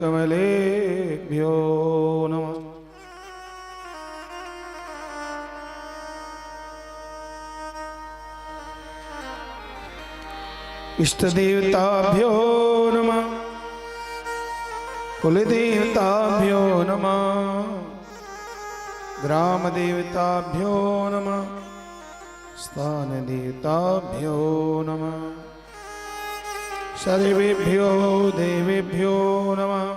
कमलेभ्यो नमः। इष्टदेवताभ्यो नमः। कुलदेवताभ्यो नमः। ग्रामदेवताभ्यो नमः। स्थानदेवताभ्यो नमः। सर्वेभ्यो देवेभ्यो नमः।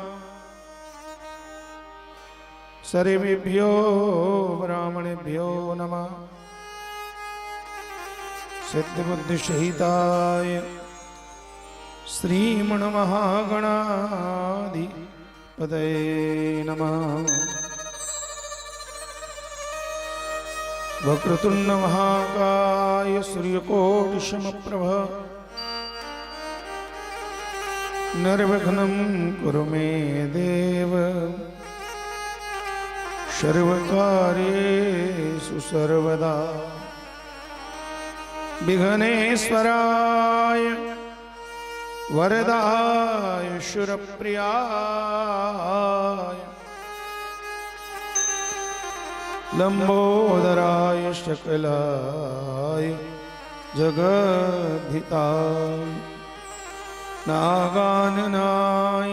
सर्वेभ्यो ब्राह्मणेभ्यो नमः। सिद्धबुद्धिसहिताय श्रीमन्महागणाधिपतये नमः। वक्रतुण्ड महाकाय सूर्यकोटिसमप्रभ निर्विघ्नं कुरु मे देव सर्वकार्येषु सर्वदा। विघ्नेश्वराय वरदाय शूरप्रियाय लंबोदराय सकलाय जगद्धिताय नागाननाय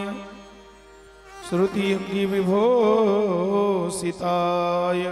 श्रुतियज्ञविभूषिताय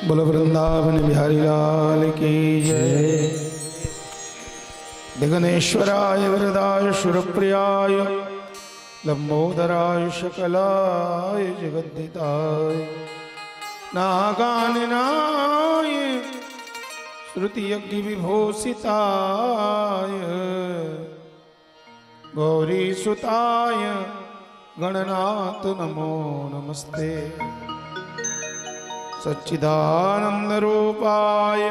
बोलो वृंदावन बिहारी लाल की जय। विघ्नेश्वराय वरदाय सुरप्रियाय लंबोदराय सकलाय जगद्दिताय नागाननाय श्रुतियज्ञ विभूषिताय गौरीसुताय गणनाथ नमो नमस्ते। सच्चिदानंद रूपाय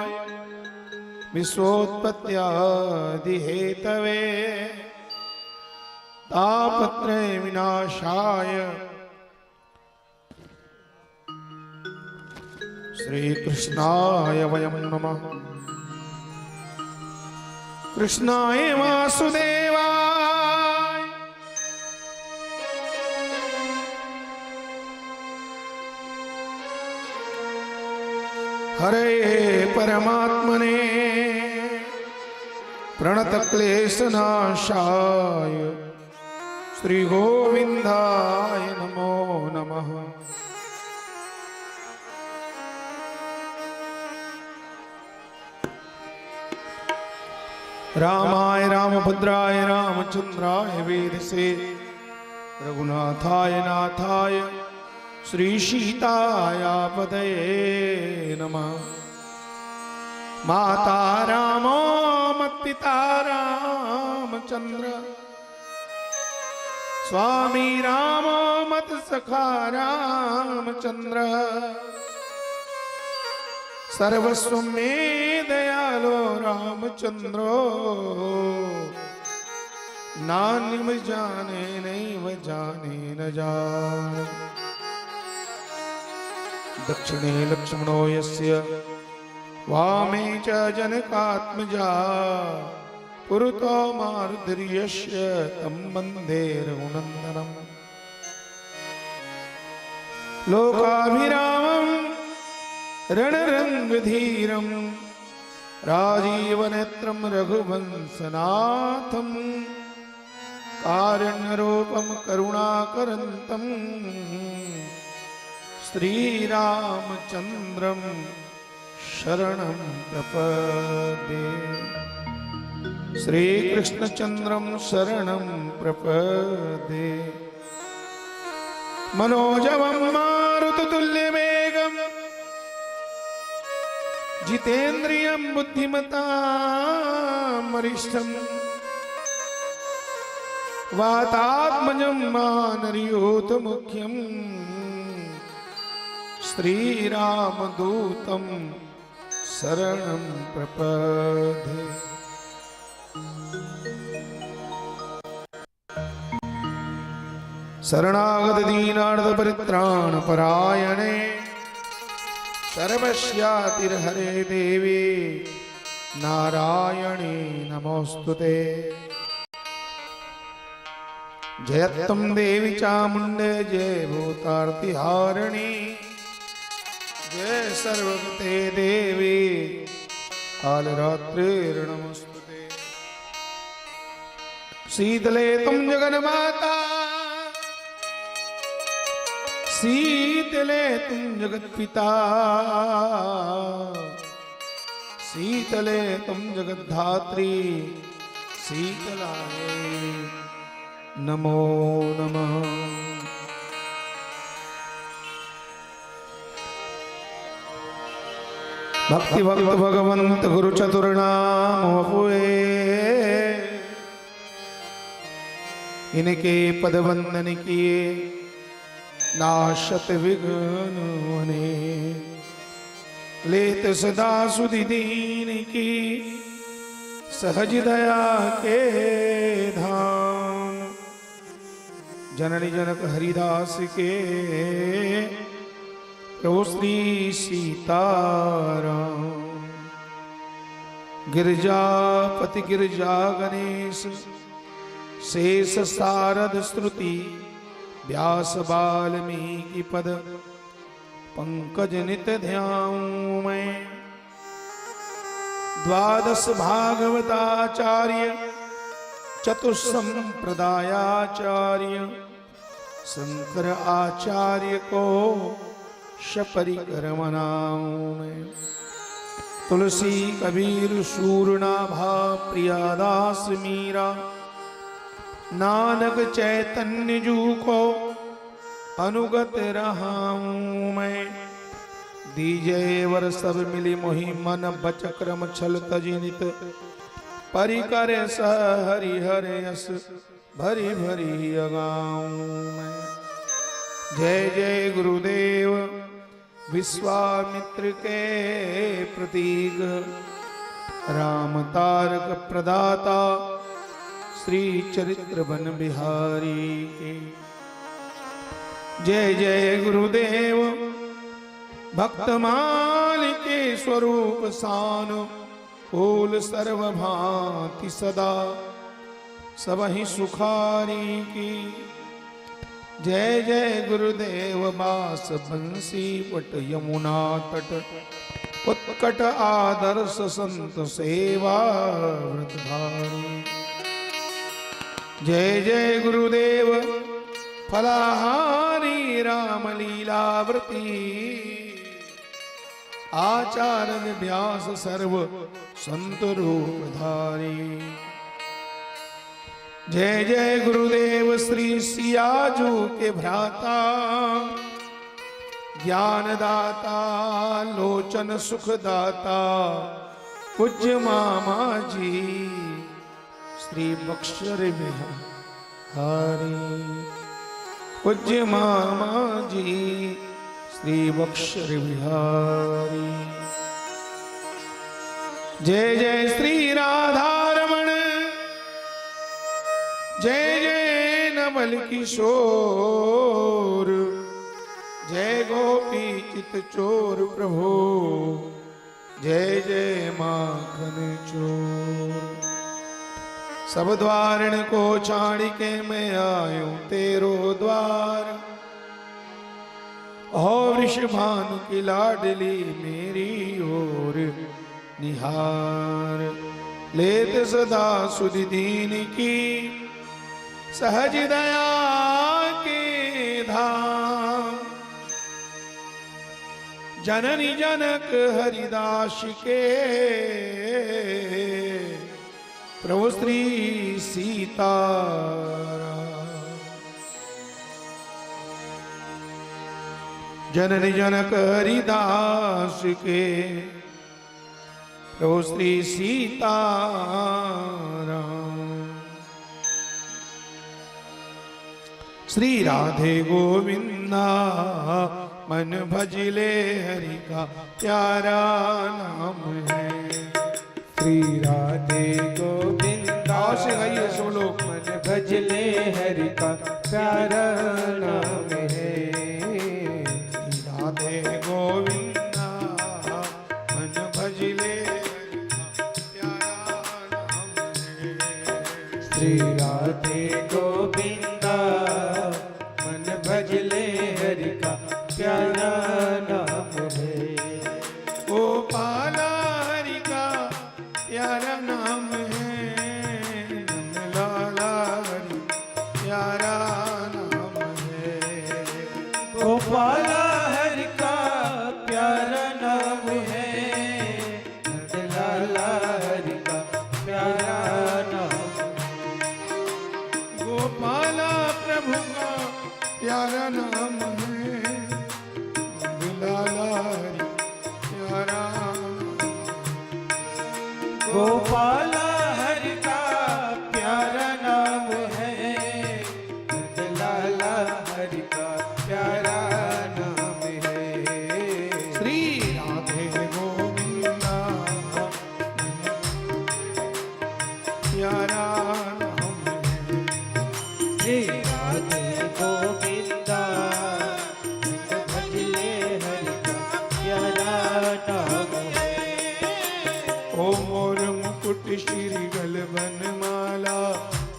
विश्वोत्पत्त्यादिहेतवे तापत्रय विनाशाय श्रीकृष्णाय वयं नमः। कृष्णाय वासुदेवाय हरे परमात्मने प्रणतक्लेशनाशाय श्रीगोविन्दाय नमो नमः। रामाय रामभद्राय रामचंद्राय वेदसे रघुनाथाय नाथाय श्री सीतायापदये नमः। माता रामो मत्पिता रामचंद्र स्वामी रामो मत्सखा रामचंद्र सर्वस्व मे दयालो रामचंद्रो नान्यम जाने नैव जाने न जाने। दक्षिणे लक्ष्मणो यस्य वामे च जनकात्मजा पुरतो मारुतिर्यस्य तं वन्दे रघुनन्दनम्। लोकाभिरामम् रणरंगधीरं राजीवनेत्रं रघुवंशनाथं कारुण्यरूपं करुणाकरन्तं श्रीरामचन्द्रं शरणं प्रपद्ये। श्रीकृष्णचन्द्रं शरणं प्रपद्ये। मनोजवं मारुततुल्यवेगं जितेन्द्रियं बुद्धिमतां वरिष्ठं वातात्मजं मानरयूथमुख्यं श्रीरामदूतं शरणं प्रपद्ये। शरणागत दीनार्थ परित्राण परायणे सर्वस्यातिर्हरे देवी नारायणी नमोस्तुते। जयत्तं देवी चामुण्डे जय भूतार्तिहारिणी जय सर्वगते देवी कालरात्रिर्नमोस्तुते। शीतले तुम जगन्माता शीतले तुम जगत्पिता शीतले तुम जगद्धात्री शीतलाय नमो नमः। भक्ति भक्त भगवंत गुरु चतुर्नाम वपुए इनके पद वंदन किए नाशत विघ्न वने। लेत सदा सुधि दीन की सहज दया के धाम। जननी जनक हरिदास के प्रभु श्री सीताराम। गिरजापति गिरजा गणेश शेष सारद श्रुति व्यास वाल्मीकि पद पंकज नित ध्याऊं मैं। द्वादश भागवताचार्य चतुस्संप्रदायाचार्य शंकर आचार्य को परिक्रमणाओं में तुलसी कबीर सूरनाभा प्रियादास मीरा नानक चैतन्य जू को अनुगत रहा हूँ मैं। दीजय वर सब मिली मोहि मन बच क्रम छल तजिनित परिकर सहरि हरे यस भरी भरी अगाऊं मैं। जय जय गुरुदेव विश्वामित्र के प्रतीक राम तारक प्रदाता श्री चरित्र बन बिहारी के। जय जय गुरुदेव भक्तमाल के स्वरूप सान फूल सर्वभांति सदा सबहि सुखारी की। जय जय गुरुदेव बास बंसी वट यमुना तट उत्कट आदर्श संत सेवा व्रतधारी। जय जय गुरुदेव फलाहारी राम लीलावृति आचार्य व्यास सर्व संत रूपधारी। जय जय गुरुदेव श्री सियाजू के भ्राता ज्ञानदाता लोचन सुखदाता पूज्य मामा जी श्री बक्सर बिहारी। पूज्य मामा जी श्री बक्सर बिहारी। जय जय श्री राधारमण जय जय नवल किशोर जय गोपी चित चोर प्रभु जय जय माखन चोर। सब द्वारण को छाड़ के मैं आयूं तेरो द्वार हो वृषभानु की लाडली मेरी ओर निहार। लेत सदा सुधि दीन की सहज दया के धाम जननी जनक हरिदास के प्रभु श्री सीताराम। जननी जनक हरिदास के प्रभु श्री सीताराम। श्री राधे गोविंदा मन भजले हरि का प्यारा नाम है। श्री राधे गोविंदा से गाइए सब लोग। मन भजले हरि का प्यारा नाम है। राधे गोविंदा मन भजले हरि का प्यारा नाम है। श्री राधे गोविंदा मन भजले हरि का प्यारा नाम है। गोपाला हरि का प्यारा नाम है। नंदलाला हरि प्यारा नाम है। गोपाला हरि का प्यारा नाम है। नंदलाला हरि का प्यारा नाम। गोपाला प्रभु का प्यारा नाम है। नंदलाला हरि प्यारा गोपाला हरि का प्यारा नाम है। नंदलाला हरि का प्यारा नाम है। श्री राधे गोविंदा प्यारा नाम है। श्री राधे गोविंदा भजले हरि का प्यारा नाम है। ओ मोर मुकुट श्री गलबन माला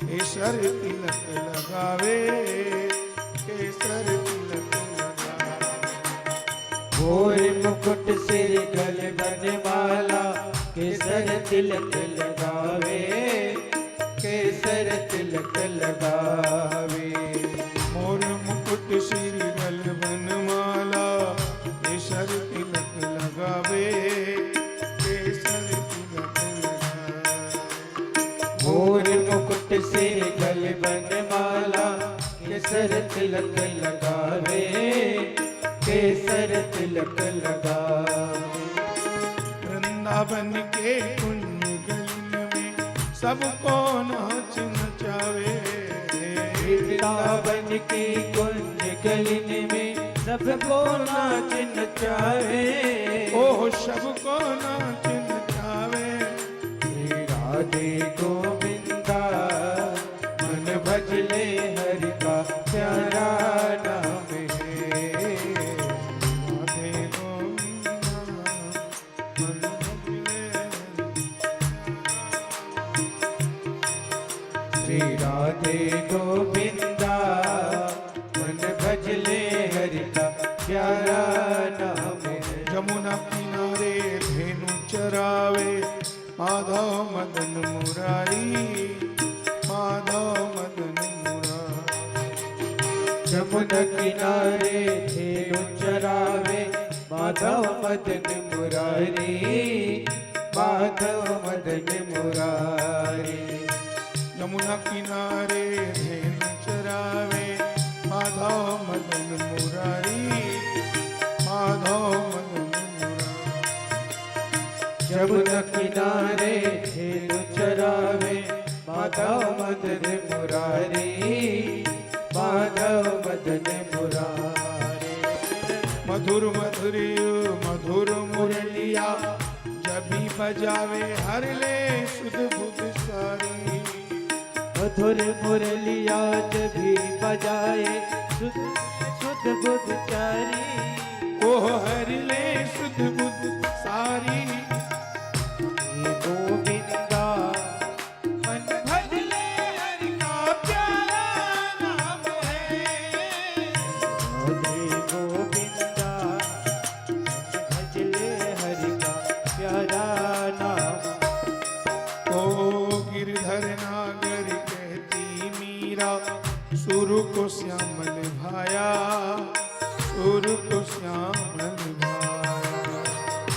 केसर तिलक लगावे केसर तिलक लगावे। मोर मुकुट सिर गलबन माला केसर तिलक लगावे केसर तिलक लगावे। मोर मुकुट श्री गलबन माला केसर तिलक लगावे, केसर तिलक लगावे। वृंदावन के कुंज गलिन में सबको नाच नचावे, वृंदावन की कुंज गलिन में सबको नाच नचावे। ओह सबको नाच नचावे। श्री राधे गोविंदा मन भजले हरि का प्यारा नाम है। राधे गोविंदा मन भजले। श्री राधे गोविंदा मन भजले हरि का प्यारा नाम है। जमुना किनारे धेनु चरावे, माधव मदन मुरारी, माधव मदन मुरारी। जमुना किनारे धेनु चरावे, माधव मदन मुरारी, माधव मदन मुरारी। यमुना किनारे धेनु चरावे, माधव मदन मुरारी, माधव मदन मुरारी। जमुना किनारे धेनु चरावे, माधव मदन मुरारी, माधव मदन मुरारी। मधुर मधुरियो मधुर मुरलिया, जबी बजावे हर ले सुध बुध सारी। मधुर मुरलिया जभी बजाए, सुध सुध बुध चारी। ओह हर ले सुध बुध सारी। गोविंदा मन भजले हरि का प्यारा नाम है। राधे गोविंदा मन भजले हरि का प्यारा नाम। ओ गिरधर नागर कहती मीरा, सुर को श्यामल भाया, सुर को श्यामल भाया।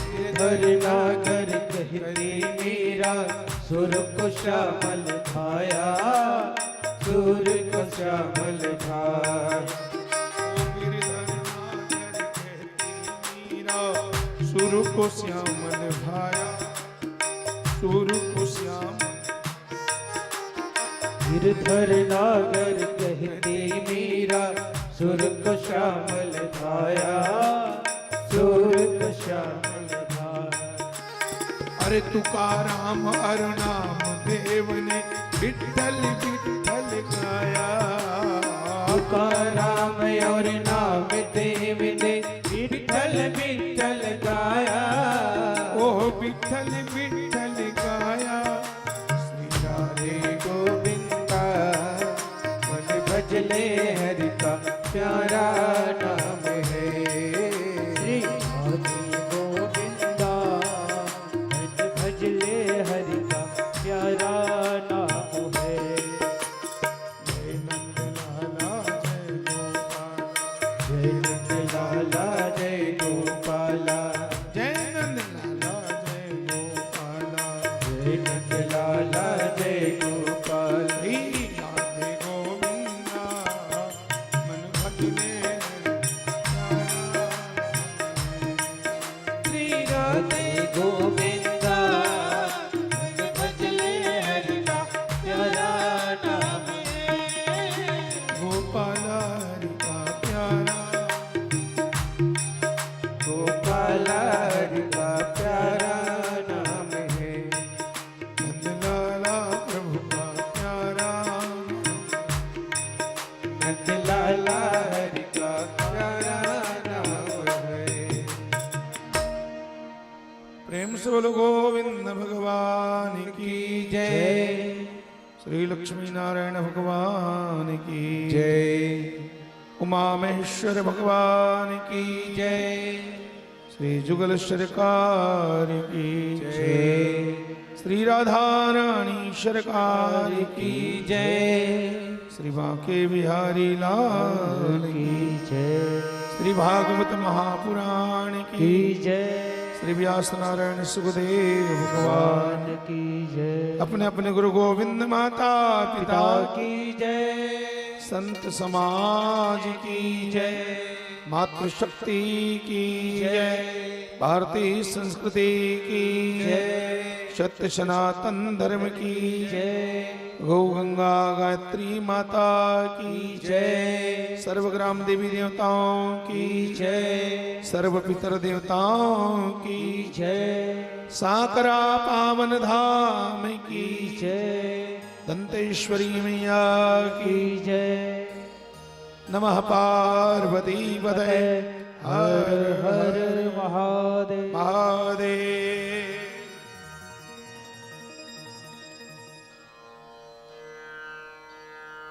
गिरधर नागर कहती मीरा, सुर को श्यामल भाया, सुर को श्यामल भाया। ओ गिरधर नागर कहती मीरा, सुर को श्यामल भाया, सुर को श्यामल। गिरधर नागर कहती मीरा, सुर को श्यामल भाया, सुर को श्यामल भाया। अरे तुकाराम अर नाम देव ने विठ्ठल विठ्ठल गाया। तुकाराम और नाम देव ने विठ्ठल विठ्ठल गाया। ओह विठ्ठल विठ्ठल गाया। श्री राधे गोविंदा मन भजले हरि का प्यारा नाम है। श्री राधे गोविंदा मन भजले हरि का प्यारा नाम है। जय नंद लाला जय गोपाल, जय नंद लाला जय गोपाला, जय नंद लाला जय गोपाला। जय नंद लाला जय गोपाल। श्री राधे गोविंदा मन भजले श्री राधे गोविंदा मन भजले हरि का प्यारा नाम है। गोपाला हरि का प्यारा, गोपाला हरि का प्यारा नाम है। नंद लाला प्रभु का प्यारा। नंद लाला हरि का प्यारा नाम है। प्रेम से बोलो गोविंद भगवान की जय। श्री लक्ष्मी नारायण भगवान की जय। उमा महेश्वर भगवान की जय। श्री जुगल सरकार की जय। श्री राधा रानी सरकार की जय। श्री बांके बिहारी लाल की जय। श्री भागवत महापुराण की जय। श्री व्यास नारायण सुखदेव भगवान की जय। अपने अपने गुरु गोविंद माता पिता की जय। संत समाज की जय, मातृशक्ति की जय, भारतीय संस्कृति की जय, सत्य सनातन धर्म की जय, गौ गंगा गायत्री माता की जय, सर्व ग्राम देवी देवताओं की जय, सर्व पितर देवताओं की जय, साकरा पावन धाम की जय, दंतेश्वरी मैया की जय। नमः पार्वती पतये हर हर महादेव महादेव।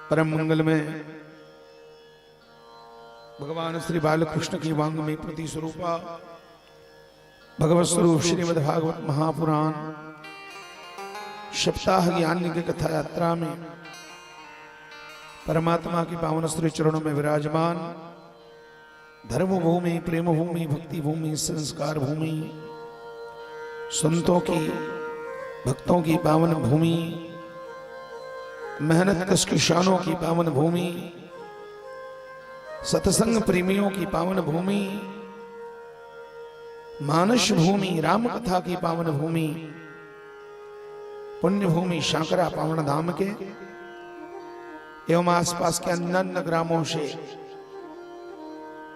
परम मंगल में भगवान श्री बालकृष्ण की वांग में प्रति स्वरूपा भगवत स्वरूप श्रीमद् भागवत महापुराण सप्ताह ज्ञान की कथा यात्रा में परमात्मा की पावन श्री चरणों में विराजमान धर्म भूमि, प्रेम भूमि, भक्ति भूमि, संस्कार भूमि, संतों की भक्तों की पावन भूमि, मेहनत कश किसानों की पावन भूमि, सत्संग प्रेमियों की पावन भूमि, मानस भूमि, राम कथा की पावन भूमि, पुण्य भूमि शांकरा पावन धाम के एवं आसपास के अन्य ग्रामों से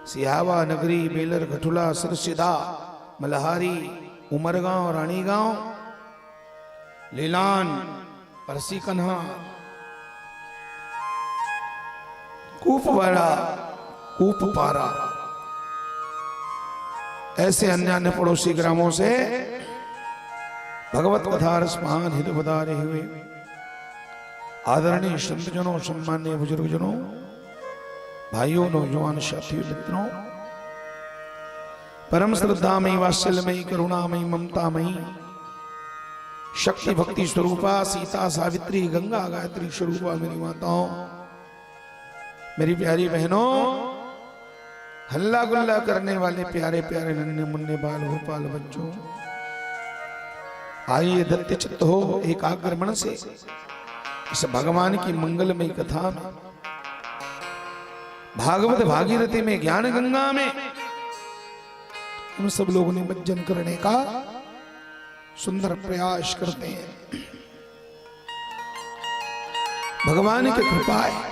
सिहावा नगरी, बेलर, घटुला, सिरसिदा, मलहारी, उमरगांव, रानीगांव, लीलान, परसी कन्हा, कूपवाड़ा, कूपपारा, ऐसे अन्य पड़ोसी ग्रामों से भगवत कथा रसमान हित बता रहे हुए आदरणीय संतजनों, सम्मान्य बुजुर्गजनों, भाइयों, नौजवान साथियों, मित्रों, परम श्रद्धामयी, वात्सल्यमयी, करुणामयी, ममतामयी, शक्ति भक्ति स्वरूपा सीता, सावित्री, गंगा, गायत्री स्वरूपा मेरी माताओं, मेरी प्यारी बहनों, हल्ला गुल्ला करने वाले प्यारे प्यारे नन्हे मुन्ने बाल गोपाल बच्चों, आइए दत्त चित्त हो एकाग्र मन से इस भगवान की मंगलमयी कथा में, भागवत भागीरथी में, ज्ञान गंगा में हम सब लोगों ने भजन करने का सुंदर प्रयास करते हैं। भगवान की कृपा है।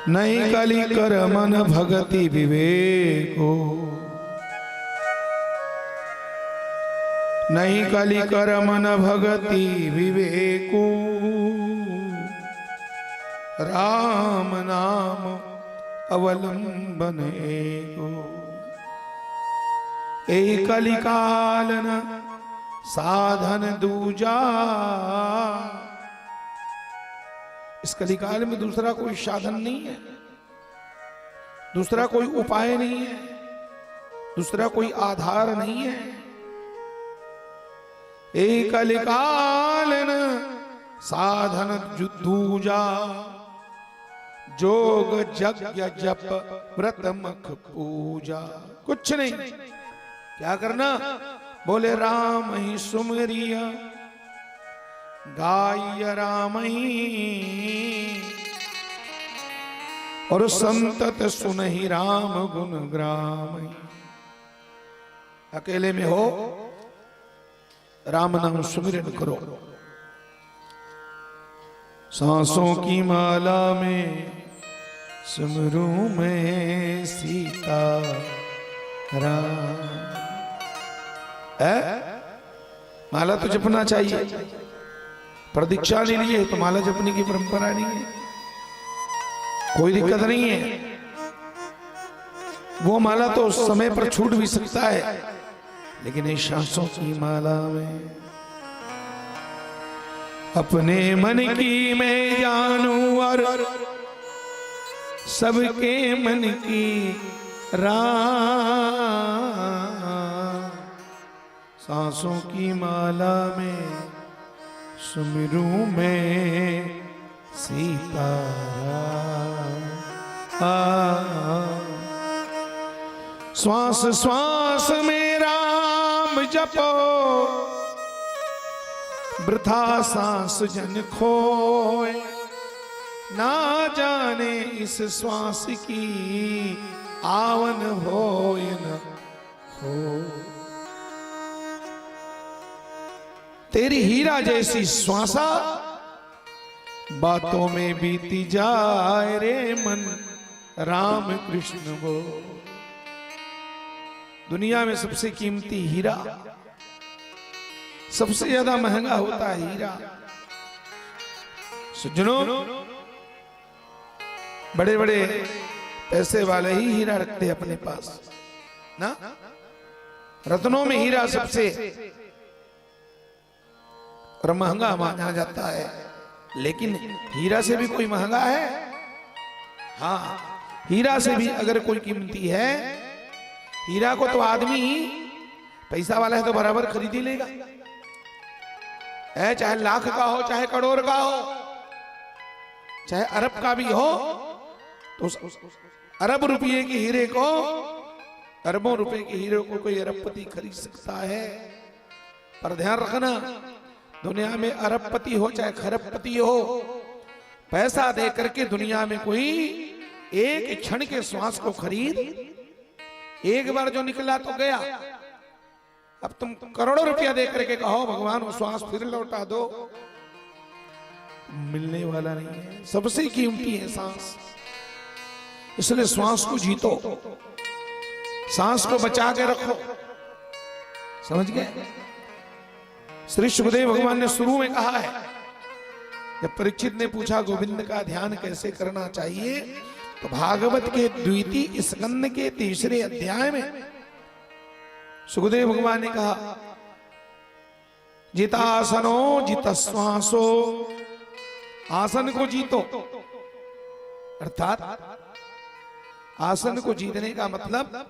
नहीं कली कर मन भगति विवेको, नहीं कली कर मन भगति विवेको, राम नाम अवलंबन एको, एक कलिकालन साधन दूजा। इस कलिकाल में दूसरा कोई साधन नहीं है, दूसरा कोई उपाय नहीं है, दूसरा कोई आधार नहीं है। एक कलिकालन साधन दूजा, जोग यज्ञ जप व्रत मख पूजा। कुछ नहीं, क्या करना? बोले राम ही सुमरिया, गाय राम ही, और संतत सुनहि राम गुण ग्राम। अकेले में हो राम नाम सुमिरन करो, सांसों की माला में सुमरू में सीता राम। माला तो जपना चाहिए, पर दीक्षा ले लिए तो माला जपने की परंपरा नहीं है, कोई दिक्कत नहीं है। वो माला तो समय पर छूट भी सकता है, लेकिन इस सांसों की माला में अपने मन की मैं जानूं और सबके मन की राह। सांसों की माला में सुमिरूं मैं सीताराम। श्वास श्वास में राम जपो, वृथा सांस जन खोए, ना जाने इस श्वास की आवन होए न हो। तेरी हीरा जैसी श्वासा बातों में बीती जाए रे मन, राम कृष्ण वो। दुनिया में सबसे कीमती हीरा, सबसे ज्यादा महंगा होता है हीरा। सज्जनों, बड़े बड़े पैसे वाले ही हीरा रखते हैं अपने पास ना। रत्नों में हीरा सबसे और महंगा माना जाता है, लेकिन हीरा से भी कोई महंगा है? हाँ, हीरा से भी अगर कोई कीमती है, हीरा को तो आदमी पैसा वाला है तो बराबर खरीद ही लेगा, है चाहे लाख का हो, चाहे करोड़ का हो, चाहे अरब का भी हो, तो अरब रुपये के हीरे को, अरबों रुपए के हीरे को कोई अरबपति खरीद सकता है। पर ध्यान रखना, दुनिया में अरबपति हो चाहे खरबपति हो, पैसा दे करके दुनिया में कोई एक क्षण के श्वास को खरीद, एक बार जो निकला तो गया। अब तुम करोड़ों रुपया दे करके कहो भगवान वो श्वास फिर लौटा दो, मिलने वाला नहीं है। सबसे कीमती है सांस, इसलिए श्वास को जीतो, सांस को बचा के रखो। समझ गए? श्री सुखदेव भगवान ने शुरू में कहा है, जब परीक्षित ने पूछा गोविंद का ध्यान कैसे करना चाहिए, तो भागवत के द्वितीय स्कंद के तीसरे अध्याय में सुखदेव भगवान ने कहा, जितासनो जितश्वासो, आसन को जीतो। अर्थात आसन को जीतने का मतलब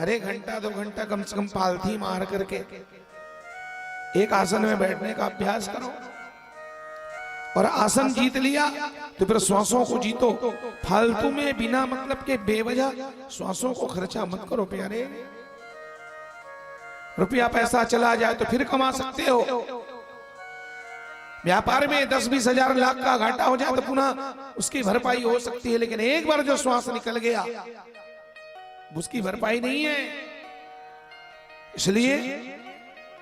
अरे घंटा 2 घंटा कम से कम पालथी मार करके एक आसन में बैठने का अभ्यास करो। और आसन जीत लिया तो फिर श्वासों को जीतो। फालतू में बिना मतलब के बेवजह श्वासों को खर्चा मत करो प्यारे। रुपया पैसा चला जाए तो फिर कमा सकते हो। व्यापार में 10-20 हजार लाख का घाटा हो जाए तो पुनः उसकी भरपाई हो सकती है, लेकिन एक बार जो श्वास निकल गया उसकी भरपाई नहीं है। इसलिए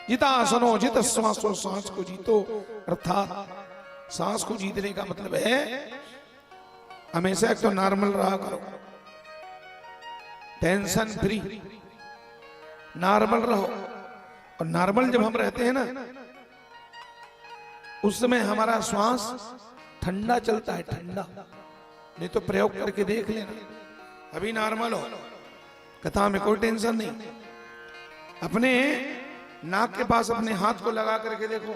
जितासनो जित श्वासो, सांस को जीतो। अर्थात सांस को जीतने का मतलब है हमेशा एक तो नॉर्मल रहा करो, टेंशन फ्री, नॉर्मल रहो। और नॉर्मल जब हम रहते हैं ना, उस समय हमारा श्वास ठंडा चलता है, ठंडा। नहीं तो प्रयोग करके देख लेना, अभी नॉर्मल हो, कथा में कोई टेंशन नहीं। अपने नाक के पास अपने हाथ को लगा करके देखो,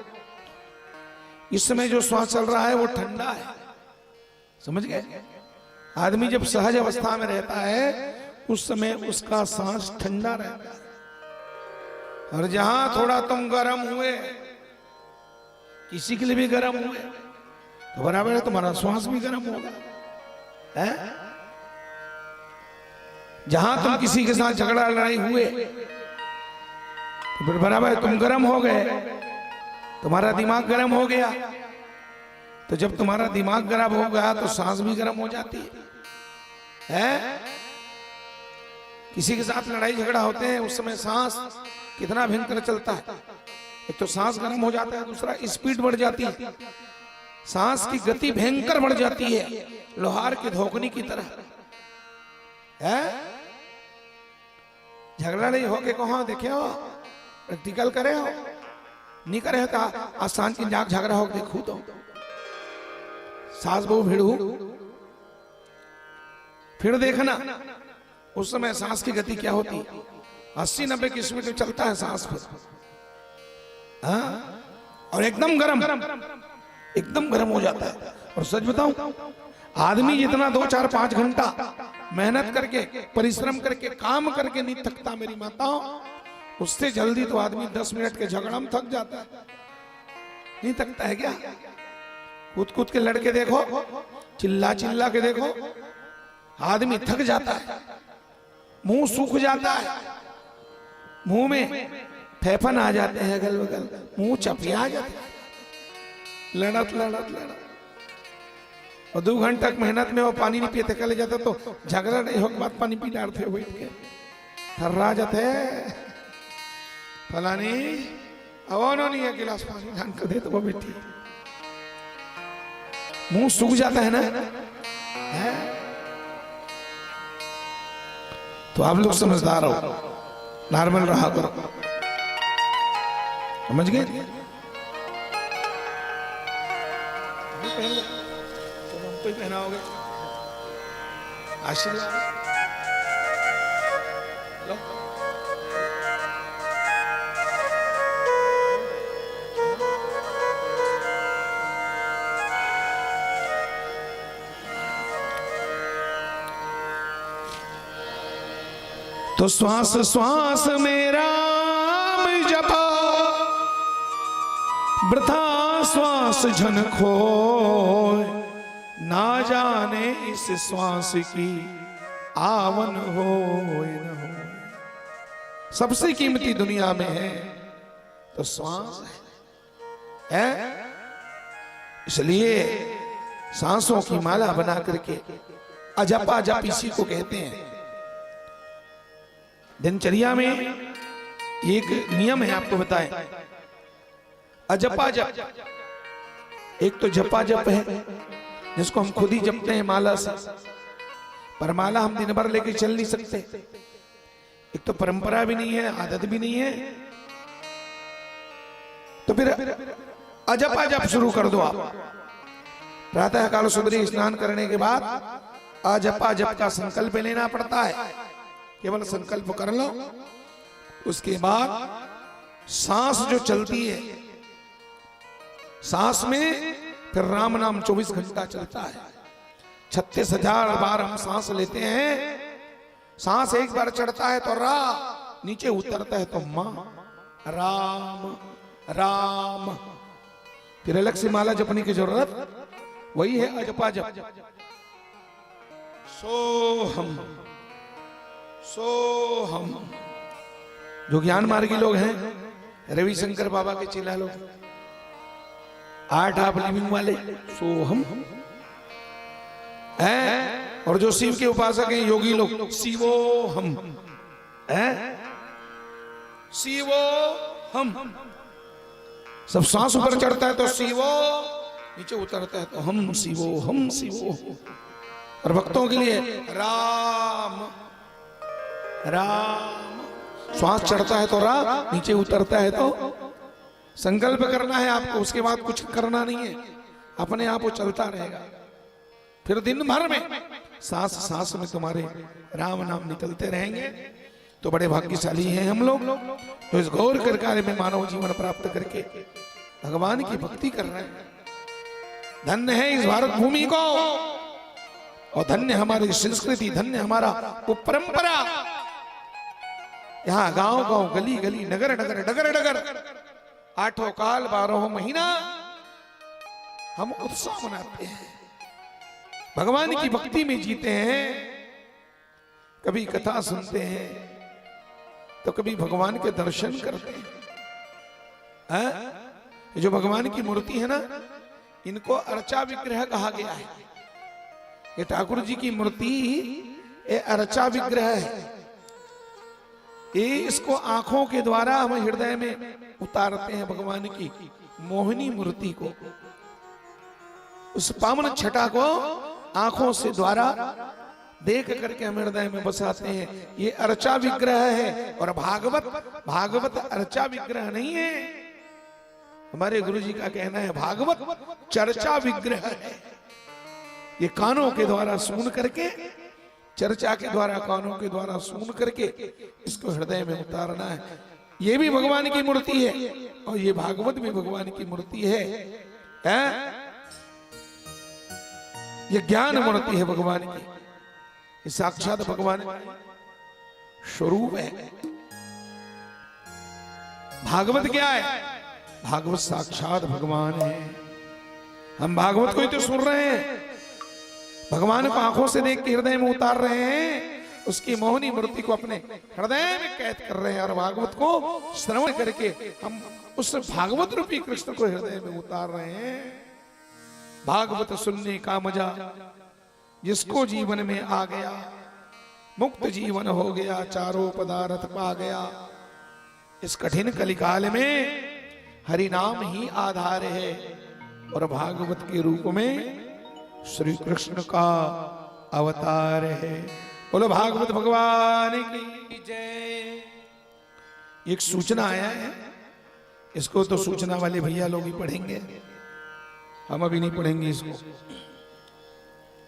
इस समय जो श्वास चल रहा है वो ठंडा है। समझ गए? आदमी जब सहज अवस्था में रहता है उस समय उसका सांस ठंडा रहता है। और जहां थोड़ा तुम गर्म हुए, किसी के लिए भी गर्म हुए, तो बराबर है तुम्हारा श्वास भी गर्म होगा, है? जहां तुम किसी के साथ झगड़ा लड़ाई हुए तो फिर बराबर है तुम गर्म हो गए, तुम्हारा दिमाग गर्म हो गया। तो जब तुम्हारा दिमाग गर्म हो गया तो सांस भी गर्म हो जाती है? किसी के साथ लड़ाई झगड़ा होते हैं उस समय सांस कितना भयंकर चलता है। एक तो सांस गर्म हो जाता है, दूसरा स्पीड बढ़ जाती है, सांस की गति भयंकर बढ़ जाती है, लोहार की धोखनी की तरह, है? झगड़ा नहीं होके कहो देखे हो, प्रैक्टिकल करे हो, नहीं करे तो आसान की जाग झगड़ा हो देखू तो सास बहु भिड़ू, फिर देखना उस समय सांस की गति क्या होती है। 80-90 की स्पीड में चलता है सांस पर, हाँ? और एकदम गरम हो जाता है। और सच बताऊं, आदमी जितना 2, 4, 5 घंटा मेहनत करके, परिश्रम करके, काम करके नहीं थकता मेरी माताओं, उससे जल्दी तो आदमी 10 मिनट के झगड़ा में थक जाता है। नहीं थकता है क्या? कूद के लड़के देखो, चिल्ला के देखो, आदमी थक जाता है, मुंह सूख जाता है, मुंह में फेफन आ जाते हैं, अगल बगल मुंह चपिया जाता है। लड़त लड़त लड़त और 2 घंटा तक मेहनत में वो पानी नहीं पिए थे, कल जाते तो झगड़ा नहीं हो बात पानी पी डालते हो बैठ के थर्रा जाते फलानी अवानो नहीं है गिलास पानी ढान कर दे तो वो बेटी मुंह सूख जाता है ना है? तो आप लोग समझदार हो, नॉर्मल रहा करो, समझ गए? हमको ही पहनाओगे आशीर्वाद लो। तो श्वास श्वास में राम जपा, वृथा श्वास झन खोए, ना जाने इस श्वास की आवन हो न हो। सबसे कीमती दुनिया में है तो श्वास है, इसलिए सांसों की माला बना करके अजपा जप इसी को कहते हैं। दिनचर्या में एक नियम है, आपको बताएं, अजपा जप। एक तो जपा जप है जिसको हम खुद ही जपते हैं माला से, पर माला हम दिन भर लेके चल नहीं सकते। एक तो परंपरा भी नहीं है, आदत भी नहीं है, तो फिर अजपा जप शुरू कर दो आप। प्रातः काल सुबह स्नान करने के बाद अजपा जप का संकल्प लेना पड़ता है, केवल संकल्प कर लो। उसके बाद सांस जो चलती है, सांस में फिर राम नाम 24 घंटा चलता है। 36,000 बार हम सांस लेते हैं। सांस एक बार चढ़ता है तो रा, नीचे उतरता है तो मां, राम राम। फिर अलग से माला जपने की जरूरत, वही है अजपा जप। सोहम सोहम। जो ज्ञान मार्गी लोग हैं, रविशंकर बाबा के चेला लोग, 8 आप लिविंग वाले, सोहम है। और जो शिव के उपासक हैं, योगी लोग, शिवो हम है, शिवो हम। सब सांस ऊपर चढ़ता है तो शिवो, नीचे उतरता है तो हम शिवो हम शिवो। और भक्तों के लिए राम राम। श्वास चढ़ता है तो रा, नीचे उतरता है तो संकल्प करना है आपको, उसके बाद कुछ करना नहीं है, अपने आप वो चलता रहेगा। फिर दिन भर में सांस सांस में तुम्हारे राम नाम निकलते रहेंगे। तो बड़े भाग्यशाली हैं हम लोग, तो इस गौर कर कार्य में मानव जीवन प्राप्त करके भगवान की भक्ति कर रहे हैं। धन्य है इस भारत भूमि को, और धन्य हमारी संस्कृति, धन्य हमारा वो परंपरा। यहाँ गांव गांव, गली गली, नगर नगर, डगर डगर, 8 काल 12 महीना हम उत्सव मनाते हैं, भगवान की भक्ति में जीते हैं। कभी कथा सुनते हैं तो कभी भगवान के दर्शन करते हैं। जो भगवान की मूर्ति है ना, इनको अर्चा विग्रह कहा गया है। ये ठाकुर जी की मूर्ति ये अर्चा विग्रह है। ये इसको आंखों के द्वारा हम हृदय में उतारते हैं, भगवान की मोहिनी मूर्ति को, उस पावन छटा को आंखों से द्वारा देख करके हम हृदय में बसाते हैं। ये अर्चा विग्रह है। और भागवत अर्चा विग्रह नहीं है। हमारे गुरु जी का कहना है भागवत चर्चा विग्रह है। ये कानों के द्वारा सुन करके, चर्चा के द्वारा, कानों के द्वारा सुन करके इसको हृदय में उतारना है। ये भी भगवान की मूर्ति है और ये भागवत भी भगवान की मूर्ति है। ये ज्ञान मूर्ति है भगवान की, ये साक्षात भगवान स्वरूप है। भागवत क्या है? भागवत साक्षात भगवान है। हम भागवत को ही तो सुन रहे हैं, भगवान को आंखों से देख के हृदय में उतार रहे हैं, उसकी मोहनी मूर्ति को अपने हृदय में कैद कर रहे हैं। और भागवत को श्रवण करके हम उस भागवत रूपी कृष्ण को हृदय में उतार रहे हैं। भागवत सुनने का मजा जिसको जीवन में आ गया, मुक्त जीवन हो गया, चारों पदार्थ पा गया। इस कठिन कलिकाल में हरि नाम ही आधार है और भागवत के रूप में श्री कृष्ण का अवतार है। बोलो भागवत भगवान की जय। एक सूचना आया है, इसको तो सूचना वाले भैया लोग ही पढ़ेंगे, हम अभी नहीं पढ़ेंगे इसको,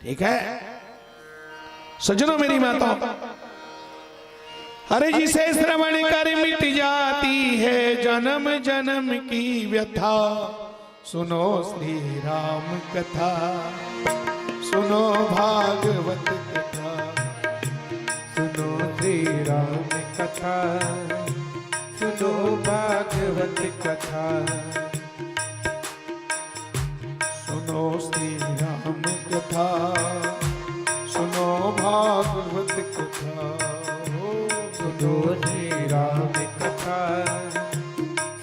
ठीक है। सज्जनों मेरी माताओं, हरे जी से श्रवण कर मिट जाती है जन्म जन्म की व्यथा। सुनो श्री राम कथा, सुनो भागवत कथा, सुनो श्री राम कथा, सुनो भागवत कथा, सुनो श्री राम कथा, सुनो भागवत कथा, सुनो श्री राम कथा,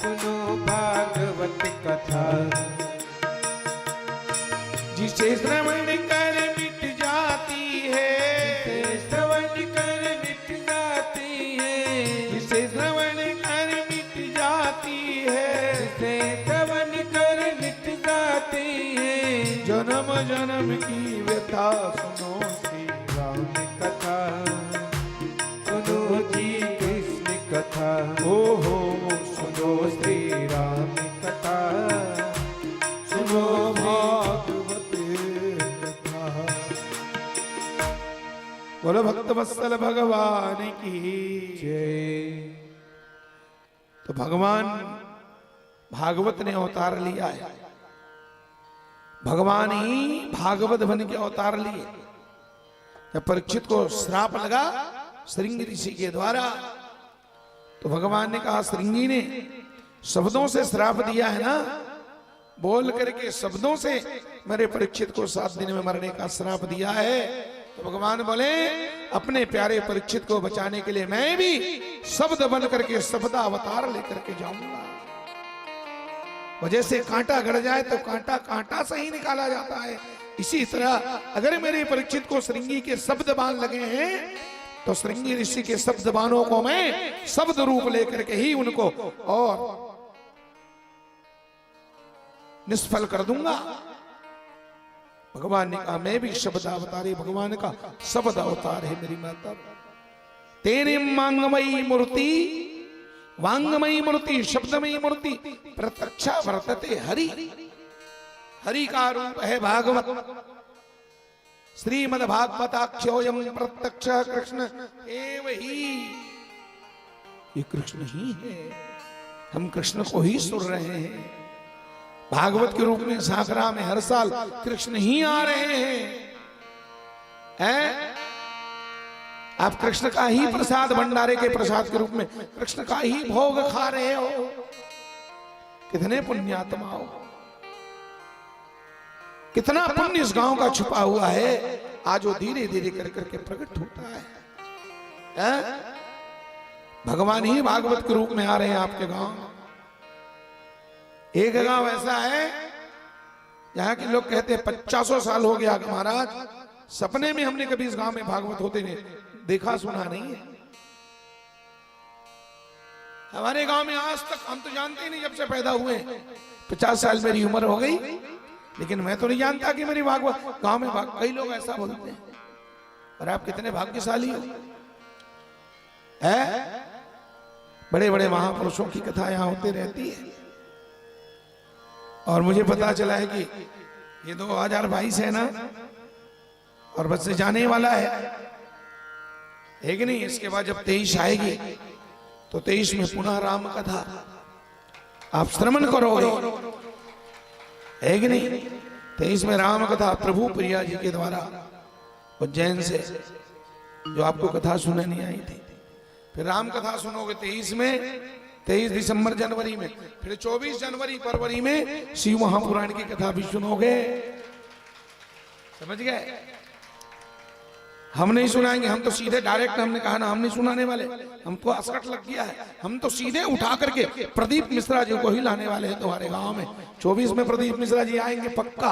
सुनो भागवत कथा। जिसे श्रवण कर मिट जाती है, श्रवण कर मिट जाती है, जिसे श्रवण कर मिट जाती है, से श्रवण कर मिट जाती है। जन्म जन्म की व्यथा। सुनो श्री राम कथा, सुनो जी कृष्ण कथा, ओहो, सुनो श्री राम कथा, सुनो भागवत कथा। बोलो भक्त वत्सल भगवान की जय। तो भगवान भागवत ने अवतार लिया है, भगवान ही भागवत बन के अवतार लिए। जब परीक्षित को श्राप लगा श्रृंगी ऋषि के द्वारा, तो भगवान ने कहा श्रृंगी ने शब्दों से श्राप दिया है ना, बोल करके शब्दों से मेरे परीक्षित को 7 दिन में मरने का श्राप दिया है। तो भगवान बोले अपने प्यारे परीक्षित को बचाने के लिए मैं भी शब्द बन करके शब्द अवतार लेकर के जाऊंगा। और जैसे कांटा गड़ जाए तो कांटा कांटा से ही निकाला जाता है, इसी तरह अगर मेरे परीक्षित को श्रृंगी के शब्द बाण लगे हैं तो श्रृंगी ऋषि के शब्द बाणों को मैं शब्द रूप लेकर के ही उनको और निष्फल कर दूंगा। भगवान ने कहा मैं भी शब्द अवतारी, भगवान का शब्द अवतार है मेरी माता। तेरे मांगमयी मूर्ति, वांगमयी मूर्ति, शब्दमयी मूर्ति, प्रत्यक्षा वर्तते हरि। हरि का रूप है भागवत। श्रीमद् भागवताख्योयम प्रत्यक्ष कृष्ण एव ही। ये कृष्ण ही है, हम कृष्ण को ही सुन रहे हैं। भागवत के रूप में साकरा में हर साल कृष्ण ही आ रहे हैं। आप कृष्ण का ही प्रसाद भंडारे के प्रसाद के रूप में कृष्ण का ही भोग खा रहे हो। कितने पुण्यात्मा हो, कितना पुण्य इस गांव का छुपा हुआ है, आज वो धीरे धीरे कर करके प्रकट होता है। भगवान ही भागवत के रूप में आ रहे हैं आपके गांव। एक गांव ऐसा है जहां के लोग कहते हैं 50 साल हो गया महाराज, सपने में हमने कभी इस गांव में भागवत होते नहीं देखा सुना नहीं है। हमारे गांव में आज तक हम तो जानते ही नहीं, जब से पैदा हुए 50 साल मेरी उम्र हो गई, लेकिन मैं तो नहीं जानता कि मेरी भागवत गांव में कई लोग ऐसा बोलते हैं। और आप कितने भाग्यशाली हो, है? बड़े बड़े महापुरुषों की कथा यहां होती रहती है। और मुझे पता चला है कि ये 2022 है ना, और बस से जाने वाला है कि नहीं। इसके बाद जब 23 आएगी तो 23 में पुनः राम कथा आप श्रवण करोगे, है कि नहीं। 23 में राम कथा प्रभु प्रिया जी के द्वारा उज्जैन से जो आपको कथा सुनने नहीं आई थी, फिर राम कथा सुनोगे 23 में, 23 दिसंबर जनवरी में, फिर 24 जनवरी फरवरी में शिव महापुराण की कथा भी सुनोगे। समझ गए? हम नहीं सुनाएंगे, हम तो सीधे डायरेक्ट, हमने कहा ना हम नहीं सुनाने वाले, हमको असकट लग गया है। हम तो सीधे उठा करके प्रदीप मिश्रा जी को ही लाने वाले हैं तुम्हारे गांव में। 24 में प्रदीप मिश्रा जी आएंगे पक्का।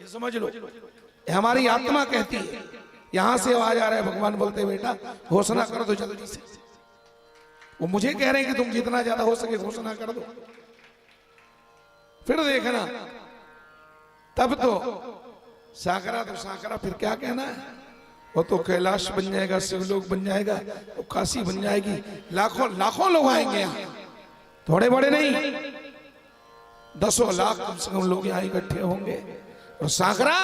ये समझ लो, ये हमारी आत्मा कहती है। यहां से आवाज आ रहा है, भगवान बोलते बेटा घोषणा कर दो जल्दी से। वो मुझे कह रहे हैं कि तुम जितना ज्यादा हो सके घोषणा कर दो। फिर देखना, तब तो साकरा फिर क्या कहना है, वो तो कैलाश बन जाएगा, शिवलोक बन जाएगा, वो काशी बन जाएगी, लाखों लाखों लोग आएंगे यहाँ, थोड़े बड़े नहीं, 10 लाख कम से कम लोग यहाँ इकट्ठे होंगे। और साकरा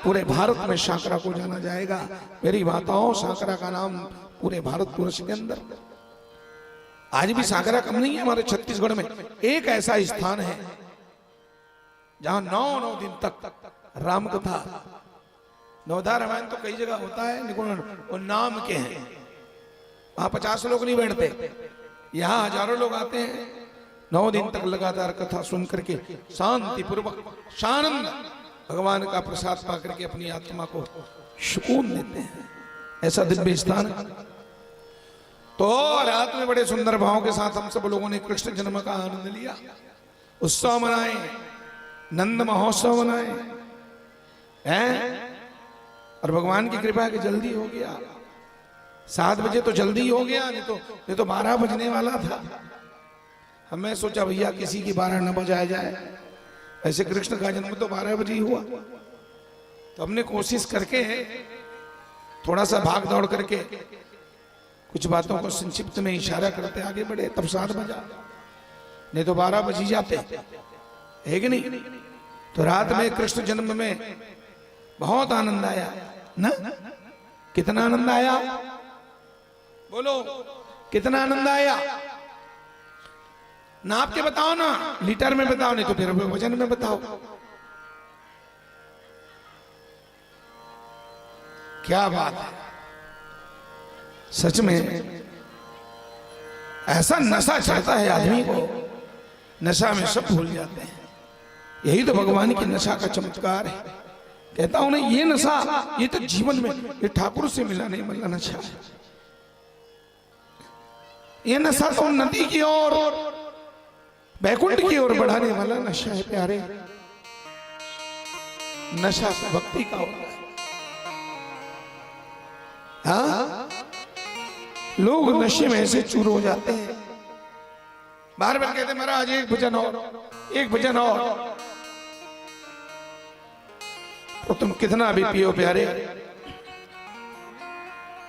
पूरे भारत में साकरा को जाना जाएगा। मेरी माताओं, साकरा का नाम पूरे भारतवर्ष के अंदर आज भी साकरा कम नहीं है। हमारे छत्तीसगढ़ में एक ऐसा स्थान है जहां 9 दिन तक राम कथा, नवधा रामायण तो कई जगह होता है, लेकिन वो नाम के हैं। वहां 50 लोग नहीं बैठते, यहाँ हजारों लोग आते हैं। 9 दिन तक लगातार कथा सुन करके शांति पूर्वक शानंद भगवान का प्रसाद पा करके अपनी आत्मा को सुकून देते हैं। ऐसा दिव्य स्थान है। तो रात में बड़े सुंदर भावों के साथ हम सब लोगों ने कृष्ण जन्म का आनंद लिया, उत्सव मनाए, नंद महोत्सव मनाए हैं। और भगवान की कृपा कि जल्दी हो गया। 7 बजे तो जल्दी हो गया, नहीं तो 12 बजने वाला था। हमें सोचा भैया किसी की 12 न बजाया जाए। ऐसे कृष्ण का जन्म तो 12 बजे ही हुआ। तो हमने कोशिश करके थोड़ा सा भाग दौड़ करके कुछ बातों को संक्षिप्त में इशारा करते आगे बढ़े, तब 7 बजा, नहीं तो 12 बज ही जाते, है कि नहीं। तो रात में कृष्ण जन्म में बहुत आनंद आया ना। कितना आनंद आया, बोलो कितना आनंद आया। नाप के बताओ ना, लीटर में बताओ, नहीं तो फिर वजन में बताओ। क्या बात है, सच में ऐसा नशा चढ़ता है आदमी को, नशा में सब भूल जाते हैं। यही तो भगवान की नशा का चमत्कार है। कहता हूं ना, ये नशा, ये तो जीवन में ये ठाकुर से मिलाने वाला नशा है। ये नशा तो नदी की ओर, बैकुंठ की ओर बढ़ाने वाला नशा है प्यारे। नशा भक्ति का होता है। हाँ, लोग नशे में ऐसे चूर हो जाते हैं, बार बार कहते महाराज एक भजन और, एक भजन और। तो तुम कितना भी पियो प्यारे,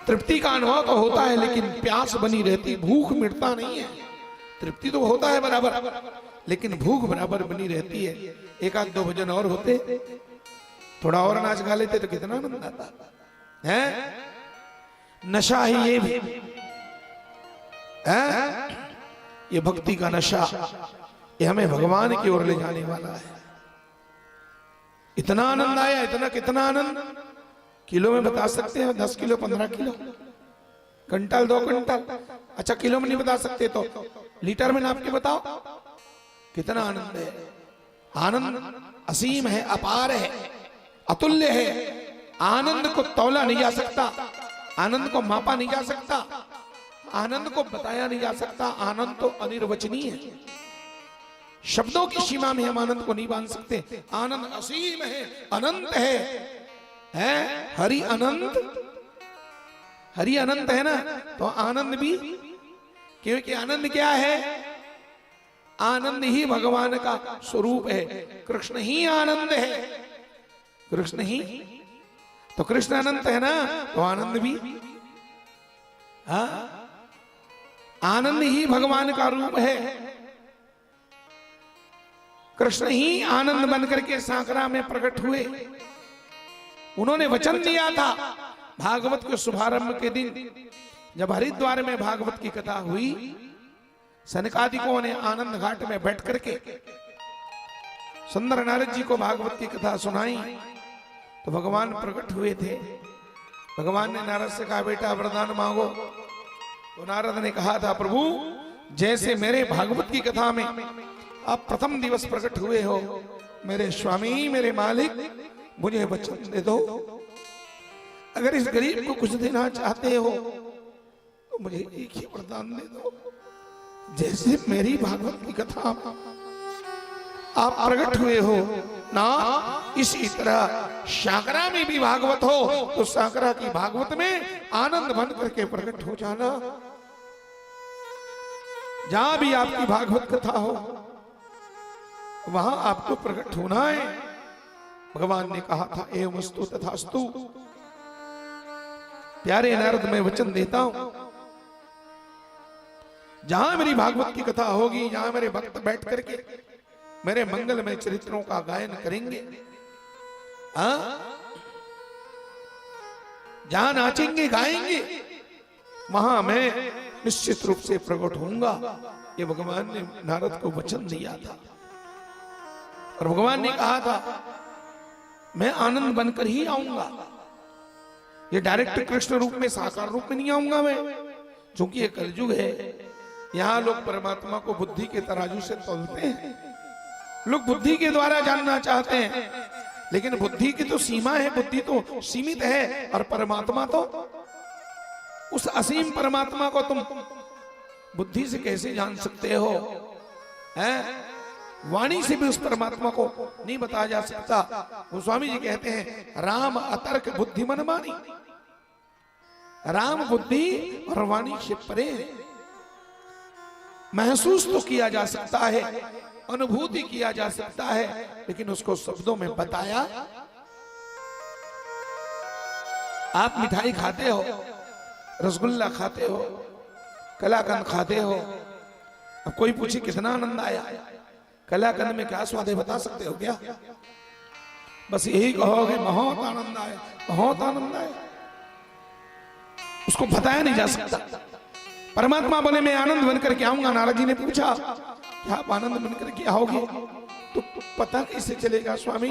तृप्ति का अनुभव तो होता है, लेकिन प्यास बनी रहती, भूख मिटता नहीं है। तृप्ति तो होता है बराबर, लेकिन भूख बराबर बनी रहती है। 1-2 भजन और होते, थोड़ा और नाच गा लेते तो कितना आनंद आता है। नशा ही ये भी है, ये भक्ति का नशा, ये हमें भगवान की ओर ले जाने वाला है। इतना आनंद आया, इतना कितना आनंद, किलो में बता सकते हैं? 10 किलो, 15 किलो, क्विंटल, 2 क्विंटल। अच्छा किलो में नहीं बता सकते तो लीटर में नाप के बताओ कितना आनंद है। आनंद असीम है, अपार है, अतुल्य है। आनंद को तौला नहीं जा सकता, आनंद को मापा नहीं जा सकता, आनंद को बताया नहीं जा सकता। आनंद तो अनिर्वचनीय है, शब्दों की सीमा में हम आनंद को नहीं बांध सकते। आनंद असीम है, अनंत है हरि अनंत, हरि अनंत है ना। तो आनंद भी, क्योंकि आनंद क्या है, आनंद ही भगवान का स्वरूप है। कृष्ण ही आनंद है, कृष्ण ही तो कृष्ण अनंत है ना, तो आनंद भी, हाँ, आनंद ही भगवान का रूप है। कृष्ण ही आनंद बनकर के साकरा में प्रकट हुए। उन्होंने वचन दिया था भागवत के शुभारंभ के दिन, जब हरिद्वार में भागवत की कथा हुई, सनकादिकों ने आनंद घाट में बैठ करके सुंदर नारद जी को भागवत की कथा सुनाई, तो भगवान प्रकट हुए थे। भगवान ने नारद से कहा बेटा वरदान मांगो। तो नारद ने कहा था प्रभु जैसे मेरे भागवत की कथा में आप प्रथम दिवस प्रकट हुए हो, मेरे स्वामी, मेरे मालिक, मुझे वचन दे दो, अगर इस गरीब को कुछ देना चाहते हो तो मुझे एक ही वरदान दे दो, जैसे मेरी भागवत की कथा आप प्रकट हुए हो ना, इसी तरह साकरा में भी भागवत हो तो साकरा की भागवत में आनंद बन करके प्रकट हो जाना। जहां भी आपकी भागवत कथा हो वहां आपको प्रकट होना है। भगवान ने कहा था एवमस्तु तथास्तु। प्यारे नारद मैं वचन देता हूं, जहां मेरी भागवत की कथा होगी, जहां मेरे भक्त बैठ करके मेरे मंगलमय चरित्रों का गायन करेंगे, जहां नाचेंगे गाएंगे, वहां मैं निश्चित रूप से प्रकट होऊंगा। ये भगवान ने नारद को वचन दिया था और भगवान ने कहा था मैं आनंद बनकर ही आऊंगा। ये डायरेक्ट कृष्ण रूप में साकार रूप में नहीं आऊंगा मैं, क्योंकि ये कलयुग है। यहां लोग परमात्मा को बुद्धि के तराजू से तौलते हैं, लोग बुद्धि के द्वारा जानना चाहते हैं, लेकिन बुद्धि की तो सीमा है, बुद्धि तो सीमित है, और परमात्मा तो उस असीम परमात्मा को तुम बुद्धि से कैसे जान सकते हो? हैं? वाणी से भी उस परमात्मा को नहीं बताया जा सकता। गोस्वामी जी कहते हैं राम अतर्क बुद्धि मन मानी। राम बुद्धि और वाणी से परे है। महसूस तो किया जा सकता है, अनुभूति किया जा सकता है, लेकिन उसको शब्दों में बताया। आप मिठाई खाते हो, रसगुल्ला खाते हो, कलाकंद खाते हो, अब कोई पूछे कितना आनंद आया, कलाकंद में क्या स्वाद है बता सकते हो क्या? बस यही कहोगे बहुत आनंद आया, बहुत आनंद आया, उसको बताया नहीं जा सकता। परमात्मा बोले मैं आनंद बनकर के आऊंगा। नारद जी ने पूछा क्या आप आनंद बनकर के आओगे? तो पता कैसे चलेगा स्वामी,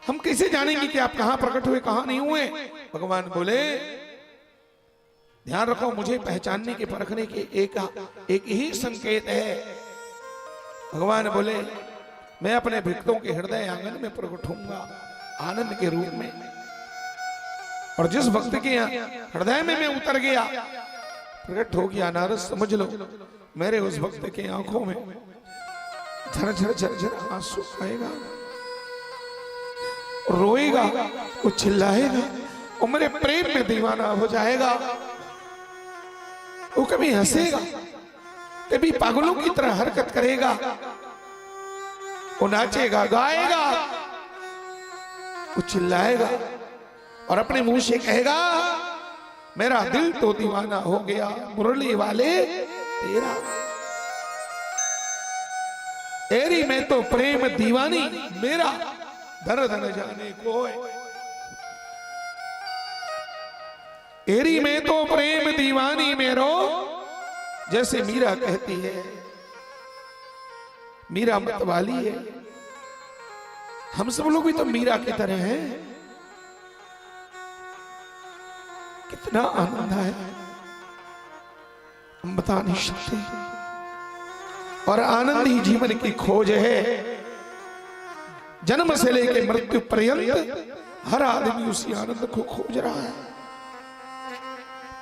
हम कैसे जानेंगे कि आप कहां प्रकट हुए कहां नहीं हुए? भगवान बोले ध्यान रखो, मुझे पहचानने के परखने के एक ही संकेत है। भगवान बोले मैं अपने भक्तों के हृदय आंगन में प्रकट होऊंगा आनंद के रूप में, और जिस भक्त के हृदय में मैं उतर गया, प्रकट हो गया, नारद समझ लो मेरे उस भक्त के आंखों में झरझर झरझर आंसू आएगा, रोएगा, वो चिल्लाएगा, वो मेरे प्रेम में दीवाना हो जाएगा। वो कभी हंसेगा, कभी पागलों की तरह हरकत करेगा, वो नाचेगा, गाएगा, वो चिल्लाएगा और अपने मुंह से कहेगा मेरा दिल तो दीवाना हो गया मुरली वाले तेरा, तेरी मैं तो प्रेम दीवानी, मेरा दर्द न जाने कोई, तेरी मैं तो प्रेम दीवानी मेरो, जैसे मीरा कहती है, मीरा मतवाली है। हम सब लोग भी तो मीरा की तरह हैं। कितना आनंद है हम बता नहीं सकते, और आनंद ही जीवन की खोज है। जन्म से लेकर मृत्यु पर्यंत हर आदमी उसी आनंद को खोज रहा है,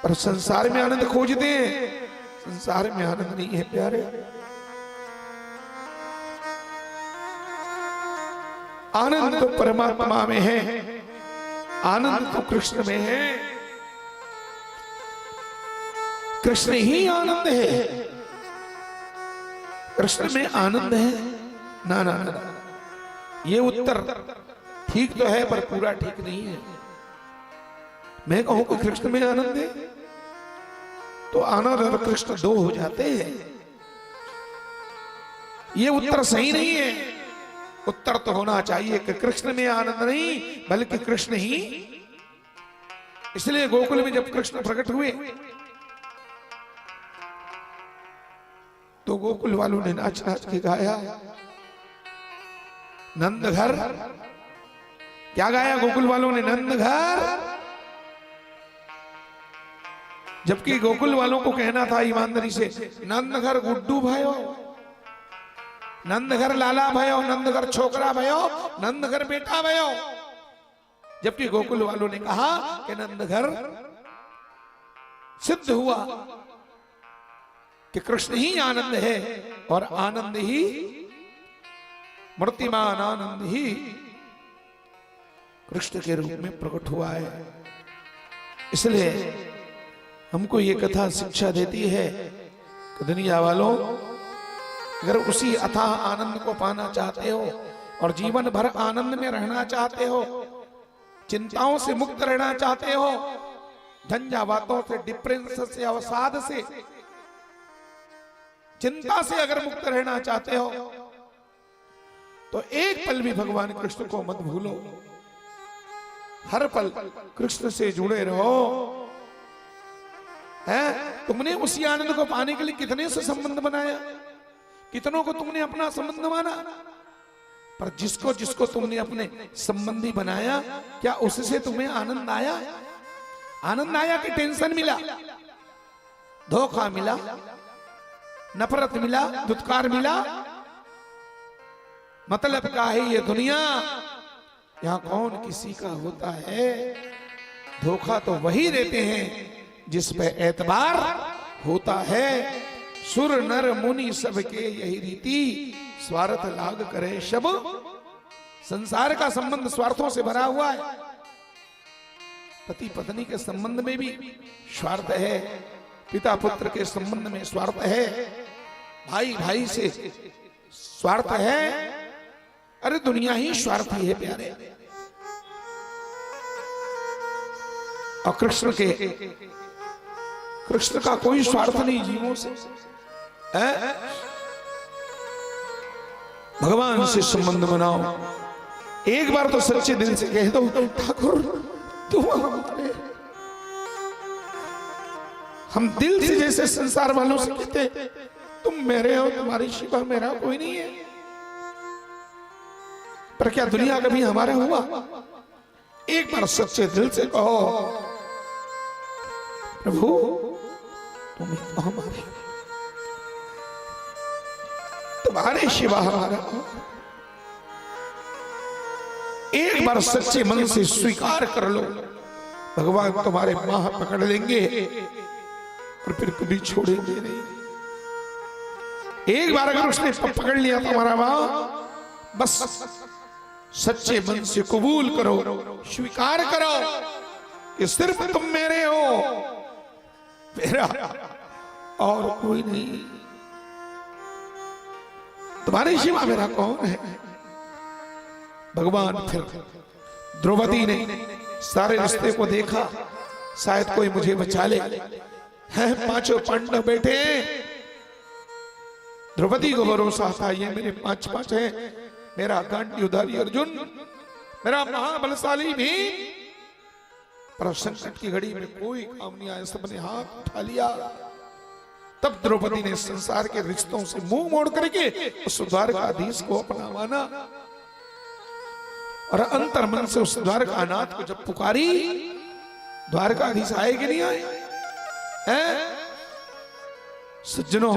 पर संसार में आनंद खोजते हैं, संसार में आनंद नहीं है प्यारे। आनंद तो परमात्मा में है, आनंद तो कृष्ण में है, कृष्ण ही आनंद है, कृष्ण में आनंद है। ना ना ना, ये उत्तर ठीक तो है पर पूरा ठीक नहीं है। मैं कहूं कि कृष्ण में आनंद है तो आनंद और कृष्ण दो हो जाते हैं। ये उत्तर सही नहीं है। उत्तर तो होना चाहिए कि कृष्ण में आनंद नहीं बल्कि कृष्ण ही। इसलिए गोकुल में जब कृष्ण प्रकट हुए तो गोकुल वालों ने नाच नाच के गाया नंद घर। क्या गाया गोकुल वालों ने? नंद घर। जबकि गोकुल वालों को कहना था ईमानदारी से नंद घर गुड्डू भयो, नंद घर लाला भयो, नंद घर छोकरा भयो, नंद घर बेटा भयो। जबकि गोकुल वालों ने कहा कि नंद घर सिद्ध हुआ कि कृष्ण ही आनंद है और आनंद ही मूर्तिमान आनंद ही कृष्ण के रूप में प्रकट हुआ है। इसलिए हमको ये कथा शिक्षा देती है कि दुनिया वालों, अगर उसी अथाह आनंद को पाना चाहते हो और जीवन भर आनंद में रहना चाहते हो, चिंताओं से मुक्त रहना चाहते हो, झंझावातों से, डिप्रेशन से, अवसाद से, चिंता से अगर मुक्त रहना चाहते हो तो एक पल भी भगवान कृष्ण को मत भूलो। हर पल कृष्ण से जुड़े रहो। है तुमने उसी आनंद को पाने के लिए कितने से संबंध बनाया, कितनों को तुमने अपना संबंध माना, पर जिसको जिसको तुमने अपने संबंधी बनाया, क्या उससे तुम्हें आनंद आया? आनंद आया कि टेंशन मिला, धोखा मिला, नफरत मिला, दुत्कार मिला? मतलब क्या है ये दुनिया? यहां कौन किसी का होता है? धोखा तो वही देते हैं जिस पे एतबार होता है। सुर नर मुनि सबके यही रीति, स्वार्थ लाग करे शब। संसार का संबंध स्वार्थों से भरा हुआ है। पति पत्नी के संबंध में भी स्वार्थ है, पिता पुत्र के संबंध में स्वार्थ है, भाई भाई से स्वार्थ है। अरे दुनिया ही स्वार्थी है प्यारे। और कृष्ण का कोई स्वार्थ नहीं जीवों से। भगवान से संबंध बनाओ। एक बार तो सच्चे दिल से कह दो, ठाकुर तुम हमारे। हम दिल से जैसे संसार वालों से कहते, तुम मेरे हो, तुम्हारी शिवा मेरा कोई नहीं है। पर क्या दुनिया कभी हमारा हुआ? एक बार सच्चे दिल से कहो, प्रभु तुम ही तो हमारे, तुम्हारे शिवा हमारा। एक बार सच्चे मन से स्वीकार कर लो, भगवान तुम्हारे बाह पकड़ लेंगे और फिर कभी छोड़ेंगे नहीं। एक बार अगर उसने पकड़ लिया तुम्हारा बाह, बस सच्चे मन से कबूल करो, स्वीकार करो कि सिर्फ तुम मेरे हो, मेरा और कोई नहीं। तुम्हारे सिवा मेरा कौन है? भगवान फिर द्रौपदी ने सारे रिश्ते को देखा, शायद कोई मुझे बचा ले। हैं पांचों पांडव बैठे, द्रौपदी को भरोसा था ये मेरे पांच हैं, मेरा गांडीवधारी अर्जुन, मेरा महाबलशाली भी। पर संकट की घड़ी में कोई काम नहीं आया, सबने हाथ उठा लिया। तब द्रौपदी ने संसार के रिश्तों से मुंह मोड़ करके उस द्वारकाधीश को अपना माना और अंतर मन से उस द्वारकानाथ को जब पुकारी, द्वारकाधीश आए कि नहीं आए? सज्जनों,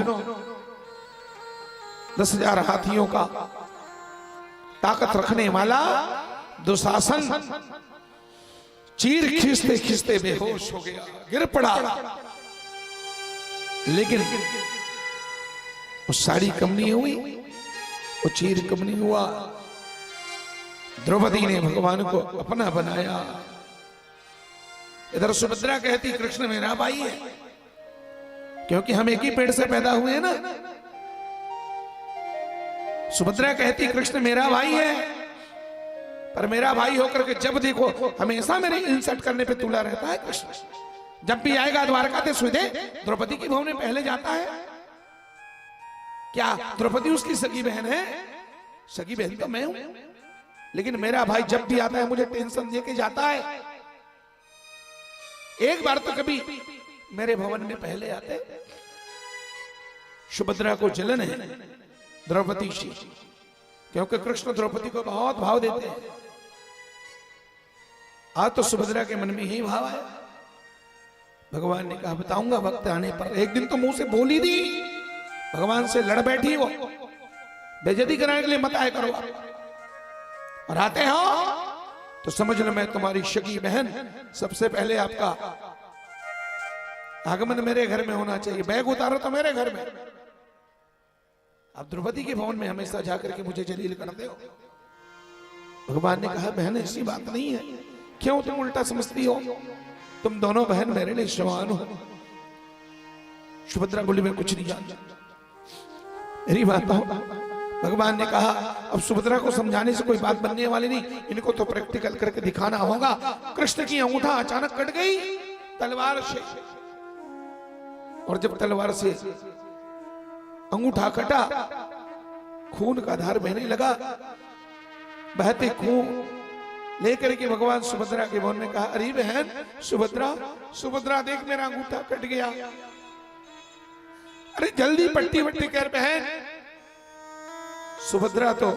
10,000 हाथियों का ताकत रखने वाला दुशासन चीर खींचते खींचते बेहोश हो गया, गिर पड़ा। लेकिन वो साड़ी कम नहीं हुई, वो चीर कम नहीं हुआ। द्रौपदी ने भगवान को अपना बनाया। इधर सुभद्रा कहती कृष्ण मेरा भाई है, क्योंकि हम एक ही पेड़ से पैदा हुए हैं ना। सुभद्रा कहती कृष्ण मेरा भाई है, पर मेरा भाई होकर के जब देखो हमेशा मेरे इंसल्ट करने पे तुला रहता है कृष्ण। जब भी आएगा द्वारका ते सुधे द्रौपदी की भवन में पहले जाता है। क्या द्रौपदी उसकी सगी बहन है? सगी बहन तो मैं हूं, लेकिन मेरा भाई जब भी आता है मुझे टेंशन देके जाता है। एक बार तो कभी मेरे भवन में पहले आते। सुभद्रा को जलन है द्रौपदी से, क्योंकि कृष्ण द्रौपदी को बहुत भाव देते हैं। आज तो सुभद्रा के मन में यही भाव है। भगवान ने कहा बताऊंगा वक्त आने पर। एक दिन तो मुंह से बोली दी, भगवान से लड़ बैठी वो, बेइज्जती कराने के लिए मत आया करो। और आते हो तो समझ लो मैं तुम्हारी शकी बहन। सबसे पहले आपका आगमन मेरे घर में होना चाहिए। बैग उतारो तो मेरे घर में। आप द्रौपदी के भवन में हमेशा जाकर के मुझे जलील करते हो। भगवान ने कहा बहन ऐसी बात नहीं है, क्यों तुम उल्टा समझती हो? तुम दोनों बहन मेरे लिए समान हो। सुभद्रा बोली मैं कुछ नहीं जानता, मेरी बात हो। भगवान ने कहा अब सुभद्रा को समझाने से कोई बात बनने वाली नहीं, इनको तो प्रैक्टिकल करके दिखाना होगा। कृष्ण की अंगूठा अचानक कट गई तलवार से, और जब तलवार से अंगूठा कटा खून का धार बहने लगा। बहते खून लेकर के भगवान सुभद्रा के भवन में कहा अरे बहन सुभद्रा, सुभद्रा देख मेरा अंगूठा कट गया। अरे जल्दी पट्टी वट्टी कर बहन। सुभद्रा तो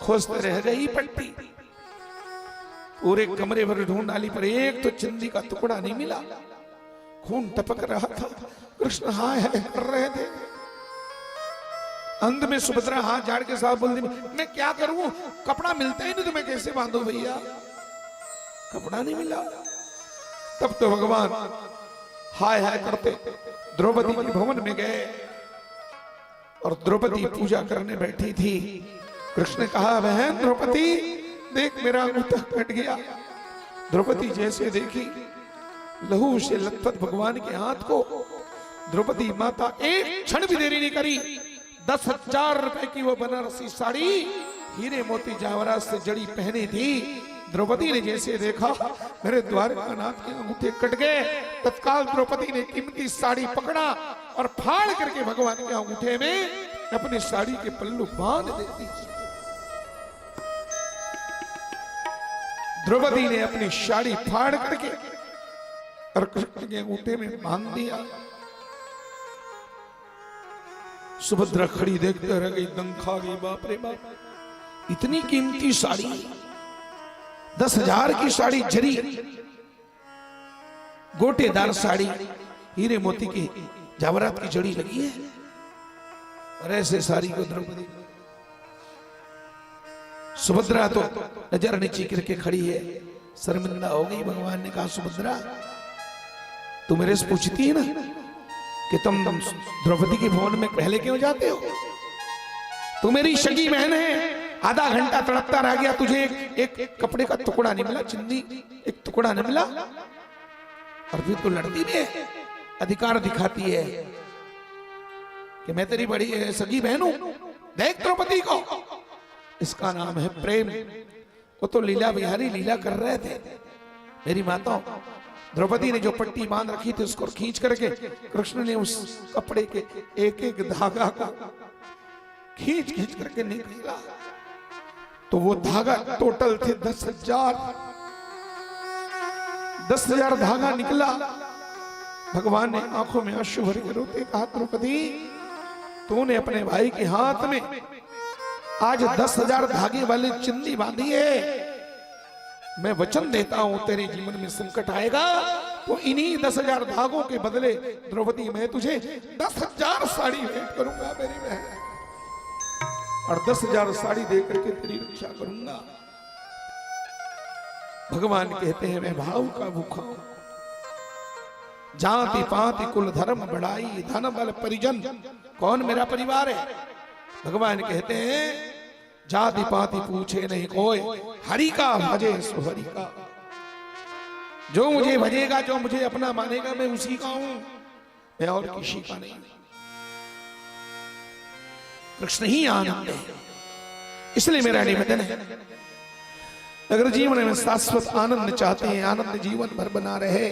खोजते रह गई पट्टी, पूरे कमरे भर ढूंढ डाली पर एक तो चिंदी का टुकड़ा नहीं मिला। खून टपक रहा था, कृष्ण हाय हाय कर रहे थे। अंत में सुभद्रा हाथ झाड़ के साथ बोल दी मैं क्या करूं, कपड़ा मिलता ही नहीं तो मैं कैसे बांधू भैया, कपड़ा नहीं मिला। तब तो भगवान हाय हाय करते द्रौपदी के भवन में गए और द्रौपदी पूजा करने बैठी थी। कृष्ण ने कहा बहन द्रौपदी देख मेरा अंगूठा कट गया। द्रौपदी जैसे देखी लहू से लथपथ भगवान के हाथ को, द्रौपदी माता एक क्षण भी देरी नहीं करी। 10,000 रुपए की वो बनारसी साड़ी हीरे मोती जवाहरात से जड़ी पहनी थी। द्रौपदी ने जैसे देखा मेरे द्वारकानाथ के अंगूठे कट गए, तत्काल द्रौपदी ने कीमती साड़ी पकड़ा और फाड़ करके भगवान के अंगूठे में अपनी साड़ी के पल्लू बांध देती। द्रौपदी ने अपनी साड़ी फाड़ करके और कृष्ण के अंगूठे में बांध दिया। सुभद्रा खड़ी देखते रह गई, दंग खा गई। बाप रे बाप, इतनी कीमती साड़ी, 10,000 की साड़ी, जरी गोटेदार साड़ी, हीरे मोती की जवाहरात की जड़ी लगी है, और ऐसे साड़ी को द्रौपदी, सुभद्रा तो नजर नीचे करके खड़ी है, शर्मिंदा हो गई। भगवान ने कहा सुभद्रा तू मेरे से पूछती है ना कि तुम द्रौपदी के भवन में पहले क्यों जाते हो? तू मेरी सगी बहन है, आधा घंटा तड़पता रह गया, तुझे एक कपड़े का टुकड़ा नहीं मिला, चिन्नी एक टुकड़ा नहीं मिला, और फिर तू लड़ती है, अधिकार दिखाती है कि मैं तेरी बड़ी सगी बहन हूं। देख द्रौपदी को, इसका नाम है प्रेम। वो तो लीला बिहारी लीला कर रहे थे। मेरी माताओं, द्रौपदी ने जो पट्टी बांध रखी थी उसको खींच करके कृष्ण ने उस कपड़े के एक एक धागा को खींच खींच करके निकाला, तो वो धागा टोटल थे 10,000 धागा निकला। भगवान ने आंखों में आंसू भर के रोते कहा द्रौपदी तूने अपने भाई के हाथ में आज 10,000 धागे वाली चिन्नी बांधी है। मैं वचन देता हूं तेरे जीवन में संकट आएगा तो इन्हीं 10,000 धागों के बदले द्रौपदी मैं तुझे 10,000 साड़ी भेंट करूंगा मेरी बहन, और 10,000 साड़ी देकर के तेरी रक्षा करूंगा। भगवान कहते हैं मैं भाव का भूखा हूं, जाति पाति कुल धर्म बढ़ाई धन बल परिजन। कौन मेरा परिवार है? भगवान कहते हैं जाति पाति पूछे नहीं कोई, हरि का भजे सो हरि का। जो मुझे भजेगा, जो मुझे अपना मानेगा, मैं उसी का हूं, मैं और किसी का नहीं। कृष्ण ही आनंद है, इसलिए मेरा निवेदन है अगर जीवन में शाश्वत आनंद चाहते हैं, आनंद जीवन भर बना रहे,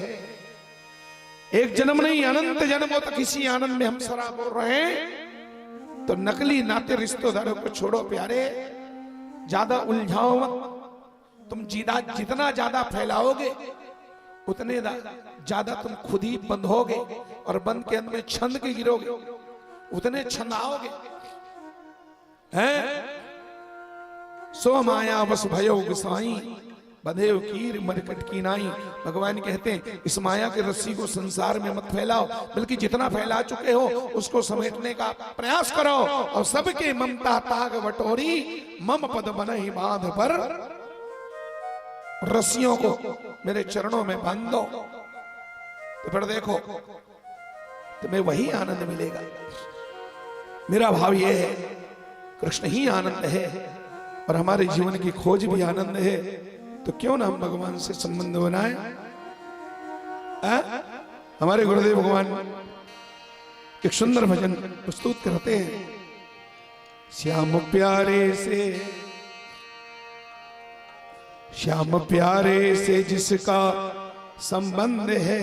एक जन्म नहीं अनंत जन्मों तक इसी आनंद में हम सराबोर रहे, तो नकली नाते रिश्तेदारों को छोड़ो प्यारे, ज्यादा उलझाओ मत। तुम जितना ज्यादा फैलाओगे उतने ज्यादा तुम खुद ही बंद होगे, और बंद के अंदर में छंद के गिरोगे, उतने छंदाओगे। हैं सो माया बस भयो गुसाई बधेव कीर मरकट की नाई। भगवान कहते हैं इस माया के रस्सी को संसार में मत फैलाओ, बल्कि जितना फैला चुके हो उसको समेटने का प्रयास करो, और सबके ममता ताग बटोरी मम पद बनहि बांध पर। रस्सियों को मेरे चरणों में बांध दो, तो फिर देखो तुम्हें वही आनंद मिलेगा। मेरा भाव यह है, कृष्ण ही आनंद है और हमारे जीवन की खोज भी आनंद है, तो क्यों ना हम भगवान से संबंध बनाए। हमारे गुरुदेव भगवान एक सुंदर भजन प्रस्तुत करते हैं, श्याम प्यारे से, श्याम प्यारे से जिसका संबंध है,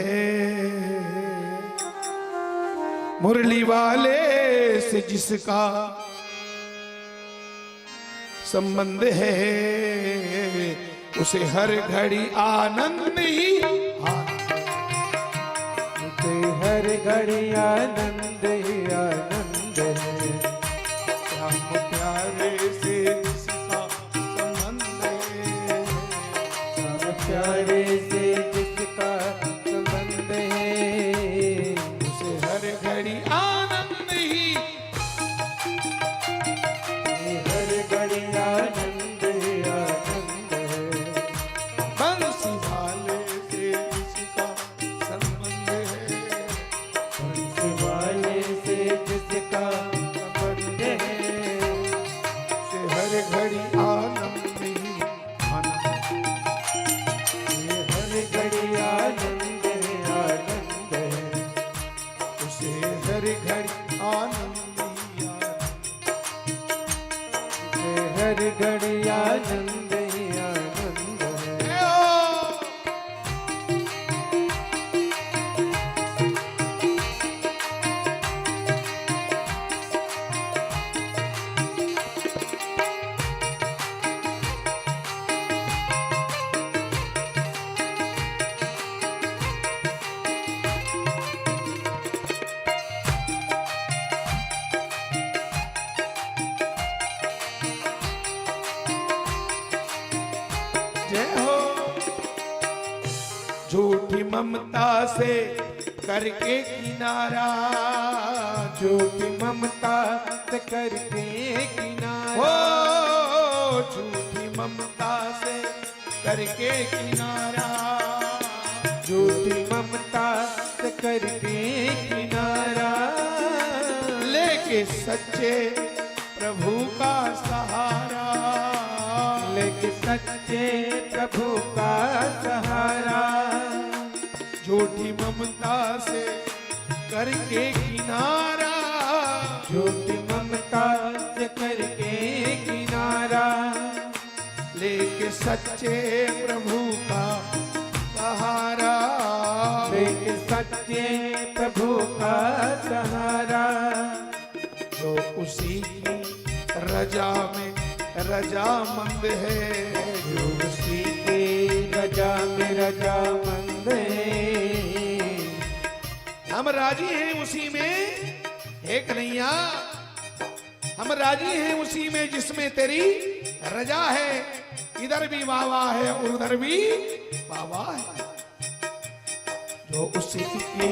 मुरली वाले से जिसका संबंध है, उसे हर घड़ी आनंद ही, उसे हर घड़ी आनंद ही आनंद है। श्याम प्यारे से जिसका संबंध है, श्याम प्यारे से जिसका संबंध है, उसे हर घड़ी आनंद ही, हर घड़ी आनंद ही आनंद है। बंसी वाले से जिसका संबंध है, बंसी वाले से जिसका संबंध है, उसे हर घड़ी आनंद ही आनंद, ये हर घड़ी आनंद ही आनंद है। उसे हर घड़ी आनंद ही आनंद। ये हर घड़ी आनंद ही आनंद है। ए ओ! जय हो। झूठी ममता से करके किनारा, झूठी ममता से करके किनारा, हो झूठी ममता से करके किनारा, झूठी ममता से करके किनारा, लेके सच्चे प्रभु का सहारा, लेके सच्चे प्रभु का सहारा। झूठी ममता से करके किनारा, झूठी ममता से करके किनारा, लेके सच्चे प्रभु का सहारा, लेके सच्चे प्रभु का सहारा। जो उसी की रजा में रजामंद है, जो उसी की रजा में रजामंद है। हम राजी हैं उसी में, हे कन्हैया हम राजी हैं उसी में जिसमें तेरी रजा है। इधर भी वावा है और उधर भी वावा है। जो उसी की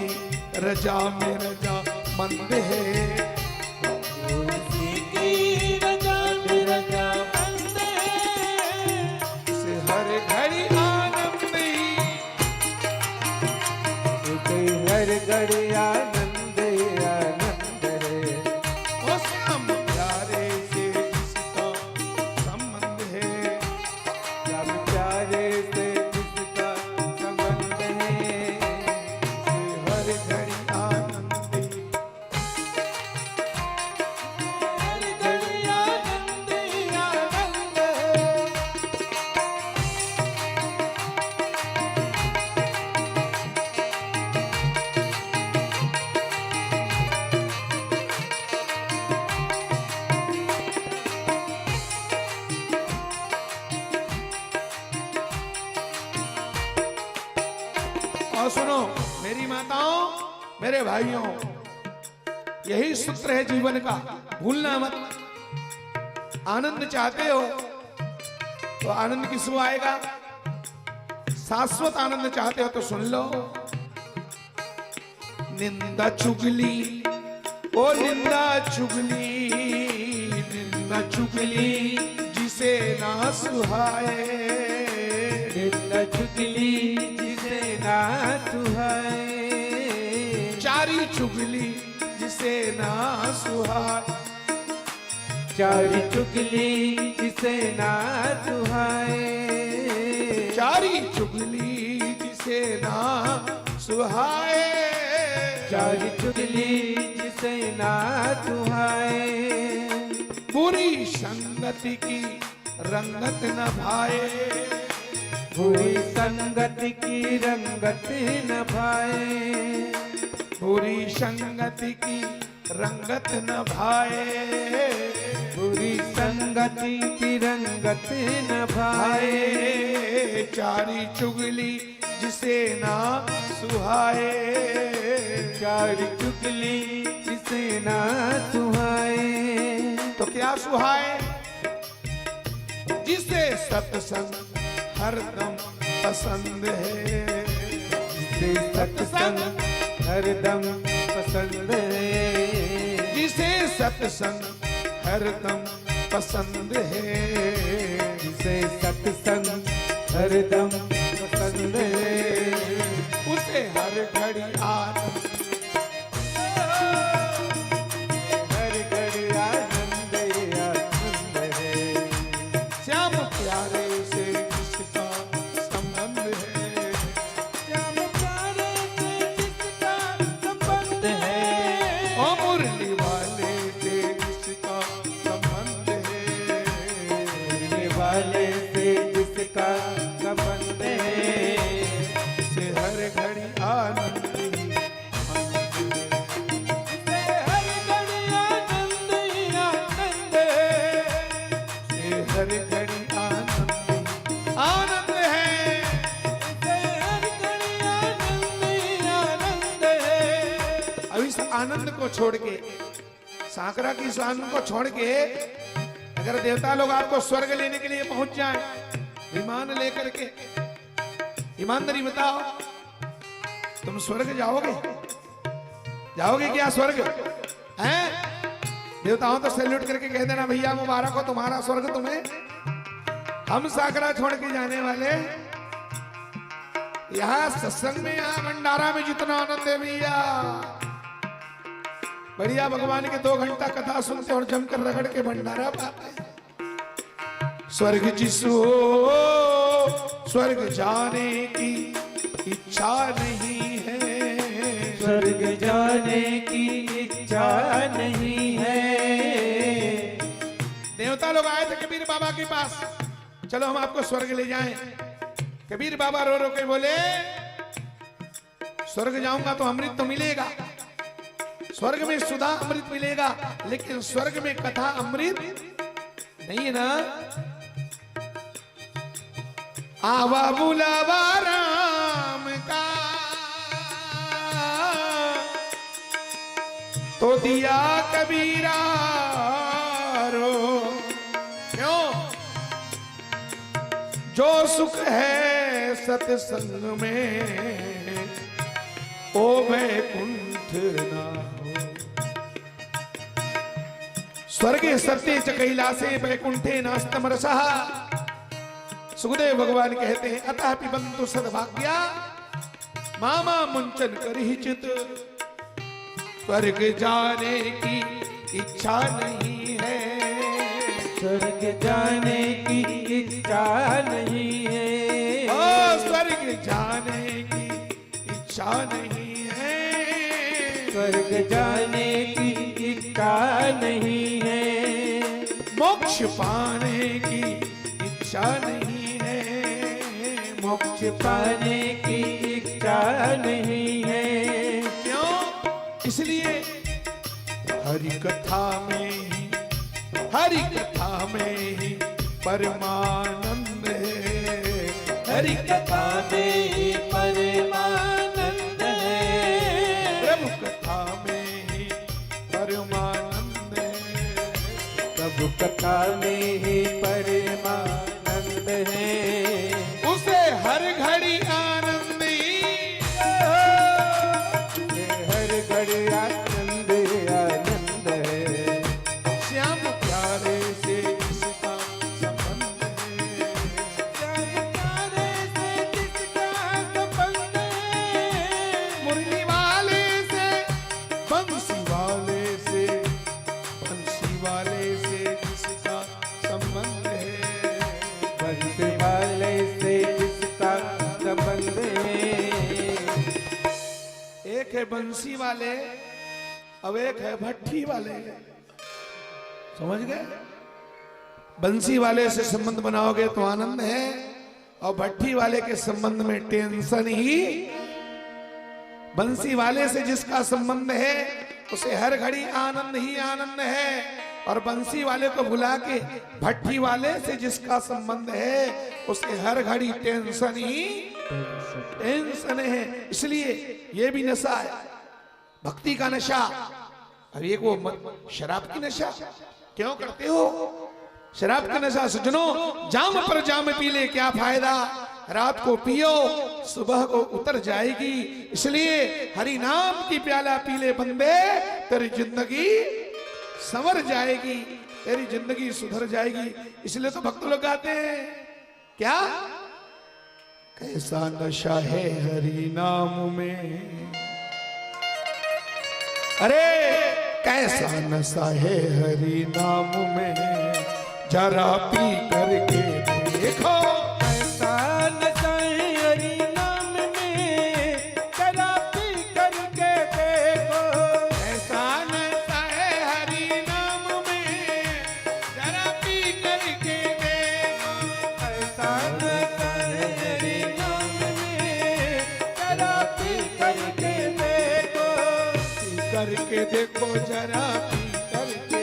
रजा में रजा मंद है, जो उसी की रजा में रजामंद है। उसे हर घड़ी आनंद ही, उसे हर घड़ी आनंद ही आनंद है। ओ श्याम प्यारे से जिसका संबंध है, श्याम प्यारे से जिसका संबंध है, उसे हर घड़ी आनंद ही, हर घड़ी आनंद ही आनंद है। और सुनो मेरी माताओं, मेरे भाइयों, यही सूत्र है जीवन का, भूलना मत। आनंद चाहते हो तो आनंद किसको आएगा? शाश्वत आनंद चाहते हो तो सुन लो, निंदा चुगली, ओ निंदा चुगली, निंदा चुगली जिसे ना सुहाए, निंदा चुगली जिसे ना सुहाए, चारी चुगली जिसे जिसे ना सुहाए। चारी चुगली जिसे ना सुहाए, चारी चुगली जिसे ना सुहाए। चारी चुगली जिसे ना सुहाए। बुरी संगति की रंगत न भाए। बुरी संगत की रंगत न भाए। बुरी संगति की रंगत न भाए। बुरी संगति की रंगत न भाए। चारी चुगली जिसे ना सुहाए। चारी चुगली जिसे ना सुहाए। तो क्या सुहाए? जिसे सत्संग हरदम पसंद है। जिसे सत्संग हरदम पसंद है। जिसे सत्संग हरदम पसंद है। जिसे सत्संग हरदम पसंद है। उसे हर घड़ी आनंद, हर घड़ी आनंद आनंद है। श्याम प्यारे से जिसका संबंध है। श्याम प्यारे से जिसका संबंध है। ओ मुरली वाले से जिसका संबंध है। मिलने वाले से जिसका संबंध है। उसे हर घड़ी आनंद ही जिसे हर घड़ी आनंद ही आनंद है। उसे हर घड़ी आनंद ही आनंद है। जिसे हर घड़ी आनंद ही आनंद है। अब इस आनंद को छोड़ के, साकरा की इस आनंद को छोड़ के, अगर देवता लोग आपको स्वर्ग लेने के लिए पहुंच जाएं विमान लेकर के, ईमानदारी बताओ, तुम स्वर्ग जाओगे? जाओगे क्या स्वर्ग? हैं? देवताओं तो सैल्यूट करके कह देना भैया मुबारक हो तुम्हारा स्वर्ग तुम्हें। हम साकरा छोड़ के जाने वाले, यहाँ सत्संग में, यहाँ भंडारा में जितना आनंद है भैया, बढ़िया भगवान के 2 घंटा कथा सुनते और जमकर रगड़ के भंडारा पाते हैं। स्वर्ग जिसो स्वर्ग जाने की इच्छा नहीं है। स्वर्ग जाने की इच्छा नहीं है। देवता लोग आए थे कबीर बाबा के पास, चलो हम आपको स्वर्ग ले जाएं। कबीर बाबा रो रो के बोले, स्वर्ग जाऊंगा तो अमृत तो मिलेगा, स्वर्ग में सुधा अमृत मिलेगा, लेकिन स्वर्ग में कथा अमृत नहीं है ना। आवा बुलावा राम का तो दिया कबीरा रो। क्यों? जो सुख है सत्संग में ओ वैकुंठ ना हो। स्वर्गे सत्य च कैलासे वैकुंठे नास्तम रसः। सुखदेव भगवान कहते हैं, अतः पिबन्तु सद्भाग्या मामा मुंचन करहि चित। स्वर्ग जाने की इच्छा नहीं है। स्वर्ग जाने की इच्छा नहीं है। ओ स्वर्ग जाने की इच्छा नहीं है। स्वर्ग जाने की इच्छा नहीं है। मोक्ष पाने की इच्छा नहीं है। मोक्ष पाने की इच्छा नहीं है। क्यों? इसलिए हरि कथा में ही, हरि कथा में ही परमानंद है। हरि कथा में ही परमानंद है। प्रभु कथा में ही परमानंद है। प्रभु कथा में ही परमानंद है। उसे हर घड़ी आनंदी, हर घड़ी आनंद आनंद है। श्याम प्यारे से जिसका संबंध है। श्याम प्यारे से जिसका संबंध है। मुरली वाले से बंसी वाले बंसी वाले, अब एक है भट्ठी वाले। समझ गए? बंसी वाले से संबंध बनाओगे तो आनंद है, और भट्ठी वाले के संबंध में टेंशन ही। बंसी वाले से जिसका संबंध है उसे हर घड़ी आनंद ही आनंद है, और बंसी वाले को भुला के भट्ठी वाले से जिसका संबंध है उसे हर घड़ी टेंशन ही टेंशन है। इसलिए ये भी नशा है, भक्ति का नशा। अब एक वो शराब की नशा क्यों करते हो? शराब का नशा सजनो, जाम पर जाम पी ले क्या फायदा, रात को पियो सुबह को उतर जाएगी। इसलिए हरि नाम की प्याला पी ले बंदे, तेरी जिंदगी संवर जाएगी, तेरी जिंदगी सुधर जाएगी। इसलिए तो भक्त लोग गाते हैं क्या, कैसा नशा है हरि नाम में, अरे कैसा नशा है हरि नाम में, जरा पी करके देखो। ऐसा नशा है हरि नाम में, जरा पी करके देखो। ऐसा नशा है हरि नाम में, जरा पी करके देखो। ऐसा नशा है हरि नाम में, जरा पी करके देखो। पी करके देखो, जरा पी करके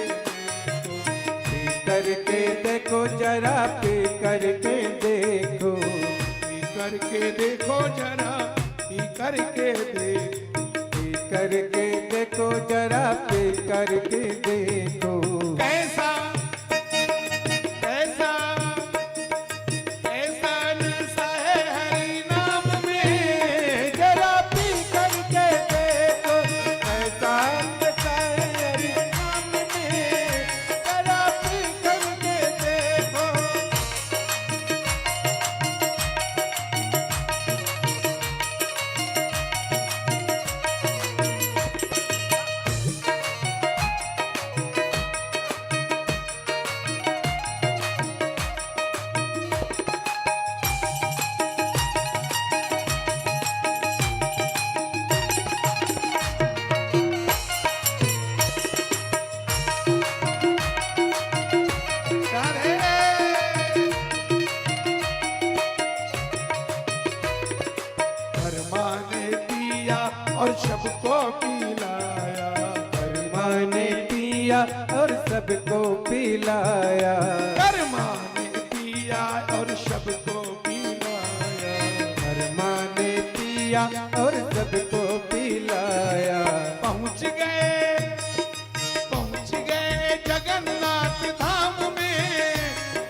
करके देखो, जरा पी करके देखो। पी करके देखो, जरा पी करके देखो। पी करके देखो, जरा पी करके देखो। कैसा कैसा कैसा नशा है हरि नाम में, जरा पी करके देखो। ऐसा नशा है हरि नाम में, जरा पी करके देखो। राधे। धर्मा ने पिया और सबको पिलाया, धर्मा ने पिया और सबको पिलाया। धर्मा ने पिया और सबको पिलाया। धर्मा ने पिया और सबको पिलाया। पहुंच गए जगन्नाथ धाम में,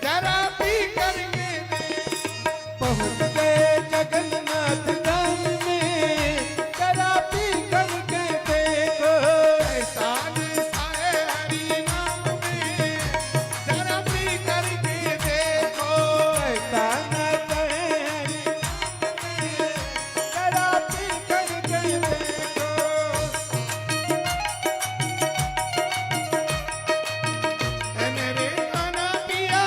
जरा पी करके पहुँच गए जगन्नाथ धाम में, जरा पी करके देखो। ऐसा नशा है हरि नाम में, जरा पी करके देखो। ऐसा नशा है हरि नाम में, जरा पी करके देखो। ए मेरे कान्हा पिया,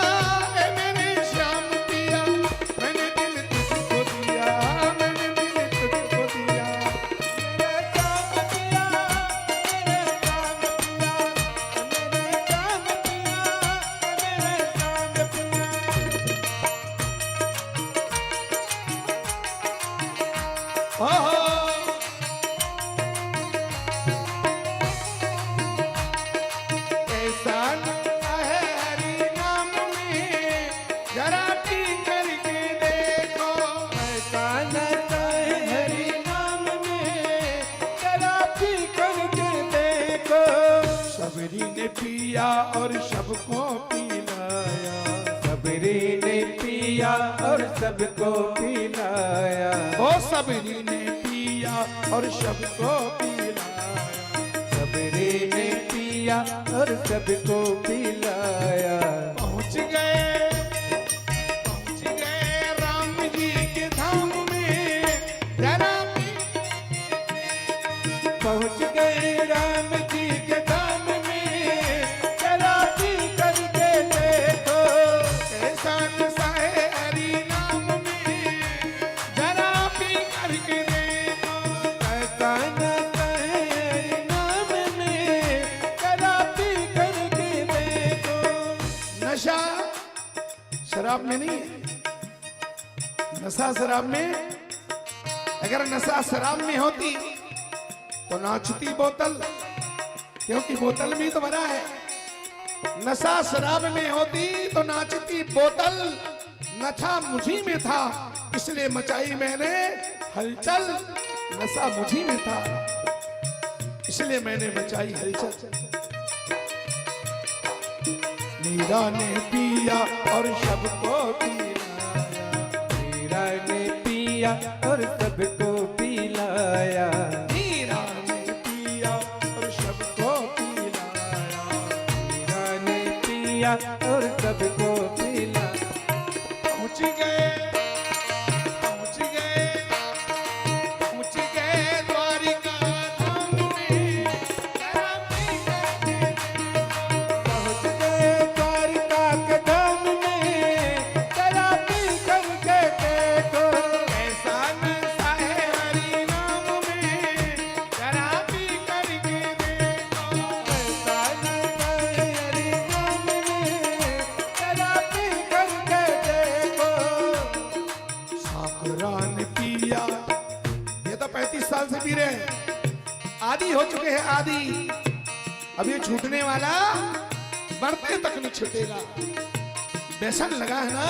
ए मेरे श्याम पिया, मैंने दिल तुझको दिया, मैंने दिल तुझको दिया। मेरे काम पिया, मेरे काम पिया, मेरे काम पिया, मेरे काम पिया। ओहो ऐसा नशा है हरि नाम में, जरा पी करके देखो। ऐसा नशा है हरि नाम में, जरा पी करके देखो। सबरी ने पिया और सबको पिलाया, सबरी ने पिया और सबको पिलाया। ओ सबरी ने पिया और सबको पिलाया। सबरी ने पिया और सबको पिलाया। पहुंच गए राम जी के धाम में, जरा पी पहुँच गए राम जी के धाम में, जरा पी करके देखो। ऐसा नशा है हरि नाम में, जरा पी करके देखो। ऐसा नशा शराब में नहीं है। नशा शराब में, अगर नशा शराब में होती तो नाचती बोतल, क्योंकि बोतल में तो भरा है। नशा शराब में होती तो नाचती बोतल, नशा मुझी में था इसलिए मचाई मैंने हलचल। नशा मुझी में था इसलिए मैंने मचाई हलचल। मीरा ने पिया और सबको पिलाया, मीरा ने पिया और सबको पिलाया, मीरा ने पिया और सबको पिलाया, मीरा ने पिया और सबको पिलाया। पहुंच गए, पहुंच गए, पहुंच गए द्वारिका धाम में, पहुंच गए द्वारिका के धाम में, जरा पी करके देखो ऐसा नशा है हरि नाम में, जरा पी करके देखो। ऐसा नशा है हरि नाम में, जरा पी करके देखो। साकरा ने पिया, ये तो 35 साल से पी रहे हैं, आदि हो चुके हैं आदि। अब ये छूटने वाला मरते तक नहीं छूटेगा। व्यसन लगा है ना,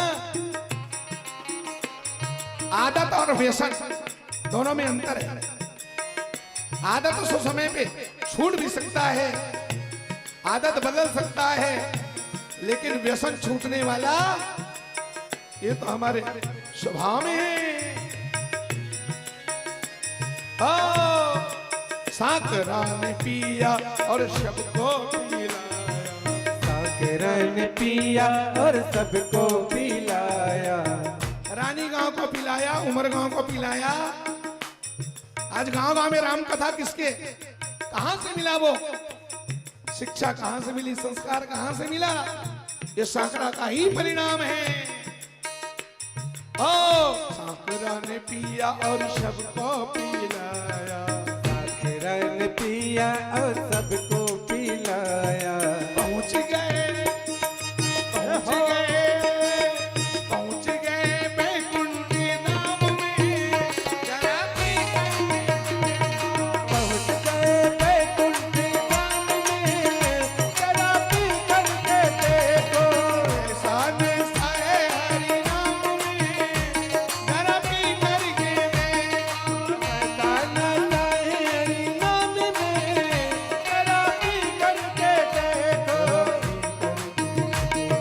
आदत और व्यसन दोनों में अंतर है। आदत उस समय पे छूट भी सकता है, आदत बदल सकता है, लेकिन व्यसन छूटने वाला ये तो हमारे स्वभाव में है। ओ साकरा ने पिया और सबको पिलाया, साकरा ने पिया और सबको पिलाया। रानी गांव को पिलाया, उमर गांव को पिलाया। आज गांव गांव में राम कथा किसके, कहां से मिला वो शिक्षा, कहां से मिली, संस्कार कहां से मिला? ये साकरा का ही परिणाम है। ओ साकरा ने पिया और सबको पिलाया, साकरा ने पिया और सबको पिलाया। पहुंच गए, पहुंच गए, पहुंच गए बैकुंठी धाम में, जरा पी पहुंच गए बैकुंठी धाम में, जरा पी करके देखो। ऐसा नशा है हरि नाम में, जरा पी करके देखो। ऐसा नशा है हरि नाम में, जरा पी करके देखो।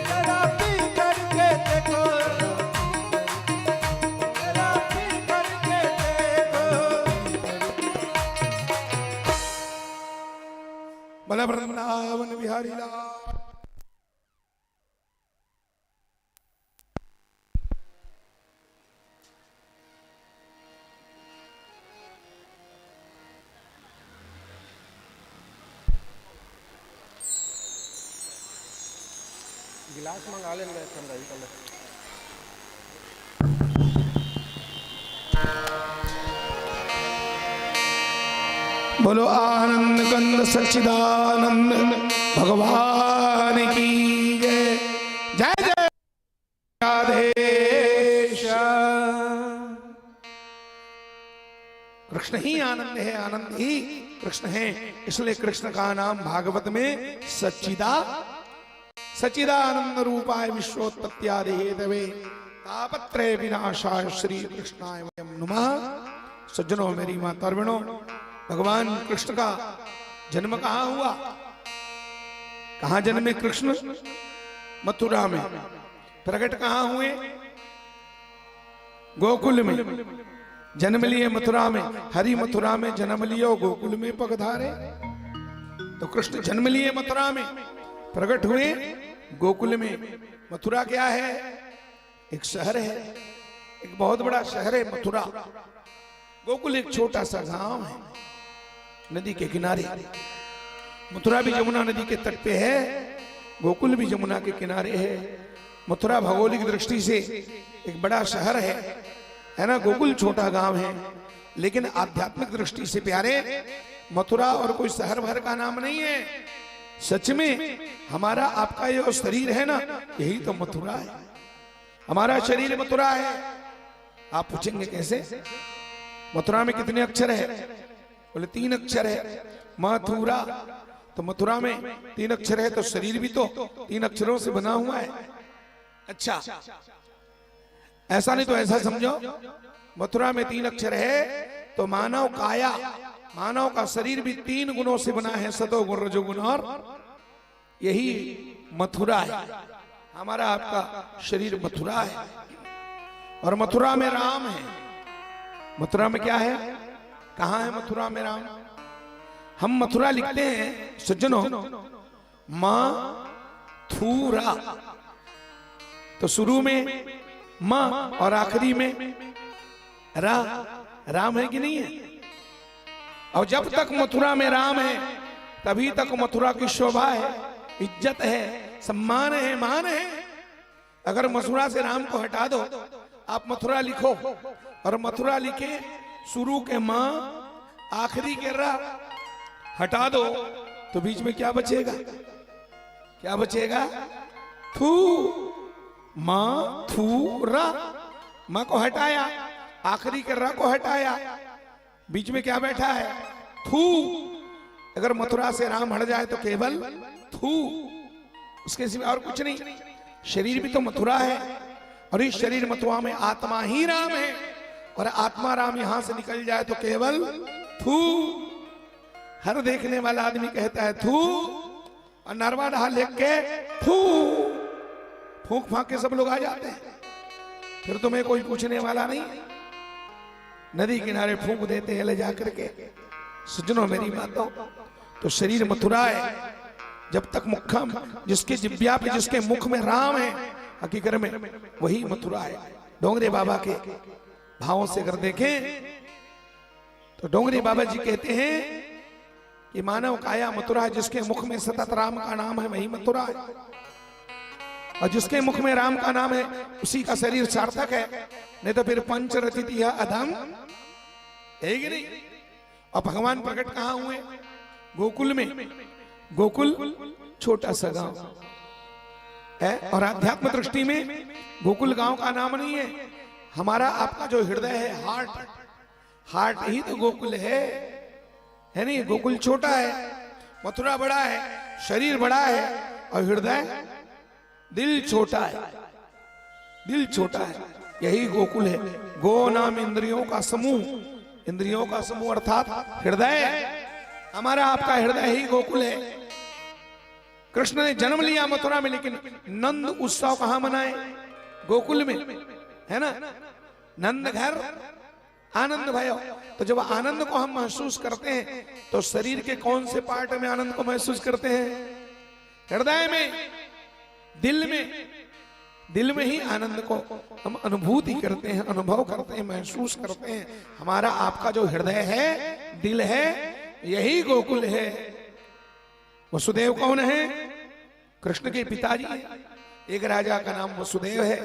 जरा पी करके देखो, जरा पी करके देखो। भला वृंदावन बिहारी लाल। गिलास मंगा लेंगे ठंडा ही कल। बोलो आनंद कंद सच्चिदानंद भगवान की जय। जय जय राधेश। कृष्ण ही आनंद है, आनंद ही कृष्ण है, इसलिए कृष्ण का नाम भागवत में सच्चिदानंद रूपाय विश्वोत्पत्त्यादि हेतवे तापत्रय विनाशाय श्री कृष्णाय वयं नमः। सज्जनों, मेरी माता और बहनों, भगवान कृष्ण का जन्म कहाँ हुआ? कहाँ जन्मे कृष्ण? मथुरा में। प्रकट कहाँ हुए? गोकुल में। जन्म लिए मथुरा में, हरि मथुरा में जन्म लियो गोकुल में पगधारे। तो कृष्ण जन्म लिए मथुरा में, प्रकट हुए गोकुल में। मथुरा क्या है? एक शहर है, एक बहुत बड़ा शहर है मथुरा। गोकुल एक छोटा सा गांव है नदी के किनारे। मथुरा भी जमुना नदी के तट पे है, गोकुल भी जमुना के किनारे है। मथुरा भौगोलिक दृष्टि से एक बड़ा शहर है ना। गोकुल छोटा गांव है, लेकिन आध्यात्मिक दृष्टि से प्यारे मथुरा और कोई शहर भर का नाम नहीं है। सच में हमारा आपका ये शरीर है ना, यही तो मथुरा है। हमारा शरीर मथुरा है। आप पूछेंगे कैसे? मथुरा में कितने अक्षर है? बोले 3 अक्षर है, मथुरा। तो मथुरा में 3 अक्षर है तो शरीर भी तो 3 अक्षरों से बना हुआ है। अच्छा, ऐसा नहीं तो ऐसा समझो, मथुरा में 3 अक्षर है तो मानव काया, मानव का शरीर भी 3 गुणों से बना है, सतोगुण, रजोगुण और यही मथुरा है। हमारा आपका शरीर मथुरा है और मथुरा में राम है। मथुरा में क्या है? कहां है मथुरा में राम? हम मथुरा लिखते हैं सज्जनों मथुरा, तो शुरू में म और आखिरी में रा, राम है कि नहीं है? और जब तक मथुरा में राम है तभी तक मथुरा की शोभा है, इज्जत है, सम्मान है, मान है। अगर मथुरा से राम को हटा दो, आप मथुरा लिखो और मथुरा लिखे शुरू के मां आखिरी के रा हटा दो तो बीच में क्या बचेगा? क्या बचेगा? थू, मथुरा। मां को हटाया, आखिरी के रा को हटाया, बीच में क्या बैठा है? थू। अगर मथुरा से राम हट जाए तो केवल थू, उसके सिवा और कुछ नहीं। शरीर भी तो मथुरा है और इस शरीर मथुरा में आत्मा ही राम है और आत्मा राम यहां से निकल जाए तो केवल थू। हर देखने वाला आदमी कहता है थू और नरवा डहा लेख के थू, फूंक फांक के सब लोग आ जाते हैं, फिर तुम्हें कोई पूछने वाला नहीं। नदी किनारे फूंक देते हैं ले जाकर के। सज्जनों मेरी बातों, तो शरीर मथुरा है। जब तक मुखम, जिसके जिब्या पे, जिसके मुख में राम है, हकीकत में वही मथुरा है। डोंगरे बाबा के भावों से अगर देखें तो डोंगरे बाबा जी कहते हैं कि मानव काया मथुरा है, जिसके मुख में सतत राम का नाम है वही मथुरा है, और जिसके मुख में राम का नाम है उसी का शरीर सार्थक है। नहीं तो फिर पंचरथित अधम है कि नहीं? और भगवान प्रकट कहां हुए? गोकुल में। गोकुल छोटा सा गांव है और आध्यात्म दृष्टि में गोकुल गांव का नाम नहीं है। हमारा आपका जो हृदय है, हार्ट, हार्ट ही तो गोकुल है नहीं? गोकुल छोटा है, मथुरा बड़ा है, शरीर बड़ा है और हृदय, दिल छोटा है, दिल छोटा है, यही गोकुल है। गो नाम इंद्रियों का समूह, इंद्रियों का समूह अर्थात हृदय। हमारा आपका हृदय ही गोकुल है। कृष्ण ने जन्म लिया मथुरा में, लेकिन नंद उत्सव कहां मनाए? गोकुल में, है ना? नंद घर आनंद भयो। तो जब आनंद को हम महसूस करते हैं तो शरीर के कौन से पार्ट में आनंद को महसूस करते हैं? हृदय में, दिल में। दिल में ही आनंद को हम अनुभूति करते हैं, अनुभव करते हैं, महसूस करते हैं। हमारा आपका जो हृदय है, दिल है, यही गोकुल है। वसुदेव कौन है? कृष्ण के पिताजी हैं। एक राजा का नाम वसुदेव है,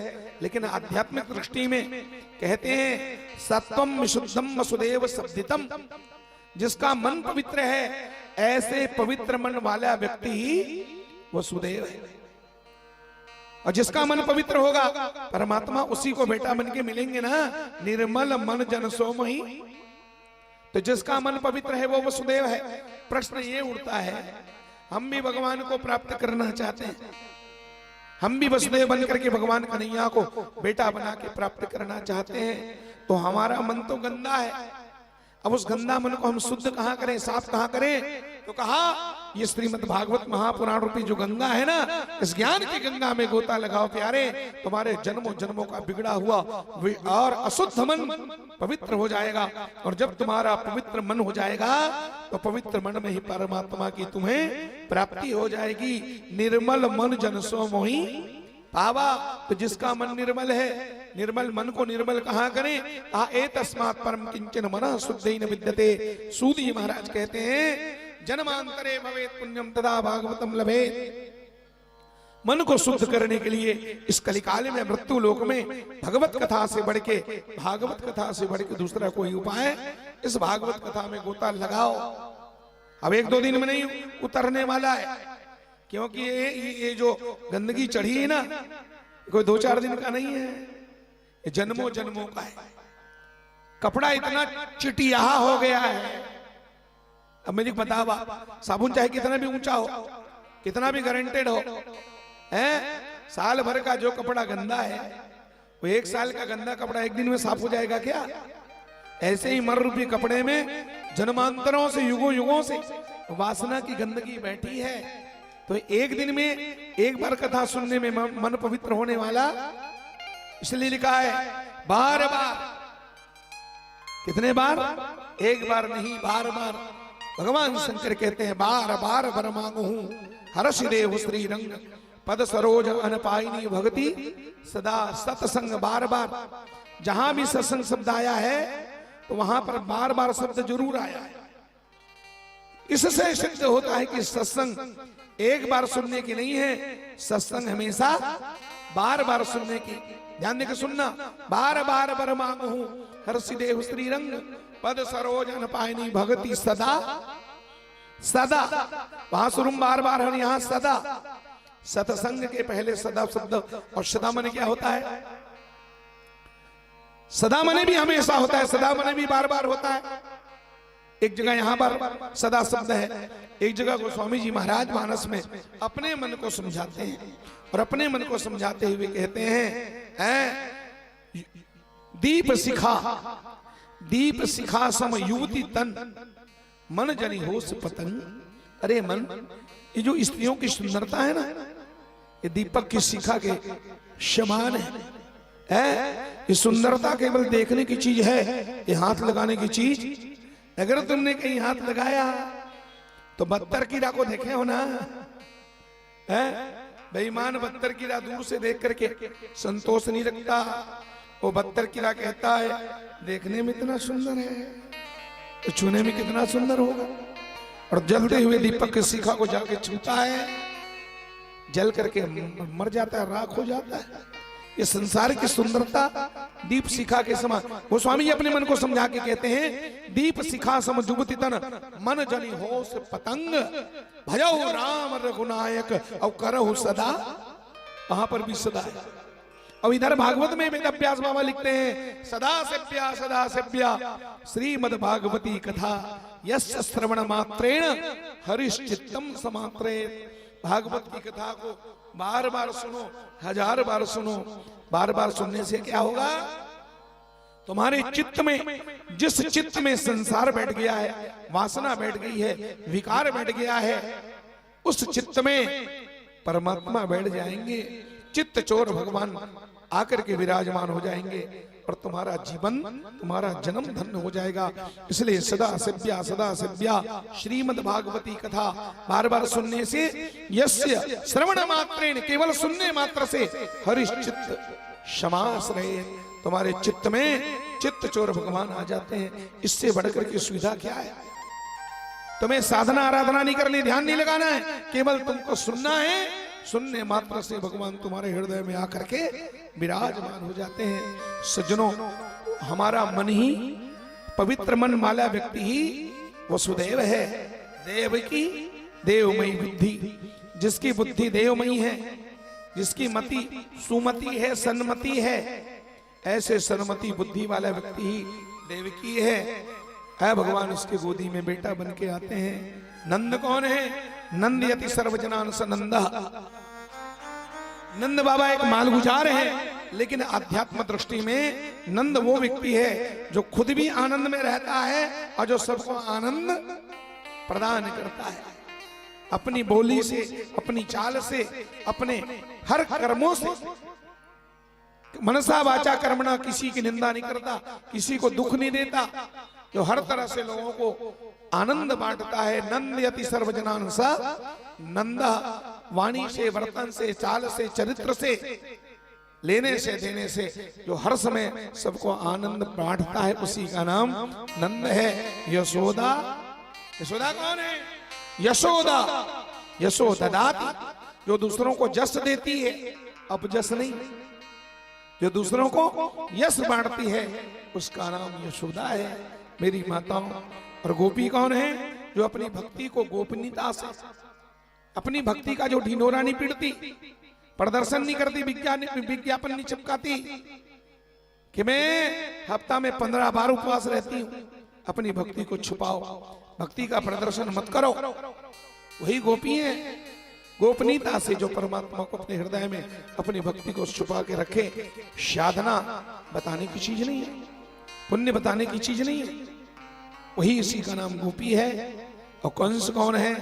लेकिन आध्यात्मिक दृष्टि में कहते हैं सत्वम विशुद्धम वसुदेव शब्दितम। जिसका मन पवित्र है, ऐसे पवित्र मन वाला व्यक्ति ही वसुदेव है। और जिसका मन पवित्र होगा, परमात्मा उसी को बेटा बन के मिलेंगे ना। निर्मल मन जन सोमहि। तो जिसका मन पवित्र है वो वसुदेव है। प्रश्न ये उठता है, हम भी भगवान को प्राप्त करना चाहते हैं, हम भी वसुदेव बन करके भगवान कन्हैया को बेटा बना के प्राप्त करना चाहते हैं, तो हमारा मन तो गंदा है। अब उस गंदा मन को हम शुद्ध कहां करें, साफ कहां करें? तो कहा ये श्रीमद् भागवत महापुराण रूपी जो गंगा है ना, इस ज्ञान की गंगा में गोता लगाओ प्यारे। तुम्हारे जन्मों जन्मों का बिगड़ा हुआ और अशुद्ध मन पवित्र हो जाएगा। और जब तुम्हारा पवित्र मन हो जाएगा तो पवित्र मन में ही परमात्मा की तुम्हें प्राप्ति हो जाएगी। निर्मल मन जन सो मोहि पावा। तो जिसका मन निर्मल है, निर्मल मन को निर्मल कहां करें? एतस्मात् परम किंचन मनः शुद्धेन विद्यते। सूत जी महाराज कहते हैं जन्मांतरे भवेत् पुण्यम तदा भागवतम लभेत्। मन को शुद्ध करने के लिए इस कलिकाल में, मृत्यु लोक में भगवत कथा से बढ़ के, भागवत कथा से बढ़ के दूसरा कोई उपाय? इस भागवत कथा में गोता लगाओ। अब 1-2 दिन में नहीं उतरने वाला है, क्योंकि ये जो गंदगी चढ़ी है ना, कोई 2-4 दिन का नहीं है, ये जन्मों जन्मों का है। कपड़ा इतना चिटियाहा हो गया है। अब मुझे बतावा, साबुन चाहे कितना भी ऊंचा हो, कितना भी गारंटेड हो, है साल भर का जो कपड़ा गंदा है वो 1 साल का गंदा कपड़ा 1 दिन में साफ हो जाएगा क्या? ऐसे ही मर रूपी कपड़े में जन्मांतरों से, युगों युगों से वासना की गंदगी बैठी है। तो 1 दिन में 1 बार कथा सुनने में मन पवित्र होने वाला, इसलिए लिखा है बार बार। कितने बार? 1 बार नहीं, बार बार। भगवान शंकर कहते हैं बार बार वर मांगू हर्ष देव श्री रंग पद सरोज अनपायनी भगति सदा सत्संग। बार बार जहां भी सत्संग शब्द आया है तो वहां पर बार बार शब्द जरूर आया है। इससे सिद्ध होता है कि सत्संग 1 बार सुनने की नहीं है, सत्संग हमेशा बार बार सुनने की। ध्यान देकर सुनना, बार बार वर मांगू हर्ष देव श्री रंग पद सरोज अनपायनी भगति सदा सदा। वहां सुरुम बार बार है, यहां सदा। सत्संग के पहले सदा शब्द, और सदा माने क्या होता है? सदा माने भी हमेशा होता है, सदा माने भी बार बार होता है। एक जगह यहां पर सदा शब्द है, एक जगह गोस्वामी जी महाराज मानस में अपने मन को समझाते हैं, और अपने मन को समझाते हुए कहते हैं दीप शिखा, दीप शिखा सम युवती तन मन जनी होश पतंग। अरे मन, ये जो स्त्रियों की सुंदरता है ना, ये दीपक की शिखा के समान है। ये सुंदरता केवल देखने की चीज है, ये हाथ लगाने की चीज। अगर तुमने कहीं हाथ लगाया तो 72 कीड़ा को देखे हो ना, है बेईमान 72 कीड़ा दूर से देख करके संतोष नहीं रखता। वो 72 कीड़ा कहता है देखने में इतना सुंदर है तो छूने में कितना सुंदर होगा। और जलते हुए दीपक की शिखा को जाके छूता है, जल करके मर जाता है, राख हो जाता है। ये संसार की सुंदरता दीप शिखा के समान। गोस्वामी जी अपने मन को समझा के कहते हैं दीप शिखा सम जुबति तन मन जनी होश पतंग भजो राम रघुनायक और करहु सदा। वहां पर भी सदा है। और इधर भागवत में वेद व्यास बाबा लिखते हैं सदा सेव्या श्रीमद भागवती कथा यस्य श्रवण मात्रेण हरिश्चित्तम समात्रे। भागवत की कथा को बार बार सुनो, 1000 बार सुनो। बार बार सुनने से क्या होगा? तुम्हारे चित्त में, जिस चित्त में संसार बैठ गया है, वासना बैठ गई है, विकार बैठ गया है, उस चित्त में परमात्मा बैठ जाएंगे। चित्त चोर भगवान आकर के विराजमान हो जाएंगे और तुम्हारा जीवन, तुम्हारा जन्म धन्य हो जाएगा। इसलिए सदा सेव्या श्रीमद् भागवती कथा बार बार सुनने से यस्य श्रवण मात्रेण, केवल सुनने मात्र से हरिश्चित्त क्षमाश्रय, तुम्हारे चित्त में चित्त चोर भगवान आ जाते हैं। इससे बढ़कर की सुविधा क्या है? तुम्हें साधना आराधना नहीं करनी, ध्यान नहीं लगाना है, केवल तुमको सुनना है। सुनने मात्र से भगवान तुम्हारे हृदय में आकर के विराजमान हो जाते हैं। सज्जनों, हमारा मन ही, पवित्र मन वाला व्यक्ति ही वसुदेव है। देव की देवमयी बुद्धि, जिसकी बुद्धि देवमयी है, जिसकी मति सुमति है, सन्मति है, ऐसे सन्मति बुद्धि वाला व्यक्ति ही देवकी है। भगवान उसके गोदी में बेटा बन के आते हैं। नंद कौन है? नंद यति सर्वजनान स नंदा। नंद बाबा एक मालगुजार है, लेकिन आध्यात्म दृष्टि में नंद वो व्यक्ति है जो खुद भी आनंद में रहता है और जो सबको आनंद प्रदान करता है। अपनी बोली से, अपनी चाल से, अपने हर कर्मों से, मनसा वाचा कर्मणा, किसी की निंदा नहीं करता, किसी को दुख नहीं देता, जो हर तरह से लोगों को आनंद बांटता है। नंद यति सर्वजनान सा नंदा। वाणी से, वर्तन से, चाल से, चरित्र से, लेने से, देने से जो हर समय सबको आनंद बांटता है, उसी का नाम नंद है। यशोदा, यशोदा कौन है? यशोदा, यशोददाती, जो दूसरों को जस देती है, अब जस नहीं, जो दूसरों को यश बांटती है, उसका नाम यशोदा है। मेरी माताओं, और गोपी कौन है? जो अपनी भक्ति को गोपनीयता से, अपनी भक्ति का जो ढिंढोरा नहीं पीटती, प्रदर्शन नहीं करती, विज्ञापन नहीं चिपकाती कि मैं हफ्ता में 15 बार उपवास रहती हूं। अपनी भक्ति को छुपाओ, भक्ति का प्रदर्शन मत करो। वही गोपी है, गोपनीयता से जो परमात्मा को अपने हृदय में अपनी भक्ति को छुपा के रखे। साधना बताने की चीज नहीं है, पुण्य बताने की चीज नहीं है। वही इसी का नाम गोपी है। और कंस कौन है?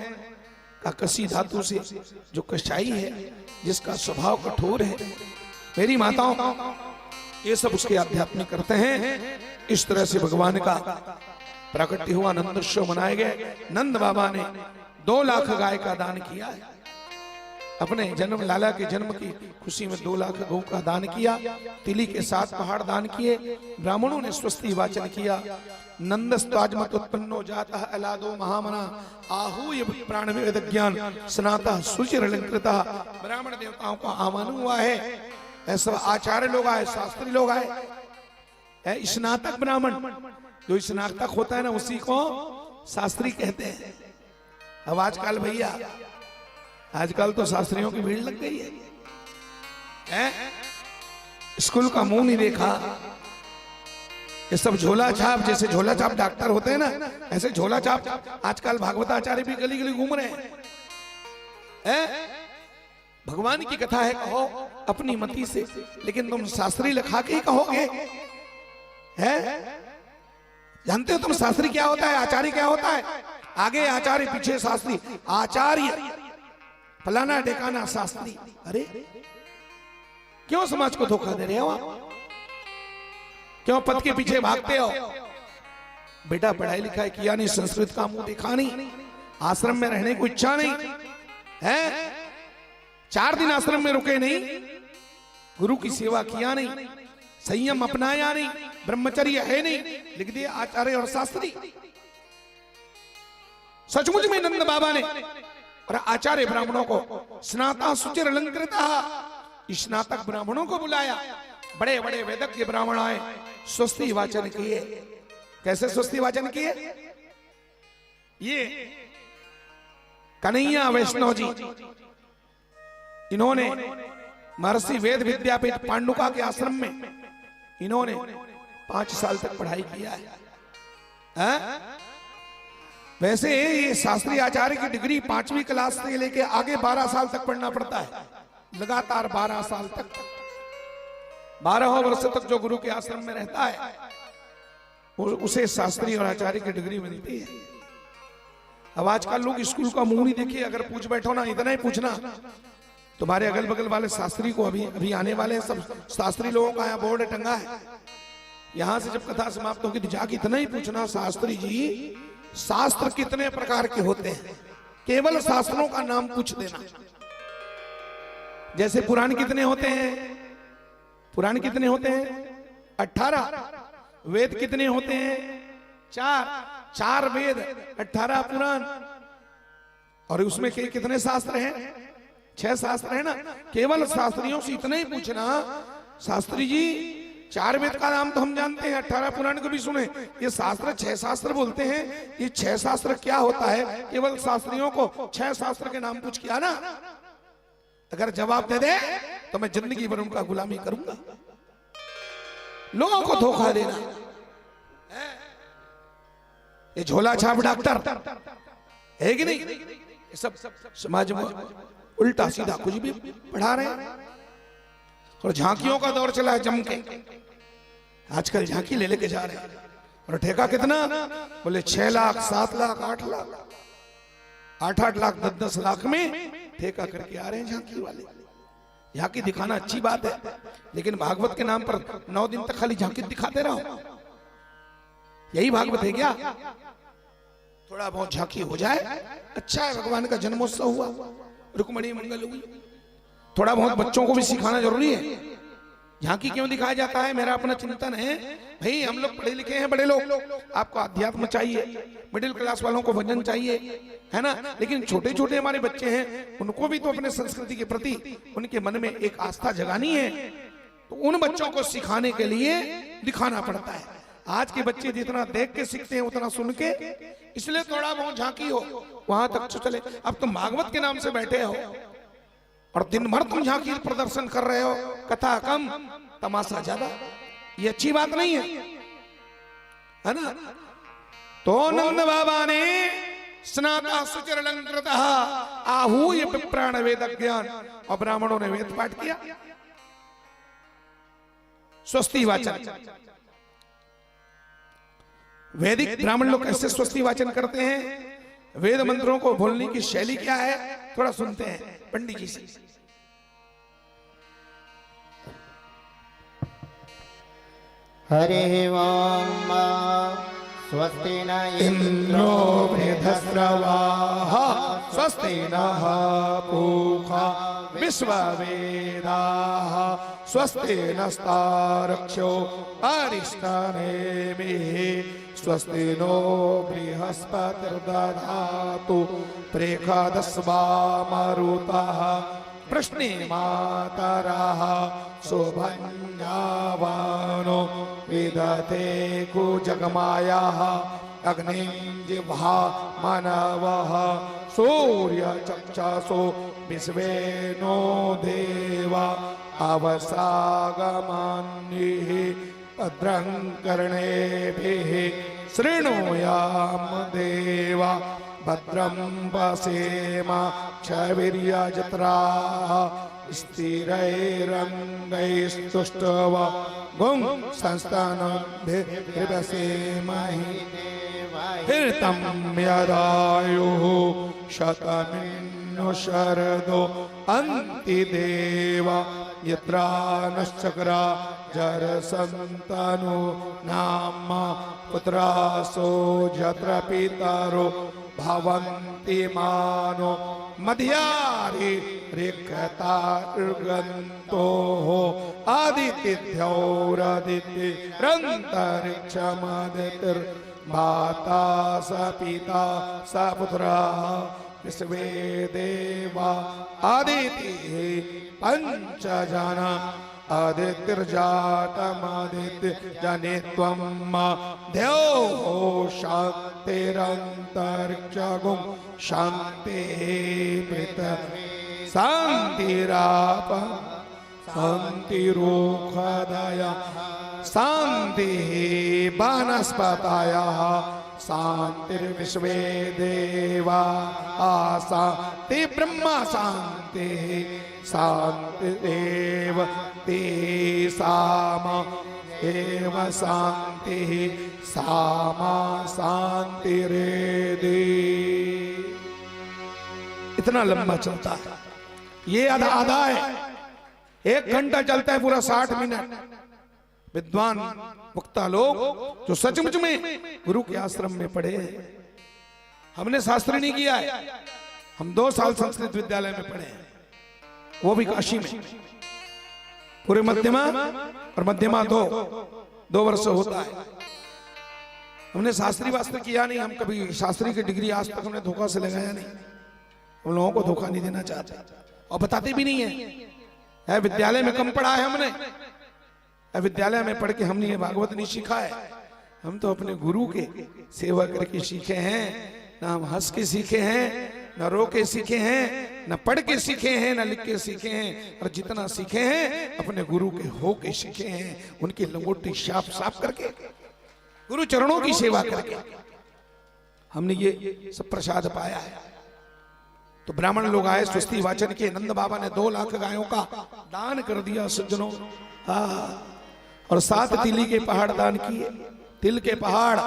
का कसी धातु से जो कसाई है, जिसका स्वभाव कठोर है। मेरी माताओं, ये सब उसके आध्यात्मिक करते हैं। इस तरह से भगवान का प्राकट्य हुआ, नंदोत्सव मनाए गए। नंद बाबा ने 2 लाख गाय का दान किया है। अपने जन्म, लाला के जन्म की खुशी में 2 लाख गौ का दान किया। तिली के 7 पहाड़ दान किए। ब्राह्मणों ने स्वस्ति वाचन किया। नंदस्ताजमत उत्पन्नो जाता अलादो महामना आहूय प्राण वेद ज्ञान सनाता सुचिर अलंकृता। ब्राह्मण देवताओं का आह्वान हुआ है। ऐसा आचार्य लोग आए, शास्त्री लोग आए। स्नातक ब्राह्मण, जो स्नातक होता है ना, उसी को शास्त्री कहते हैं। अब आजकल भैया, आजकल तो शास्त्रियों की भीड़ लग गई है। स्कूल का मुंह नहीं देखा। ये सब झोला छाप, जैसे झोला छाप डॉक्टर होते हैं ना, ऐसे झोला छाप आजकल भागवताचार्य भी गली गली घूम रहे हैं। भगवान की कथा है, कहो अपनी मति से, लेकिन तुम शास्त्री लिखा के ही कहोगे। जानते हो तुम शास्त्री क्या होता है, आचार्य क्या होता है? आगे आचार्य, पीछे शास्त्री। आचार्य फलाना ढेकाना शास्त्री। अरे क्यों समाज को धोखा दे रहे हो आप? क्यों पद के पीछे भागते हो? बेटा पढ़ाई लिखाई किया नहीं, संस्कृत का मुंह देखा नहीं, आश्रम में रहने को इच्छा नहीं है, 4 दिन आश्रम में रुके नहीं, गुरु की सेवा किया नहीं, संयम अपनाया नहीं, ब्रह्मचर्य है नहीं, लिख दिया आचार्य और शास्त्री। सचमुच में नंद बाबा ने और आचार्य ब्राह्मणों को स्नाता सुचिर अलंकृता, स्नातक ब्राह्मणों को बुलाया। बड़े बड़े वेदज्ञ ब्राह्मण आए, स्वस्ति वाचन किए। कैसे स्वस्ति वाचन किए? ये कन्हैया वैष्णव जी, इन्होंने महर्षि वेद विद्यापीठ पांडुका के आश्रम में इन्होंने 5 साल तक पढ़ाई किया है। वैसे ये शास्त्री आचार्य की डिग्री 5वीं क्लास से लेके आगे 12 साल तक पढ़ना पड़ता है, लगातार 12 साल तक, 12 वर्ष तक जो गुरु के आश्रम में रहता है उसे शास्त्री और आचार्य की डिग्री मिलती है। अब आजकल लोग स्कूल का मुंह नहीं देखिए, अगर पूछ बैठो ना, इतना ही पूछना, तुम्हारे अगल बगल वाले शास्त्री को अभी आने वाले हैं, सब शास्त्री लोगों का यहाँ बोर्ड टंगा है। यहां से जब कथा समाप्त होगी तो जाके इतना ही पूछना, शास्त्री जी शास्त्र कितने प्रकार के होते हैं? केवल शास्त्रों का नाम पूछ देना। जैसे पुराण कितने होते हैं? पुराण कितने होते हैं? 18। वेद कितने होते हैं? 4 वेद, 18 पुराण। और उसमें कितने शास्त्र हैं? 6 शास्त्र है ना। केवल शास्त्रियों से इतना ही पूछना, शास्त्री जी 4 वेद का नाम तो हम जानते हैं, 18 पुराण को भी सुने, ये शास्त्र 6 शास्त्र बोलते हैं, ये 6 शास्त्र क्या होता है? केवल शास्त्रियों को 6 शास्त्र के नाम पूछ किया ना, अगर जवाब दे दे तो मैं जिंदगी भर उनका गुलामी करूंगा। लोगों को धोखा देना, ये झोला छाप डॉक्टर है कि नहीं? ये सब समाज में उल्टा सीधा कुछ भी पढ़ा रहे हैं। और झांकियों का दौर चला है जम के, आजकल झांकी ले लेके जा रहे हैं। और ठेका कितना? बोले 6 लाख, 7 लाख, 8 लाख, 8-8 लाख, 10-10 लाख में ठेका करके आ रहे हैं झांकी वाले। झांकी दिखाना अच्छी बात है, लेकिन भागवत के नाम पर 9 दिन तक खाली झांकी दिखाते रहो, यही भागवत है क्या? थोड़ा बहुत झांकी हो जाए, अच्छा है। भगवान का जन्मोत्सव हुआ, रुक्मणी मंगल हुई, थोड़ा बहुत बच्चों को भी सिखाना जरूरी है। झांकी क्यों दिखाया जाता है? मेरा अपना चिंतन है, भाई हम लोग पढ़े लिखे हैं बड़े लोग, आपको अध्यात्म चाहिए, मिडिल क्लास वालों को भजन चाहिए, है ना। लेकिन छोटे छोटे हमारे बच्चे हैं, उनको भी तो अपने संस्कृति के प्रति उनके मन में एक आस्था जगानी है, तो उन बच्चों को सिखाने के लिए दिखाना पड़ता है। आज के बच्चे जितना देख के सीखते हैं उतना सुन के, इसलिए थोड़ा बहुत झांकी हो वहां तक तो चले। अब तुम भागवत के नाम से बैठे हो और दिन भर तुम झांकी प्रदर्शन कर रहे हो, कथा कम तमाशा ज्यादा, ये अच्छी बात नहीं है ना। तो नंद बाबा ने स्नाता सुचिर अलंकृत आहूय पिप्राण वेद ज्ञान, और ब्राह्मणों ने वेद पाठ किया, स्वस्ति वाचन। वैदिक ब्राह्मण लोग कैसे स्वस्ति वाचन करते हैं, वेद मंत्रों को बोलने की शैली क्या है, थोड़ा सुनते हैं पंडित जी से। हरि ओम स्वस्ति न इंद्रो वृधस्रवाः स्वस्ति नः पूषा विश्ववेदाः स्वस्ति नस्तारक्षो अरिष्टनेमिः स्वस्ति नो बृहस्पतिर्दधातु प्रेषादस्वा मरुतः प्रश्ने मातरः शोभन्यावानो विदते कुजगमायाः अग्निं जिह्वा मानवः सूर्यचक्षुषो विश्वे नो देवा अवसागमान्यैः भद्रं कर्णेभिः शृणुयाम देवा भद्रं पश्येम क्षवीर्यजत्राः स्थिरैरङ्गैस्तुष्ट्वा गुं संस्थानभिर्वसेमहि हीर्तं यदायुः शतमिन्नु शरदो अन्ति देवा यत्रा नश्चक्रा जरसन्तनु नाम पुत्रासो जत्र पितरो भवन्ति मानो मध्यारि रिक्तार्गन्तोः आदित्यौरदितिरन्तरिक्षमदितिर्माता स पिता स पुत्रः विश्वे देवा आदितिः पञ्चजना आदित्यर्जातमादित्य जने त्वं देवो शान्तिरन्तरिक्षगुं शान्तिः पृथिवी शान्तिराप शान्तिरोषधयः शान्तिः वनस्पतयः शान्तिर्विश्वे देवा शान्ति ब्रह्म शान्तिः शान्तिरेव तेषाम् एव शान्तिः सामा शान्तिरेधि। इतना लंबा चलता है ये, आधा आधा है, 1 घंटा चलता है पूरा 60 मिनट। विद्वान वक्ता लोग जो सचमुच में गुरु के आश्रम में पढ़े हैं, हमने शास्त्री नहीं किया है, हम 2 साल संस्कृत विद्यालय में पढ़े हैं, वो भी काशी में, पूरे मध्यमा और मध्यमा 2 वर्ष होता है। हमने शास्त्री वास्त्र किया नहीं, हम कभी शास्त्री की डिग्री आज तक हमने धोखा से लगाया नहीं, हम लोगों को धोखा नहीं देना चाहते और बताते भी नहीं है। विद्यालय में कम पढ़ा है हमने, विद्यालय में पढ़ के हमने ये भागवत नहीं सीखा है, हम तो अपने गुरु के सेवा करके सीखे हैं, ना हम हंस के सीखे हैं, न रो के सीखे हैं, न पढ़ के सीखे हैं, न लिख के सीखे हैं, और जितना सीखे हैं अपने गुरु के हो के सीखे हैं, उनकी लंगोटी साफ साफ करके, गुरु चरणों की सेवा करके हमने ये सब प्रसाद पाया है। तो ब्राह्मण लोग आए स्वस्ति वाचन के, नंद बाबा ने 2 लाख गायों का दान कर दिया सज्जनों, और 7 तिली के पहाड़ दान किए। तिल के पहाड़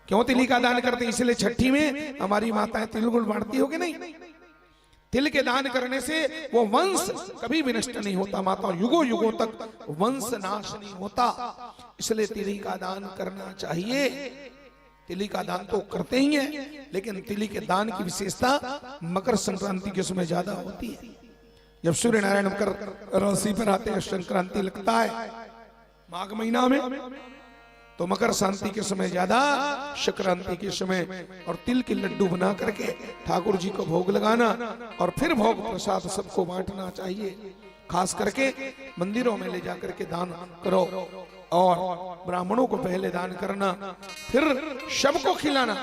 क्यों तिली का दान करते हैं? इसलिए छठी में हमारी माताएं तिल गुड़ बांटती होगी नहीं, तिल के दान करने से वो वंश कभी भी नष्ट नहीं होता, माता युगों युगों तक वंश नाश नहीं होता, इसलिए तिली का दान करना चाहिए। तिली का दान तो करते ही हैं, लेकिन तिली के दान की विशेषता मकर संक्रांति के समय ज्यादा होती है। जब सूर्य नारायण मकर राशि पर आते हैं, संक्रांति लगता है माघ महीना में, तो मकर शांति के समय ज्यादा, संक्रांति के समय, और तिल के लड्डू बना करके ठाकुर जी को भोग लगाना और फिर भोग प्रसाद सबको बांटना चाहिए। खास करके मंदिरों में ले जाकर के दान करो, और ब्राह्मणों को पहले दान करना, फिर सबको खिलाना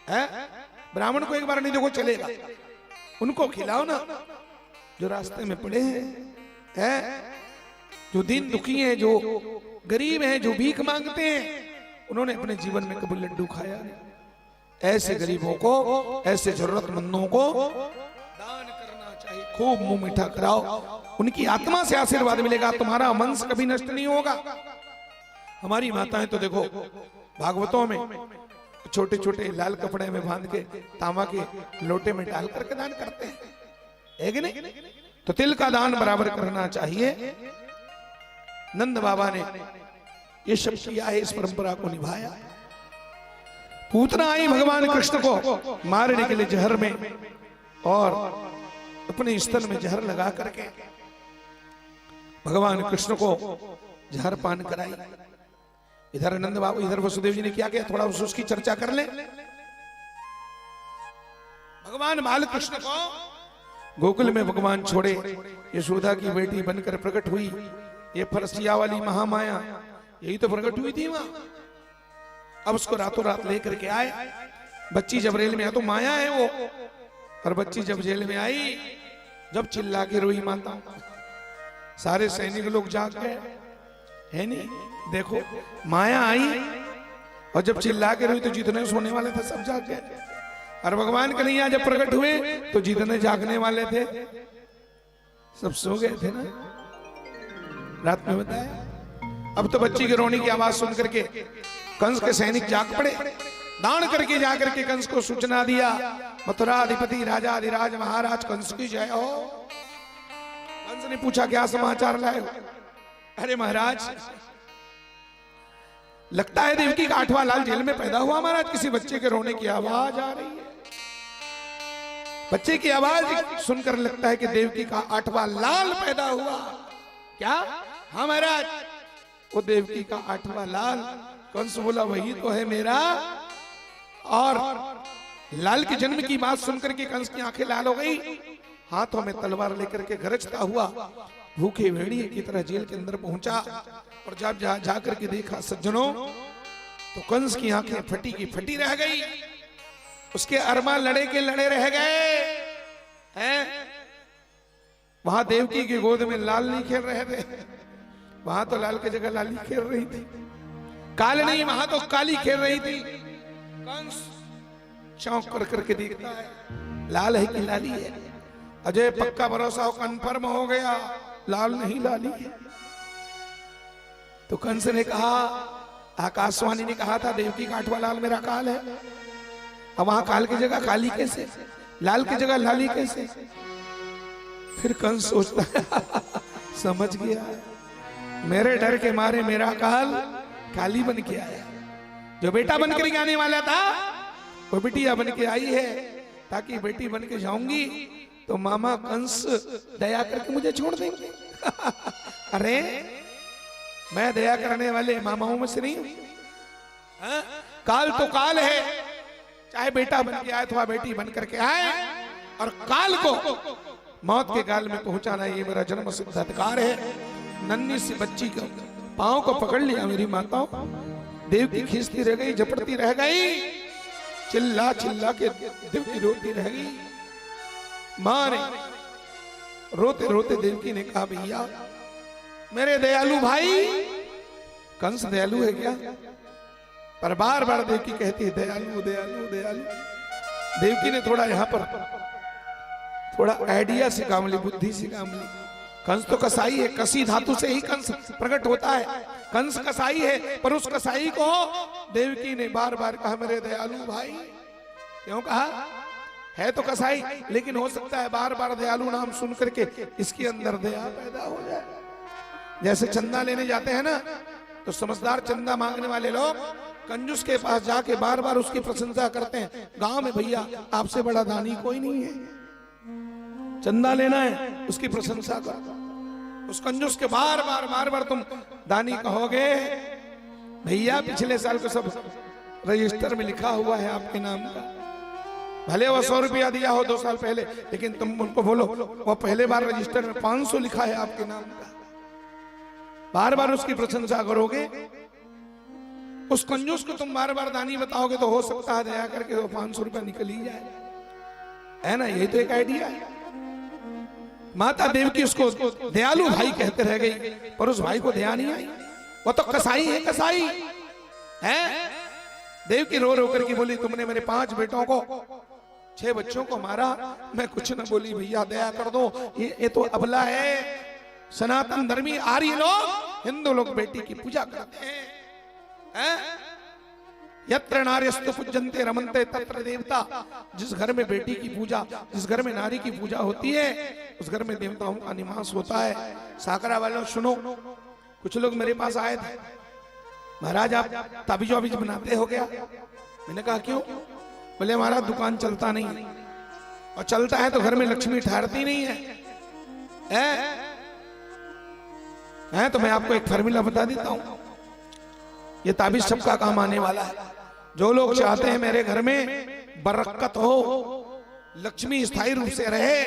है। ब्राह्मण को एक बार नहीं देखो चलेगा, उनको खिलाओ ना, जो रास्ते में पड़े हैं, जो दीन दुखी हैं, जो गरीब हैं, जो भीख मांगते हैं, उन्होंने अपने जीवन में कभी लड्डू खाया नहीं। ऐसे गरीबों को, ऐसे जरूरतमंदों को दान करना चाहिए। खूब मुंह मीठा कराओ, उनकी आत्मा से आशीर्वाद मिलेगा, तुम्हारा वंश कभी नष्ट नहीं होगा। हमारी माताएं तो देखो भागवतों में छोटे छोटे लाल कपड़े में बांध के तांबा के लोटे में डाल करके दान करते हैं, है कि नहीं? तो तिल का दान बराबर करना चाहिए। नंद बाबा ने ये सब किया है, इस परंपरा को निभाया। पूतना आई भगवान कृष्ण को मारने के लिए जहर में, और अपने स्तन में जहर लगा करके भगवान कृष्ण को जहर पान कराई। इधर नंद बाबू, इधर वसुदेव जी ने क्या किया, थोड़ा उसकी चर्चा कर ले। भगवान बाल कृष्ण को गोकुल में भगवान छोड़े, यशोदा की बेटी बनकर प्रकट हुई। ये फरसिया वाली महामाया यही तो प्रकट हुई थी वहां। अब उसको रातों रात लेकर के आए। बच्ची जब रेल में आया तो माया है वो, और बच्ची जब जेल में आई, जब चिल्ला के रोई माता, सारे सैनिक लोग जाग गए, है नहीं? देखो माया आई, और जब चिल्ला के रोई तो जितने सोने वाले थे सब जाग गए। और भगवान कन्हैया जब प्रकट हुए तो जितने जागने वाले थे सब सो गए थे ना, रात में बताया। अब तो बच्ची के रोने की आवाज सुन करके कंस के सैनिक जाग पड़े। दान करके जाकर के कंस को सूचना दिया, मथुराधिपति राजा अधिराज महाराज कंस की जय हो। कंस ने पूछा क्या समाचार लाए हो? अरे महाराज, लगता है देवकी का 8वां लाल जेल में पैदा हुआ महाराज, किसी बच्चे के रोने की आवाज आ रही है। बच्चे की आवाज सुनकर लगता है कि देवकी का 8वां लाल पैदा हुआ। क्या? हाँ महाराज, वो देवकी का 8वां लाल। कंस बोला वही तो है मेरा। और लाल के जन्म की बात सुनकर के कंस की आंखें लाल हो गई। हाथों में तलवार लेकर के गरजता हुआ भूखे भेड़िए की तरह जेल के अंदर पहुंचा। और जब जाकर के देखा सज्जनों, तो कंस की आंखें फटी की फटी रह गई। उसके अरमान लड़े के लड़े रह गए हैं। वहां देवकी की गोद में लाल नहीं खेल रहे थे, वहां तो लाल की जगह लाली खेल रही थी। काल नहीं, वहां तो काली खेल रही थी। कंस चौंक कर करके देखता है, लाल है कि लाली है। अजय पक्का भरोसा हो, कन्फर्म हो गया लाल नहीं लाली है। तो कंस ने कहा, आकाशवाणी ने कहा था देवकी का 8वां लाल मेरा काल है। अब वहां काल की जगह काली कैसे, लाल की जगह लाली कैसे? फिर कंस सोचता है समझ गया, मेरे डर के मारे मेरा काल काली बन के आया। जो बेटा बन कर आने वाला था वो बिटिया बन के आई है, ताकि बेटी बन के जाऊंगी तो मामा कंस दया करके मुझे छोड़ देंगे। अरे मैं दया करने वाले मामाओं में से नहीं हूं। काल तो काल है, चाहे बेटा बन के आए अथवा बेटी बन करके आए, और काल को मौत के काल में पहुंचाना ये मेरा जन्म सिद्ध अधिकार है। नन्ही सी बच्ची को पांव को पकड़ लिया मेरी माताओं, देव की खींचती रह गई, झपटती रह गई, चिल्ला चिल्ला के देव की रोती रह गई। मां ने रोते रोते देवकी ने कहा, भैया मेरे दयालु भाई, कंस दयालु है क्या? पर बार बार देवकी कहती है दयालु दयालु दयालु। देवकी ने थोड़ा यहां पर थोड़ा आइडिया से काम ली, बुद्धि से काम ली। कंस तो कसाई है, कसी धातु से ही कंस प्रकट होता है। कंस कसाई है, पर उस कसाई को देवकी ने बार बार कहा मेरे दयालु भाई। क्यों कहा? है तो कसाई, लेकिन हो सकता है बार बार दयालु नाम सुन करके इसके अंदर दया पैदा हो जाए। जैसे चंदा लेने जाते हैं ना, तो समझदार चंदा मांगने वाले लोग कंजूस के पास जाके बार बार उसकी प्रशंसा करते हैं। गांव में भैया आपसे बड़ा दानी कोई नहीं है, चंदा लेना है उसकी प्रशंसा करो। उस कंजूस के बार बार तुम दानी कहोगे। भैया पिछले साल को सब रजिस्टर में लिखा हुआ है आपके नाम का, भले वो 100 रुपया दिया हो 2 साल पहले, लेकिन तुम उनको बोलो वो पहले बार रजिस्टर में 500 लिखा है आपके नाम का। बार बार उसकी प्रशंसा करोगे। उस कंजूस को तुम बार बार दानी बताओगे तो हो सकता है दया करके वो 500 रुपया निकल ही जाए, है ना? यही तो एक आइडिया है। माता देवकी उसको दयालु भाई कहते रह गई, पर उस भाई को दया नहीं आई। वो तो कसाई है, कसाई है। देवकी रो रो करके बोली, तुमने मेरे 5 बेटों को 6 बच्चों को मारा, मैं कुछ न बोली, भैया दया कर दो, ये तो अबला है। सनातन धर्मी आर्य लोग, हिंदू लोग बेटी की पूजा करते हैं। यत्र नार्यस्तु पूज्यन्ते रमन्ते तत्र देवता। जिस घर में बेटी की पूजा, जिस घर में नारी की पूजा होती है, उस घर में देवताओं का निवास होता है। साकरा वालों सुनो, कुछ लोग मेरे पास आए थे, महाराज आप ताबीज़ वाबीज बनाते हो क्या? मैंने कहा क्यों? बोले हमारा दुकान चलता नहीं, और चलता है तो घर में लक्ष्मी ठहरती नहीं है। तो मैं आपको एक फार्मूला बता देता हूं, ये ताबीज सबका काम आने वाला है। जो लोग चाहते हैं मेरे घर में बरकत हो, लक्ष्मी स्थायी रूप से रहे,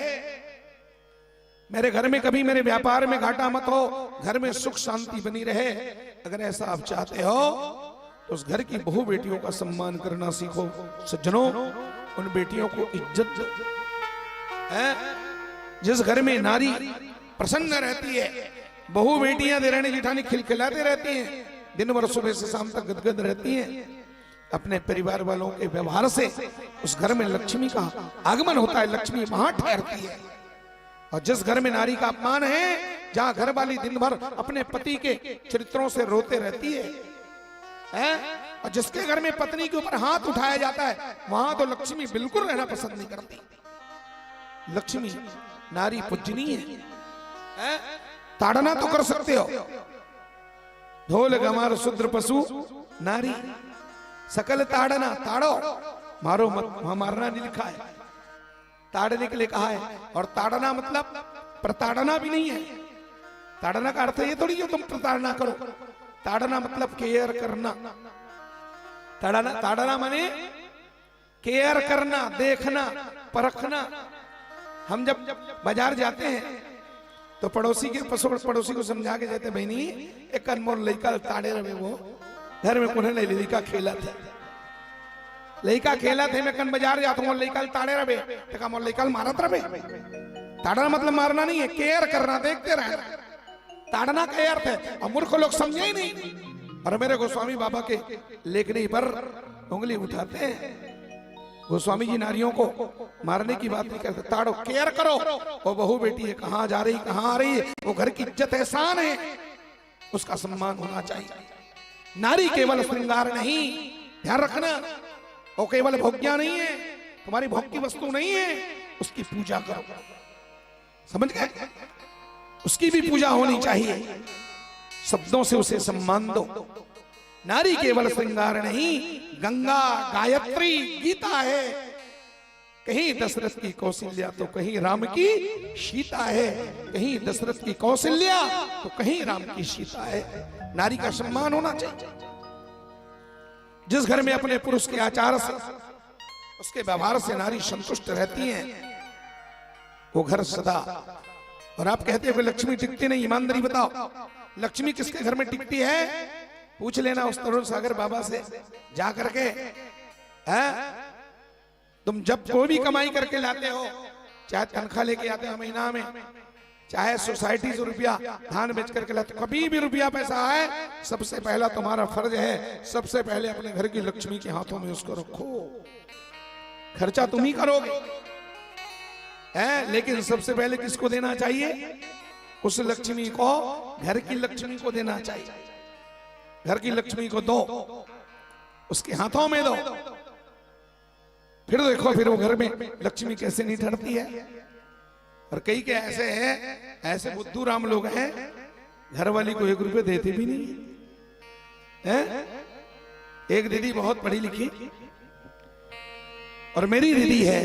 मेरे घर में कभी मेरे व्यापार में घाटा मत हो, घर में सुख शांति बनी रहे, अगर ऐसा आप चाहते हो तो उस घर की बहु बेटियों का सम्मान करना सीखो। सज्जनों, उन बेटियों को इज्जत दो। जिस घर में नारी प्रसन्न रहती है, बहु बेटियां देरानी जिठानी खिलखिलाते रहती हैं, दिन भर सुबह से शाम तक गदगद रहती हैं, अपने परिवार वालों के व्यवहार से उस घर में लक्ष्मी का आगमन होता है, लक्ष्मी वहां ठहरती है। और जिस घर में नारी का अपमान है, जहां घर वाली दिन भर अपने पति के चरित्रों से रोते रहती है, और जिसके घर में पत्नी के ऊपर हाथ उठाया जाता है, वहां तो लक्ष्मी बिल्कुल रहना पसंद नहीं करती। लक्ष्मी नारी पूजनीय है। ताड़ना तो कर सकते हो, ढोल गमार शूद्र पशु नारी सकल ताड़ना, ताड़ो मारो मत, वहां मारना नहीं लिखा है, ताड़ने के लिए कहा है। और ताड़ना मतलब प्रताड़ना भी नहीं है। ताड़ना का अर्थ ये थोड़ी है तुम प्रताड़ना करो, ताड़ना मतलब केयर करना। ताड़ना माने केयर करना, देखना, परखना। हम जब बाजार जाते हैं तो पड़ोसी को समझा के जाते, बहनी एक अनमोल लड़का ताड़े रहे, वो घर में कुछ नहीं, लड़का खेला था, लड़का खेला थे, मैं कन बाजार जाता हूँ, लड़का ताड़े रहे, तो मोर लड़का मारत रहे। ताड़ना मतलब मारना नहीं है, केयर करना, देखते रहना, ताड़ना का अर्थ है। और मूर्ख लोग समझे ही नहीं। और मेरे गोस्वामी बाबा के लेखनी पर उंगली उठाते हैं। गोस्वामी जी नारियों को मारने की बात नहीं करते, ताड़ो, केयर करो। वो बहू बेटी है, कहाँ जा रही, कहाँ आ रही है, वो घर की इज्जत है, शान है, उसका सम्मान होना चाहिए। नारी केवल श्रृंगार नहीं, ध्यान रखना, वो केवल भोग्या नहीं है, तुम्हारी भोग की वस्तु नहीं है, उसकी पूजा करो। समझ गए? उसकी भी पूजा होनी चाहिए, शब्दों से उसे सम्मान दो। नारी केवल श्रृंगार नहीं, गंगा, गायत्री, गीता है। कहीं दशरथ की कौशल्या तो कहीं राम की सीता है, कहीं दशरथ की कौशल्या तो कहीं राम की सीता है। नारी का सम्मान होना चाहिए। जिस घर में अपने पुरुष के आचार से, उसके व्यवहार से नारी संतुष्ट रहती है, वो घर सदा। और आप कहते हो लक्ष्मी टिकती नहीं, ईमानदारी बताओ, लक्ष्मी किसके घर में टिकती है? पूछ लेना उस तरुण सागर बाबा से जा करके। तुम जब कोई भी कमाई करके लाते हो, चाहे तनख्वाह लेके आते हो महीना में, चाहे सोसाइटी से रुपया धान बेच करके लाते, कभी भी रुपया पैसा आए, सबसे पहला तुम्हारा फर्ज है, सबसे पहले अपने घर की लक्ष्मी के हाथों में उसको रखो। खर्चा तुम ही करोगे, लेकिन सबसे पहले किसको देना चाहिए? उस लक्ष्मी को, घर की लक्ष्मी को देना चाहिए। घर की लक्ष्मी को दो, उसके हाथों में दो, फिर देखो फिर वो घर में लक्ष्मी कैसे नहीं ठहरती है। और कई के ऐसे हैं, ऐसे बुद्धू राम लोग हैं, घर वाली को 1 रुपए देते भी नहीं है। एक दीदी बहुत पढ़ी लिखी, और मेरी दीदी है,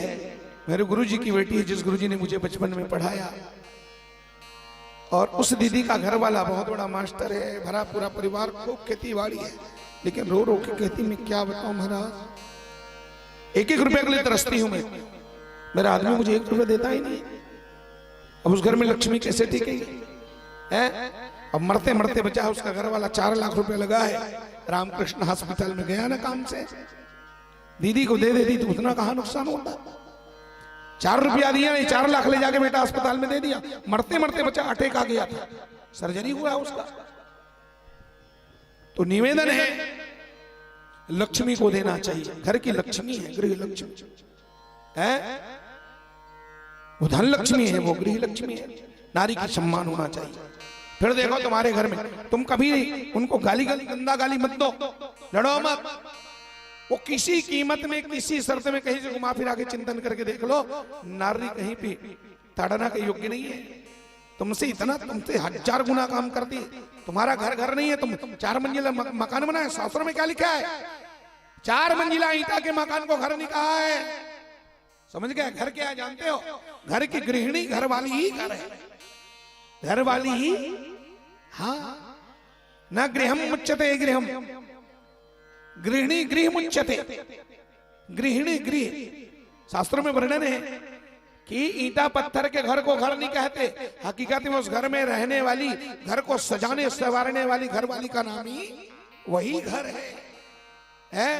मेरे गुरुजी की बेटी है, जिस गुरुजी ने मुझे बचपन में पढ़ाया। और उस दीदी का घर वाला बहुत बड़ा मास्टर है, भरा पूरा परिवार, खूब खेती बाड़ी है, लेकिन रो रो के कहती, मैं क्या बताऊं महाराज, 1-1 रुपए के लिए तरसती हूं मैं, मेरा आदमी मुझे 1 रुपए देता ही नहीं। अब उस घर में लक्ष्मी कैसे टिकेगी? अब मरते मरते बचा, उसका घर वाला 4 लाख रुपए लगा है, रामकृष्ण हॉस्पिटल में गया ना काम से, दीदी को दे देती तो उतना कहां नुकसान होता। 4 रुपया दिया नहीं, 4 लाख ले जाके बेटा अस्पताल में दे दिया। मरते मरते बच्चा अटैक आ गया था, सर्जरी हुआ उसका। तो निवेदन है लक्ष्मी को देना चाहिए। घर की लक्ष्मी है, गृह लक्ष्मी है, वो धन लक्ष्मी है, वो गृह लक्ष्मी है। नारी की सम्मान होना चाहिए। फिर देखो तुम्हारे घर में तुम कभी उनको गाली गंदा गाली मत दो, लड़ो मत। वो किसी कीमत में किसी शर्त में कहीं से घुमा फिरा के चिंतन करके देख लो, नारी कहीं पे ताड़ना के योग्य नहीं है। तुमसे 1000 गुना काम करती। तुम्हारा घर नहीं है, तुम 4 मंजिला मकान बनाए। शास्त्रों में क्या लिखा है? 4 मंजिला ईंटा के मकान को घर नहीं कहा है। समझ गए? घर क्या है जानते हो? घर की गृहिणी घर वाली ही घर है, घर वाली ही। हाँ, न गृहम मुच्यते गृहम, गृहिणी गृह मुच्यते, गृहिणी गृह। शास्त्रों में वर्णन है कि ईंटा पत्थर के घर को घर नहीं कहते, हकीकत में उस घर में रहने वाली, घर को सजाने संवारने वाली घर वाली का नाम ही वही घर है?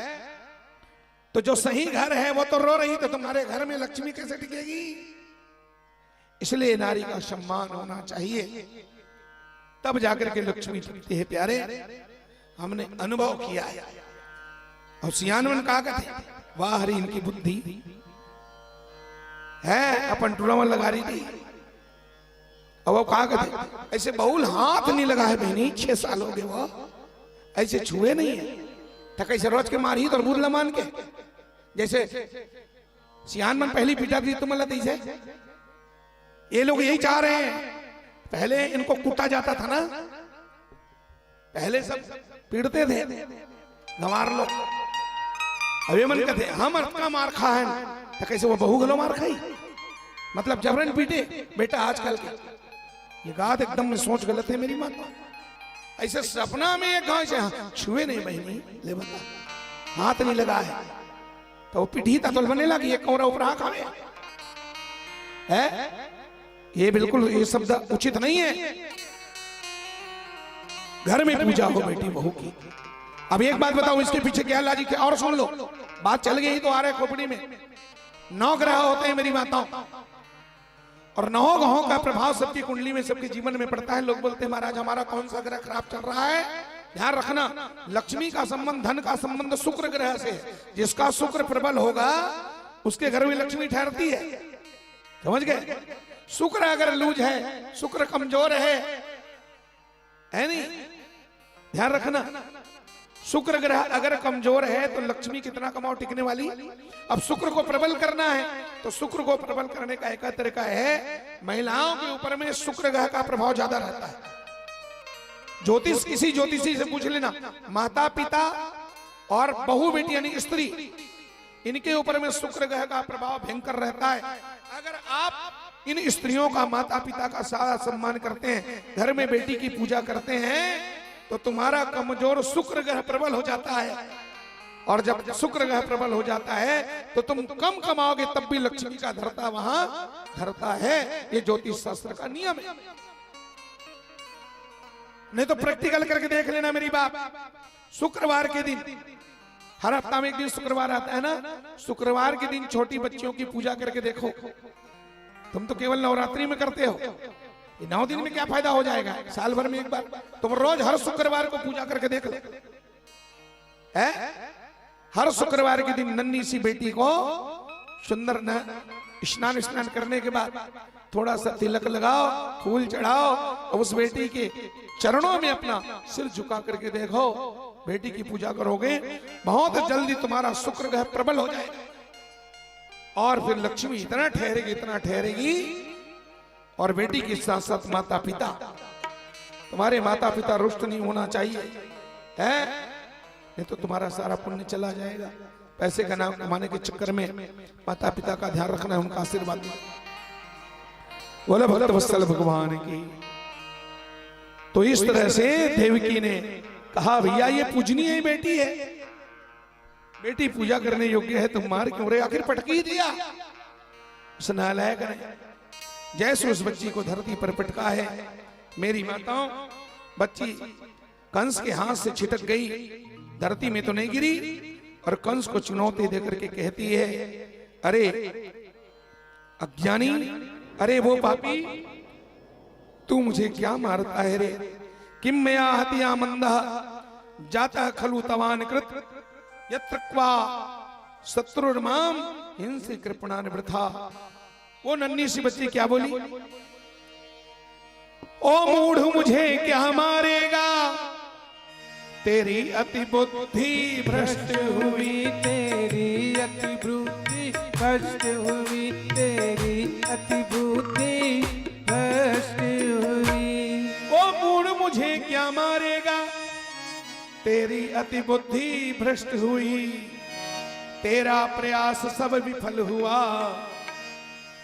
तो जो सही घर है वो तो रो रही, तो तुम्हारे घर में लक्ष्मी कैसे टिकेगी? इसलिए नारी का सम्मान होना चाहिए, तब जाकर के लक्ष्मी टिकती है। प्यारे, हमने अनुभव किया है। और सियानवन कहा कहते, वाह हरी इनकी बुद्धि है, अपन टूरावन लगा रही थी। अब वो कहा कहते, ऐसे बहुल हाथ नहीं लगा है बहनी, 6 साल हो गए वो ऐसे छुए नहीं है। तो कैसे रोज के मार ही तो बुरला मान के, जैसे सियानवन पहली पीटा थी तुम से। ये लोग यही चाह रहे हैं। पहले इनको कूटा जाता था ना, पहले सब पीड़ते थे गंवार लोग। अभी मन कहते हम अर्थ का मार खा है, तो कैसे वो बहू गलो मार खाई, मतलब जबरन पीटे। बेटा आजकल के ये बात एकदम सोच गलत है मेरी माता। ऐसे सपना में एक गांव से छुए नहीं बहनी, ले बता हाथ नहीं लगा है, तो वो पीढ़ी तल बने लगी, एक कौरा ऊपर खावे है। ये बिल्कुल ये शब्द उचित नहीं है। घर में पूजा हो बेटी बहू की। अब एक बात बताओ, इसके पीछे क्या लाजी क्या? और सुन लो, बात चल गई तो आ रहे खोपड़ी में 9 ग्रह होते हैं मेरी माताओं, और 9 ग्रहों का प्रभाव सबकी कुंडली में, सबके जीवन में पड़ता है। लोग बोलते हैं महाराज हमारा कौन सा ग्रह खराब चल रहा है? ध्यान रखना, लक्ष्मी का संबंध, धन का संबंध शुक्र ग्रह से। जिसका शुक्र प्रबल होगा उसके घर में लक्ष्मी ठहरती है। समझ गए? शुक्र अगर लूज है, शुक्र कमजोर है नहीं? ध्यान रखना, शुक्र ग्रह अगर कमजोर है तो लक्ष्मी कितना कमाओ टिकने वाली। अब शुक्र को प्रबल करना है तो शुक्र को प्रबल करने का एक तरीका है, महिलाओं के ऊपर में शुक्र ग्रह का प्रभाव ज्यादा रहता है। ज्योतिष, किसी ज्योतिषी से पूछ लेना, माता पिता और बहू बेटी यानी स्त्री, इनके ऊपर में शुक्र ग्रह का प्रभाव भयंकर रहता है। अगर आप इन स्त्रियों का, माता पिता का सारा सम्मान करते हैं, घर में बेटी की पूजा करते हैं, तो तुम्हारा कमजोर शुक्र ग्रह प्रबल हो जाता है। और जब शुक्र ग्रह प्रबल हो जाता है तो तुम कम कमाओगे, तब भी लक्ष्मी का धरता वहां धरता है। ये ज्योतिष शास्त्र का नियम है। नहीं तो प्रैक्टिकल करके देख लेना मेरी बात। शुक्रवार के दिन, हर हफ्ता में एक दिन शुक्रवार आता है ना, शुक्रवार के दिन छोटी बच्चियों की पूजा करके देखो। तुम तो केवल नवरात्रि में करते हो, 9 दिन में क्या फायदा हो जाएगा? साल भर में एक बार तुम रोज हर शुक्रवार को पूजा करके देख लो। हर शुक्रवार के दिन नन्ही सी बेटी को सुंदर स्नान करने के बाद थोड़ा सा तिलक लगाओ, फूल चढ़ाओ, और उस बेटी के चरणों में अपना सिर झुका करके देखो। बेटी की पूजा करोगे, बहुत जल्दी तुम्हारा शुक्र ग्रह प्रबल हो जाएगा। और फिर लक्ष्मी इतना ठहरेगी, और बेटी के साथ साथ माता पिता, तुम्हारे माता पिता रुष्ट नहीं होना चाहिए, है? नहीं तो तुम्हारा सारा पुण्य चला जाएगा। पैसे का नाम कमाने के चक्कर में माता पिता का ध्यान रखना है, उनका आशीर्वाद। बोले भक्त वत्सल भगवान की। तो इस तरह से देवकी ने कहा, भैया ये पूजनीय बेटी है, बेटी पूजा करने योग्य है, तुम मार क्यों रहे? आखिर पटकी ही दिया उस नालायक ने। जैसे उस बच्ची को धरती पर पटका है, मेरी माताओं, बच्ची कंस के हाथ से छिटक गई, धरती में तो नहीं गिरी, और कंस को चुनौती देकर के कहती है, अरे अज्ञानी, अरे वो पापी, तू मुझे क्या मारता है रे? किम मया हत्या मंदः जाता खलु तवान कृत यत्र क्वा शत्रुर्माम हिंसे कृपणान वृथा। वो नन्ही सी बच्ची क्या बोली? ओ मूढ़ मुझे क्या मारेगा, तेरी अति बुद्धि भ्रष्ट हुई। तेरी अति बुद्धि भ्रष्ट हुई, तेरी अति बुद्धि भ्रष्ट हुई। ओ मूढ़ मुझे क्या मारेगा, तेरी अति बुद्धि भ्रष्ट हुई। तेरा प्रयास सब विफल हुआ,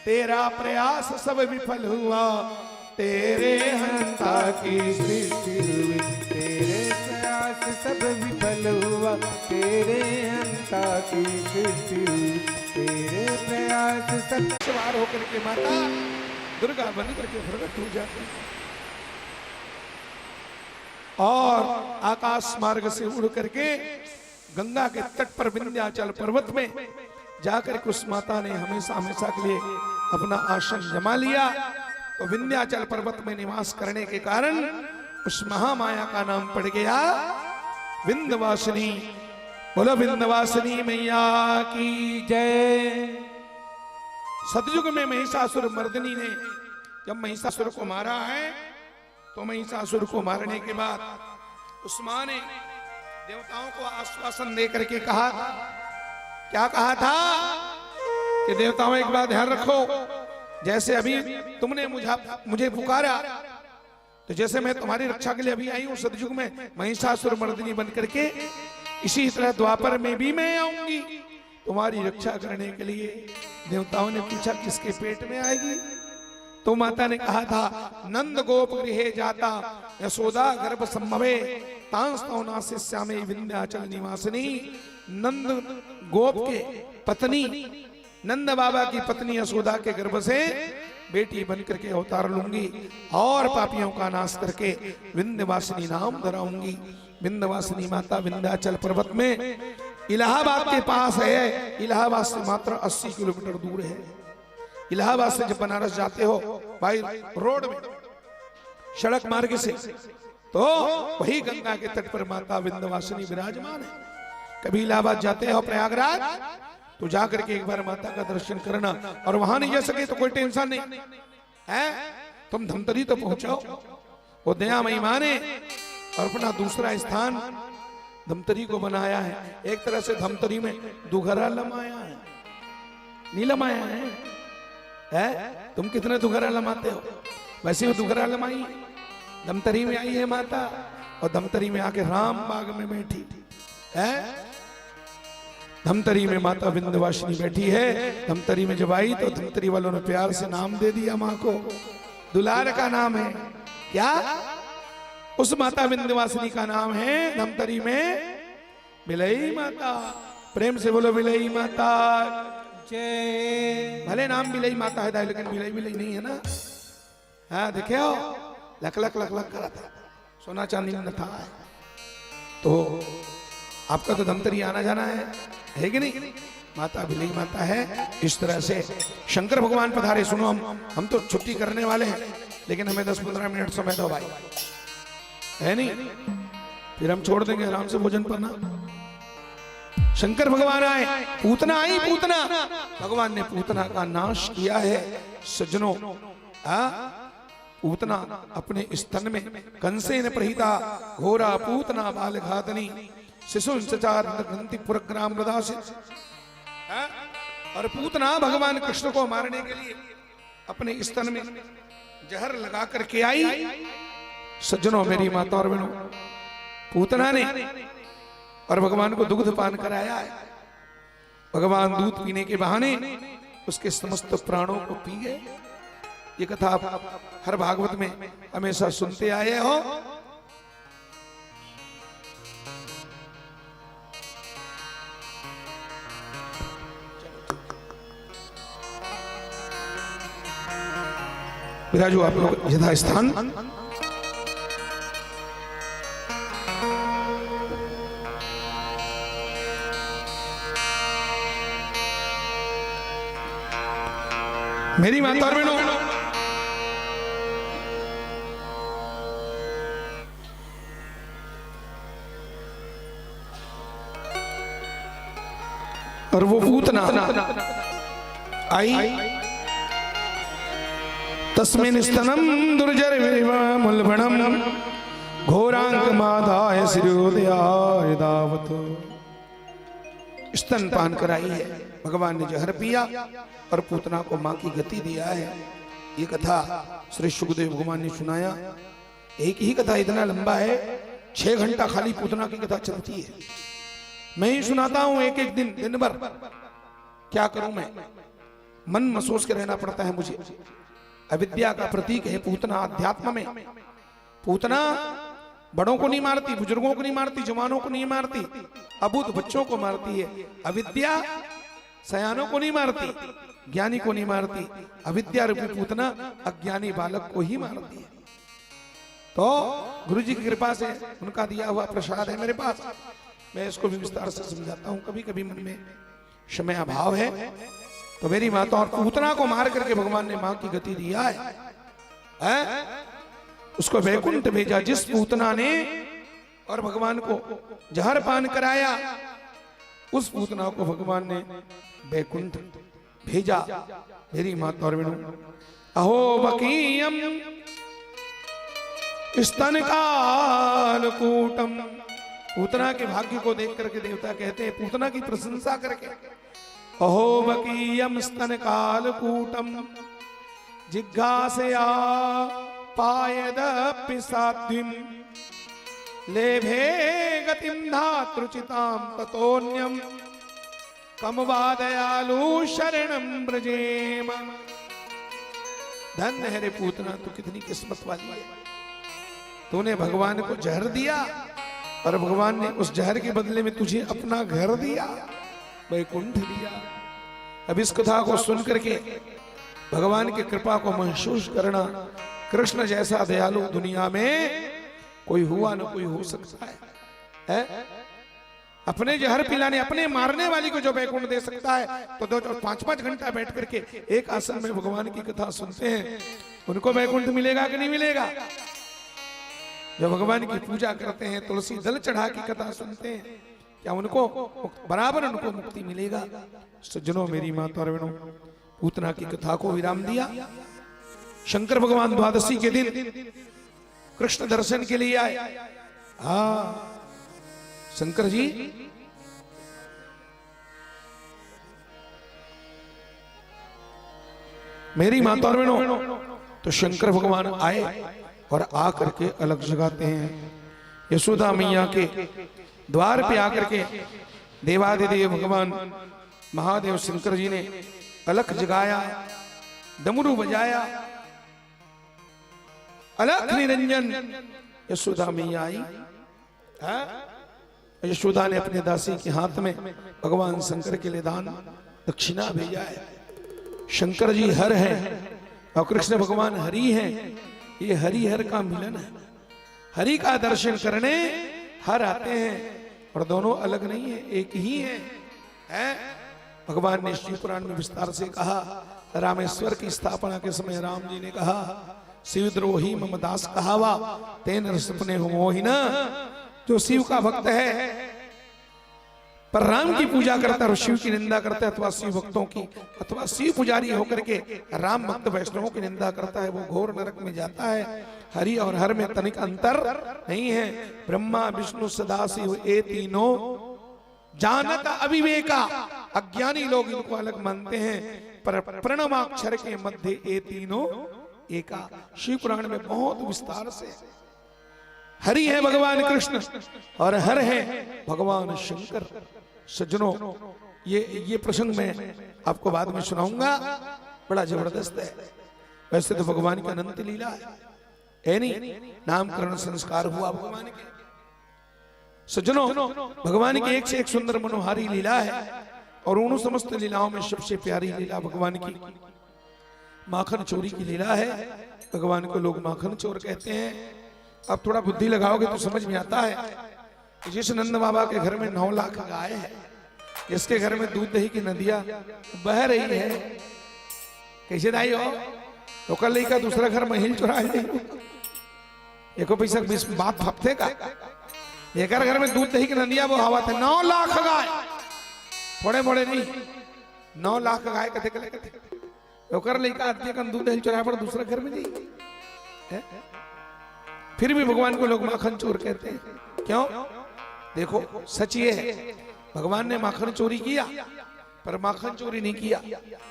तेरा प्रयास सब विफल हुआ। तेरे हंता की सृष्टि हुई, तेरे प्रयास सब विफल हुआ, तेरे हंता की सृष्टि हुई। तेरे प्रयास सब सवार होकर के माता दुर्गा बन करके प्रकट हो जाती और आकाश मार्ग से उड़ करके गंगा के तट पर विंध्याचल पर्वत में जाकर के उस माता ने हमेशा हमेशा के लिए अपना आसन जमा लिया। तो विंध्याचल पर्वत में निवास करने के कारण उस महामाया का नाम पड़ गया विंध्यवासिनी। बोलो विंध्यवासिनी मैया की जय। सतयुग में महिषासुर मर्दिनी ने जब महिषासुर को मारा है, तो महिषासुर को मारने के बाद उस मां ने देवताओं को आश्वासन दे करके कहा, क्या कहा था कि देवताओं एक बात ध्यान रखो, जैसे अभी तुमने मुझे पुकारा, तो जैसे मैं तुम्हारी रक्षा के लिए अभी आई हूं सतयुग में महिषासुर मर्दिनी बन करके, इसी तरह द्वापर में भी मैं आऊंगी तुम्हारी रक्षा करने के लिए। देवताओं ने पूछा किसके पेट में आएगी? तो माता ने कहा था नंद गोप गृहे जाता यशोदा गर्भ संभवे तांस्तौ नासिस्यामे विंध्याचल निवासिनी। नंद गोप के पत्नी, नंद बाबा की पत्नी यशोदा के गर्भ से बेटी बन करके अवतार लूंगी और पापियों का नाश करके विंध्यवासिनी नाम धराऊंगी। विंध्यवासिनी माता विंध्याचल पर्वत में इलाहाबाद के पास है। इलाहाबाद से मात्र 80 किलोमीटर दूर है। इलाहाबाद से जब बनारस जाते हो भाई रोड में सड़क मार्ग से, तो वही गंगा के तट पर माता विंध्यवासिनी विराजमान है। कभी इलाहाबाद जाते हो प्रयागराज, तो जाकर के एक बार माता का दर्शन करना, और वहां नहीं जा सके तो कोई टेंशन नहीं है, तुम धमतरी तो पहुंचो। वो दयामयी मां ने और अपना दूसरा स्थान धमतरी को बनाया है। एक तरह से धमतरी में दुघरा लमाया है, नीलमाया है? तुम कितने दुघरा लमाते हो? वैसे वो दुघरा लमाई धमतरी में आई है माता, और धमतरी में आके राम बाग में बैठी है। धमतरी में माता विंध्यवासिनी बैठी है। धमतरी में जब आई तो धमतरी वालों ने प्यार से नाम दे दिया मां को, दुलार का नाम है क्या? उस माता विंध्यवासिनी का नाम है धमतरी में बिलई माता। प्रेम से बोलो बिलई माता जय। भले नाम बिलई माता है लेकिन बिलई बिलई नहीं है ना। हाँ देखे हो, लक लक लक लक करा था, सोना चांदी न था। तो आपका तो धमतरी आना जाना है कि नहीं? माता बिलई माता है। इस तरह से शंकर भगवान पधारे। सुनो, हम तो छुट्टी करने वाले हैं, लेकिन हमें 10-15 मिनट समय दो भाई, है नहीं? फिर हम छोड़ देंगे आराम से भोजन करना। शंकर भगवान आए, पूतना आई। पूतना, भगवान ने पूतना का नाश किया है सज्जनों। पूतना अपने स्तन में कंसेन प्रहिता घोरा पूतना बाल घातनी शिशु सचार पुरग्राम मृदासित। और पूतना भगवान कृष्ण को मारने के लिए अपने स्तन में जहर लगा करके आई। सज्जनों, मेरी माता और बहनों, पूतना ने और भगवान को दुग्ध पान कराया है। भगवान दूध पीने के बहाने उसके समस्त प्राणों को पी गए। ये कथा आप हर भागवत में हमेशा सुनते आए हो। विराजो आप लोग यथा स्थान। मेरी माता और बहनों, और वो पूतना आई तस्मिन् स्तनम दुर्जर मुलभणम घोरांक मादाय श्रीयोदयाय दावत। स्तन पान कराई है, भगवान ने जहर पिया और पूतना को मां की गति दिया है। ये कथा श्री सुखदेव भगवान ने सुनाया। एक ही कथा इतना लंबा है, 6 घंटा खाली पूतना की कथा चलती है। मैं ही सुनाता हूं एक एक दिन भर। क्या करूं मैं, मन महसूस के रहना पड़ता है मुझे। अविद्या का प्रतीक है पूतना अध्यात्म में। पूतना बड़ों को नहीं मारती, बुजुर्गों को नहीं मारती, जवानों को नहीं मारती, अबूझ बच्चों को मारती है। अविद्या सयानों को नहीं मारती, ज्ञानी को नहीं मारती। अविद्या रूपी पूतना अज्ञानी बालक को ही मारती है। तो गुरु जी की कृपा से उनका दिया हुआ प्रसाद है मेरे पास। मैं इसको भी विस्तार से समझाता हूं। कभी कभी मन में समय अभाव है तो मेरी माता और पूतना को मार करके भगवान ने मां की गति दिया है, उसको वैकुंठ भेजा। जिस पूतना ने और भगवान को जहर पान कराया, उस पूतना को भगवान ने वैकुंठ भेजा। मेरी माता और बहनों, अहो बकीयम स्तन कालकूटम। पूतना के भाग्य को देख करके देवता कहते हैं, पूतना की प्रशंसा करके, अहो बकीयम स्तन कालकूटम जिज्ञासया पायदपि साध्वीं लेभे गतिं धातृचितां ततोऽन्यं कम वा दयालु शरणं ब्रजेम। धन्य है रे पूतना, तू कितनी किस्मत वाली है। तूने भगवान को जहर दिया और भगवान ने उस जहर के बदले में तुझे अपना घर दिया, वैकुंठ दिया। अब इस कथा को सुन करके भगवान की कृपा को महसूस करना। कृष्ण जैसा दयालु दुनिया में कोई हुआ न कोई हो सकता है? अपने जहर पिलाने, अपने मारने वाली को जो वैकुंठ दे सकता है, तो 5-5 घंटा बैठ करके एक आसन में भगवान की कथा सुनते हैं, उनको वैकुंठ मिलेगा कि नहीं मिलेगा? जो भगवान की पूजा करते हैं, तुलसी दल चढ़ा की कथा सुनते हैं, क्या उनको बराबर उनको मुक्ति मिलेगा? सज्जनों, मेरी माता और बहनों, पूतना की कथा को विराम दिया। शंकर भगवान द्वादशी के दिन कृष्ण दर्शन के लिए आए। हाँ, शंकर जी मेरी माता और बहनों, तो शंकर भगवान आए और आकर के अलग जगाते हैं। यशोदा मैया के द्वार पे आकर के देवादिदेव भगवान महादेव शंकर जी ने अलख जगाया, डमरू बजाया, अलख निरंजन। यशोदा मैया आई। यशोदा ने अपने दासी के हाथ में भगवान शंकर के लिए दान दक्षिणा भेजा है। शंकर जी हर है और कृष्ण भगवान हरि हैं। ये हरि हर का मिलन है। हरि का दर्शन करने हर आते हैं और दोनों अलग नहीं है, एक ही है। भगवान ने शिव पुराण में विस्तार से कहा, रामेश्वर की स्थापना के समय राम जी ने कहा, शिवद्रोही मम दास कहावा तेन रसपने हो मोहिना। जो शिव का भक्त है पर राम की पूजा करता है और शिव की निंदा करता है, अथवा शिव भक्तों की अथवा शिव पुजारी होकर के राम भक्त वैष्णवों की निंदा करता है, वो घोर नरक में जाता है। हरि और हर में तनिक अंतर नहीं है। ब्रह्मा विष्णु सदाशिव ये तीनों जानता अविवेका। अज्ञानी लोग इनको अलग मानते हैं, पर प्रणवाक्षर के मध्य ये तीनों एका। शिव पुराण में बहुत विस्तार से हरि है भगवान कृष्ण और हर है भगवान शंकर। सज्जनों, ये प्रसंग मैं आपको बाद में सुनाऊंगा, बड़ा जबरदस्त है। वैसे तो भगवान की अनंत लीला है नहीं, नामकरण संस्कार हुआ भगवान के। सज्जनों, भगवान की एक से एक सुंदर मनोहारी लीला है और उन समस्त लीलाओं में सबसे प्यारी लीला भगवान की माखन चोरी की लीला है। भगवान को लोग माखन चोर कहते हैं। अब थोड़ा बुद्धि लगाओगे तो समझ में आता है। जिस नंद बाबा के घर में 9 लाख गाय है, जिसके घर में दूध दही की नदियां बह रही है, कैसे दाई हो तो कल लेकर दूसरा घर महिल चुरा ले एको पैसा बात हफ्ते का एक घर में दूध दही के नदिया वो हवा थे 9 लाख गाय थोड़े मोड़े नहीं 9 लाख गाय कथे कथे ओकर लेकर आदमी का दूध दही चुराया पर दूसरा घर में नहीं। फिर भी भगवान को लोग माखन चोर कहते हैं, क्यों? देखो सच ये है भगवान ने माखन चोरी किया पर माखन चोरी नहीं किया।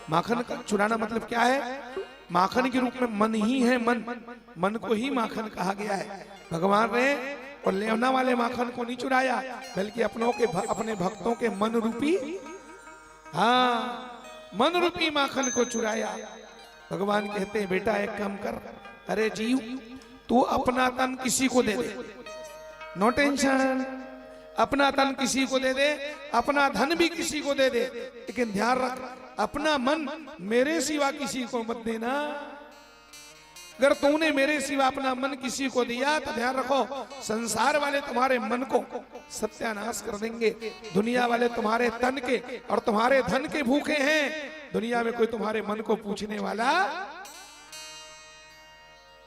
माखन का चुराना मतलब क्या है? माखन के रूप में मन ही है, मन को ही माखन कहा गया है। भगवान ने और लेवना वाले माखन को नहीं चुराया बल्कि अपने भक्तों के मन रूपी, हाँ मन रूपी माखन को चुराया। भगवान कहते हैं बेटा एक काम कर, अरे जीव तू अपना तन किसी को दे दे, नो टेंशन, अपना तन किसी को दे दे, अपना धन भी किसी को दे दे, लेकिन ध्यान रख अपना मन मेरे सिवा किसी को मत देना। अगर तूने मेरे सिवा अपना मन किसी को दिया तो ध्यान रखो संसार वाले तुम्हारे मन को सत्यानाश कर देंगे। दुनिया वाले तुम्हारे तन के और तुम्हारे धन के भूखे हैं। दुनिया में कोई तुम्हारे मन को पूछने वाला,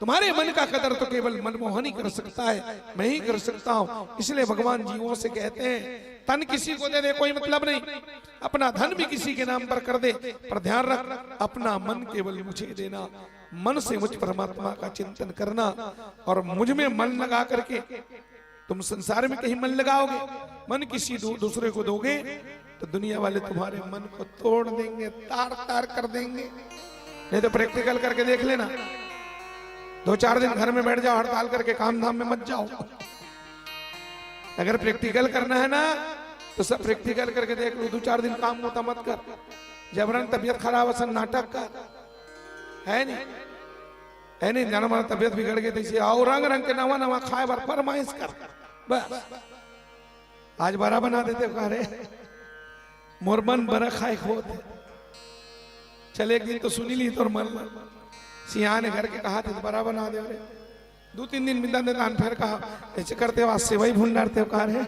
तुम्हारे मन का कदर तो केवल मनमोहन ही कर सकता है, मैं ही कर सकता हूं। इसलिए भगवान जीवों से कहते हैं तन किसी को दे दे कोई मतलब नहीं, अपना धन भी किसी के नाम पर कर दे, पर ध्यान रख अपना मन केवल मुझे देना। मन से मुझ परमात्मा का चिंतन करना और मुझ में मन लगा करके तुम संसार में कहीं मन लगाओगे, मन किसी दूसरे को दोगे तो दुनिया वाले तुम्हारे मन को तोड़ देंगे, तार तार कर देंगे। नहीं तो प्रैक्टिकल करके देख लेना, 2-4 दिन घर में बैठ जाओ, हड़ताल करके काम धाम में मत जाओ। अगर प्रैक्टिकल करना है ना तो सब प्रैक्टिकल करके देख लो, 2-4 दिन काम होता मत कर। जबरन तबियत खराब असन नाटक का है नहीं जाना माना तबियत बिगड़ गई थी आओ रंग रंग के नवा नवा खाए बार फरमाइश कर, बस आज बड़ा बना देते कह रहे मोर मन बड़ा खाए खोत है। चले एक दिन तो सुनी ली तो मन सियाह ने घर के कहा थे बड़ा बना दे, 2-3 दिन बिंदा ने दान फिर कहा ऐसे करते हो आज सेवई भून डालते हो, कहा रहे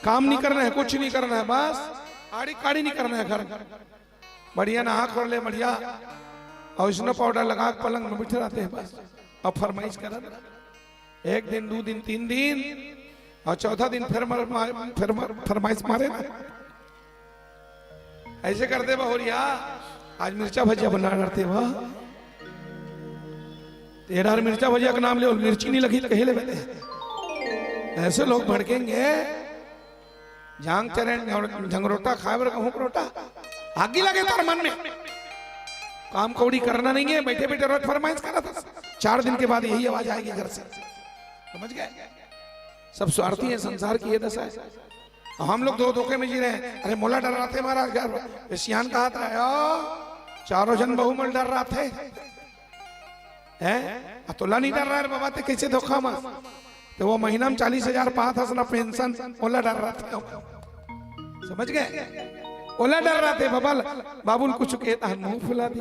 काम नहीं करना है, कुछ नहीं करना है, बस आड़ी काड़ी नहीं करना है, घर बढ़िया नहा खोल ले बढ़िया और स्नो पाउडर लगा पलंग में बैठे रहते हैं बस और फरमाइश कर। 1 दिन 2 दिन 3 दिन और चौथा दिन फिर फरमाइश मारे ना। ऐसे करते बहुरिया आज मिर्चा भजिया बना करते वाह तेरा मिर्चा भजिया का नाम ले मिर्ची नहीं लगी कहे ले बैठे। ऐसे लोग भड़केंगे जांग चरण झंगरोटा खाए कहूं रोटा आगे लगे तार मन में। काम कौड़ी करना नहीं है, बैठे बैठे रोज फरमाइश करा था, 4 दिन के बाद यही आवाज आएगी घर से, समझ गए? सब स्वार्थी है, संसार की ये दशा है। हम लोग 2 धोखे में जी रहे हैं। अरे मोला डर रहा थे महाराज घर सियान कहा था 4 जन बहुमल डर रहा थे हैं तोला नहीं डर रहा है बाबा ते कैसे धोखा में तो वो महीना में 40,000 पात हसना पेंशन ओला डर रहा था, समझ गए? ओला डर रहा थे बबल बाबुल कुछ कहता है मुंह फुला दी,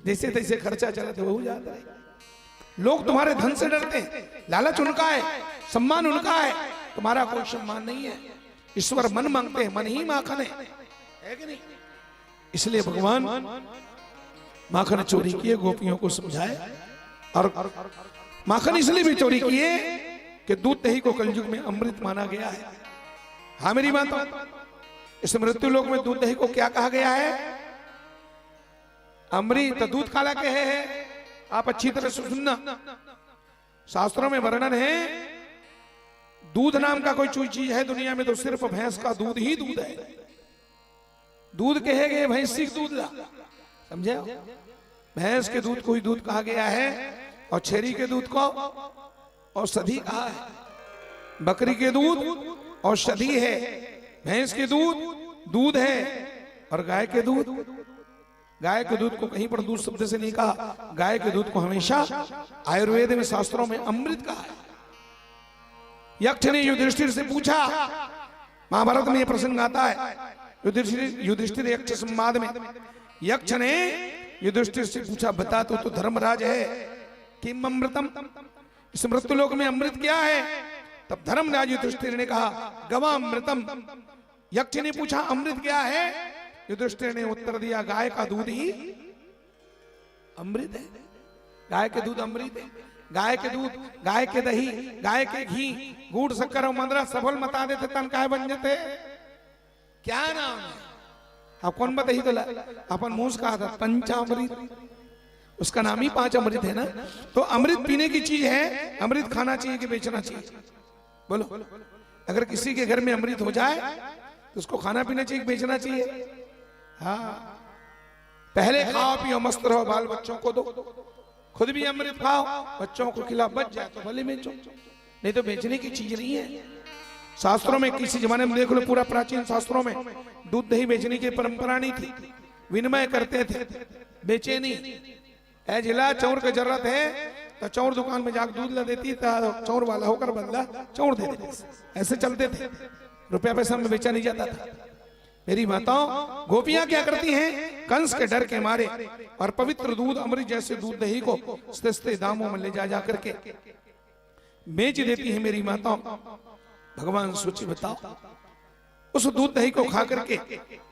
जैसे तैसे खर्चा चला तो हो जाता है। लोग तुम्हारे धन से डरते हैं, लालच उनका है, सम्मान उनका है, तुम्हारा कोई सम्मान नहीं है। ईश्वर मन मांगते हैं, मन ही माखन है कि नहीं? इसलिए भगवान माखन चोरी किए, गोपियों को समझाए और माखन इसलिए भी चोरी किए कि दूध दही को कलयुग में अमृत माना गया है। हाँ मेरी बात, इस मृत्यु लोक में दूध दही को क्या कहा गया है? अमृत। दूध काला के है, आप अच्छी तरह से सुनना, शास्त्रों में वर्णन है दूध नाम का कोई चीज है दुनिया में तो सिर्फ भैंस का दूध ही दूध है। दूध कहेगे भैंसी दूध ला, समझे? भैंस के दूध को ही दूध कहा गया है और छेरी के दूध को औषधि कहा है। बकरी के दूध औषधि है, भैंस के दूध दूध है और गाय के दूध को कहीं पर दूध शब्द से नहीं कहा, गाय के दूध को हमेशा आयुर्वेद में शास्त्रों में अमृत कहा है। यक्ष ने युधिष्ठिर से पूछा, महाभारत में यह प्रसंग आता है, युधिष्ठिर यक्ष संवाद में यक्ष ने युधिष्ठिर से पूछा बता तो धर्मराज है किम अमृतम, इस मृत्यु लोक में अमृत क्या है? तब धर्मराज युधिष्ठिर ने कहा गवामृतम। यक्ष ने पूछा अमृत क्या है? युधिष्ठिर ने उत्तर दिया, गाय का दूध ही अमृत है। गाय के दूध अमृत है। गाय के दूध, गाय के दही, गाय के घी, गुड़ शक्कर और मदरा सफल मता देते तन काय बन जाते। क्या नाम है? अब कौन बताई तो अपन मुंह से कहा था पंचामृत, उसका नाम ही 5 अमृत है ना। तो अमृत पीने की चीज है, अमृत खाना चाहिए कि बेचना चाहिए? बोलो, अगर किसी के घर में अमृत हो जाए तो उसको खाना पीना चाहिए कि बेचना चाहिए? हाँ, पहले खाओ पियो मस्त रहो, बाल बच्चों को दो, खुद भी अमृत खाओ, बच्चों को खिलाओ, बच जाए तो भले बेचो, नहीं तो बेचने की चीज नहीं है। शास्त्रों में किसी जमाने में देख लो, पूरा प्राचीन शास्त्रों में दूध दही बेचने की परंपरा नहीं थी, विनिमय करते थे, बेचे नहीं। है जिला चौर की जरूरत है तो चौर दुकान में जाकर दूध ला देती, चौर वाला होकर बदला चौर दे देते, ऐसे चलते थे, रुपया पैसा में बेचा नहीं जाता था। मेरी माताओं, गोपियां क्या करती हैं? कंस के डर के मारे और पवित्र दूध अमृत जैसे दूध दही को सस्ते दामों में ले जा करके बेच देती हैं। मेरी माताओं, भगवान सोचिए बताओ, उस दूध दही को खा करके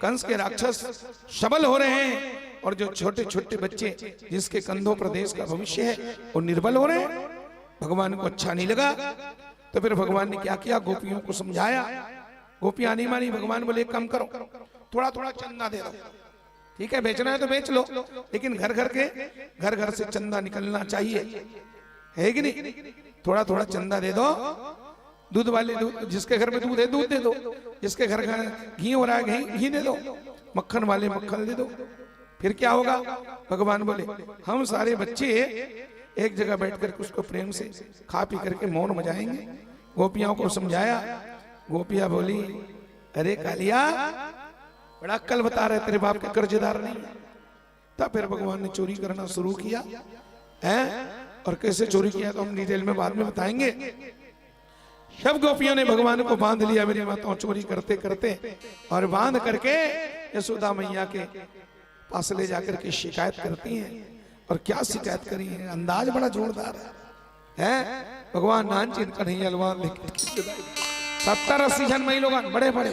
कंस के राक्षस सबल हो रहे हैं और जो छोटे छोटे बच्चे जिसके कंधों पर देश का भविष्य है वो निर्बल हो रहे हैं। भगवान को अच्छा नहीं लगा तो फिर भगवान ने क्या किया? गोपियों को समझाया। गोपियां नहीं मानी। भगवान बोले एक काम करो, थोड़ा थोड़ा चंदा दे दो, ठीक है, बेचना है तो बेच लो, लेकिन घर घर से चंदा निकलना चाहिए, है कि नहीं? थोड़ा थोड़ा चंदा दे दो। दूध वाले, दूध जिसके घर में दूध है दूध दे दो, जिसके घर घी हो रहा है घी दे दो, मक्खन वाले मक्खन दे दो। फिर क्या होगा? भगवान बोले हम सारे बच्चे एक जगह बैठ कर उसको प्रेम से खा पी करके मौन मजाएंगे। गोपियों को समझाया। गोपियां बोली, अरे कालिया, बड़ा अक्कल बता रहे, तेरे बाप के कर्जदार नहीं। तब फिर भगवान ने चोरी करना शुरू किया है। और कैसे चोरी किया तो हम डिटेल में बाद में बताएंगे। सब गोपियों ने भगवान को बांध लिया मेरी माताओं, चोरी करते करते, और बांध करके यशोदा मैया के पास ले जाकर के शिकायत करती हैं। और क्या शिकायत करी है? अंदाज बड़ा जोरदार है। भगवान नानचीन कन्हैया लवान लेके 70-80 जन मई लोग बड़े बड़े,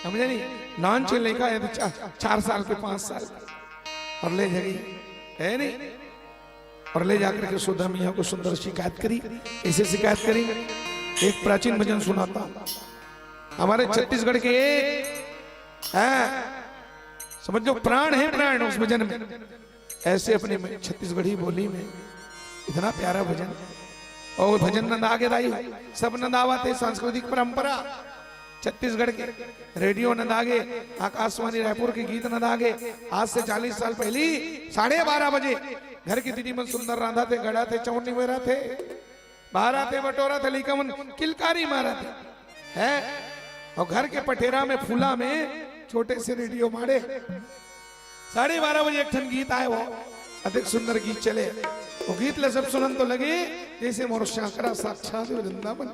समझे नहीं? नानचीन लेखा है 4 साल के 5 साल, और ले जगी है नहीं, और ले जाकर के यशोदा मैया को सुंदर शिकायत करी। कैसे शिकायत करी? एक प्राचीन भजन सुनाता हमारे छत्तीसगढ़ के, समझो प्राण है, प्राण उस भजन में। ऐसे अपने छत्तीसगढ़ी बोली में इतना प्यारा भजन, और भजन नंद आगे दाई सब नंद आवाते, सांस्कृतिक परंपरा छत्तीसगढ़ के, रेडियो नंद आगे, आकाशवाणी रायपुर के गीत नंद आगे। आज से 40 साल पहले 12:30 बजे घर की दीदी मन सुंदर रांधा थे, गड़ा थे, चौनी मेरा थे, बारा थे, बटोरा थे, लिखा मन किलकारी मारा थे, है। और घर के पटेरा में फूला में छोटे से रेडियो मारे, 12:30 बजे एक ठन गीत आए, वो अधिक सुंदर गीत चले। वो गीत ले सब सुनन तो लगे जैसे मोर शाकरा साक्षात वृंदावन,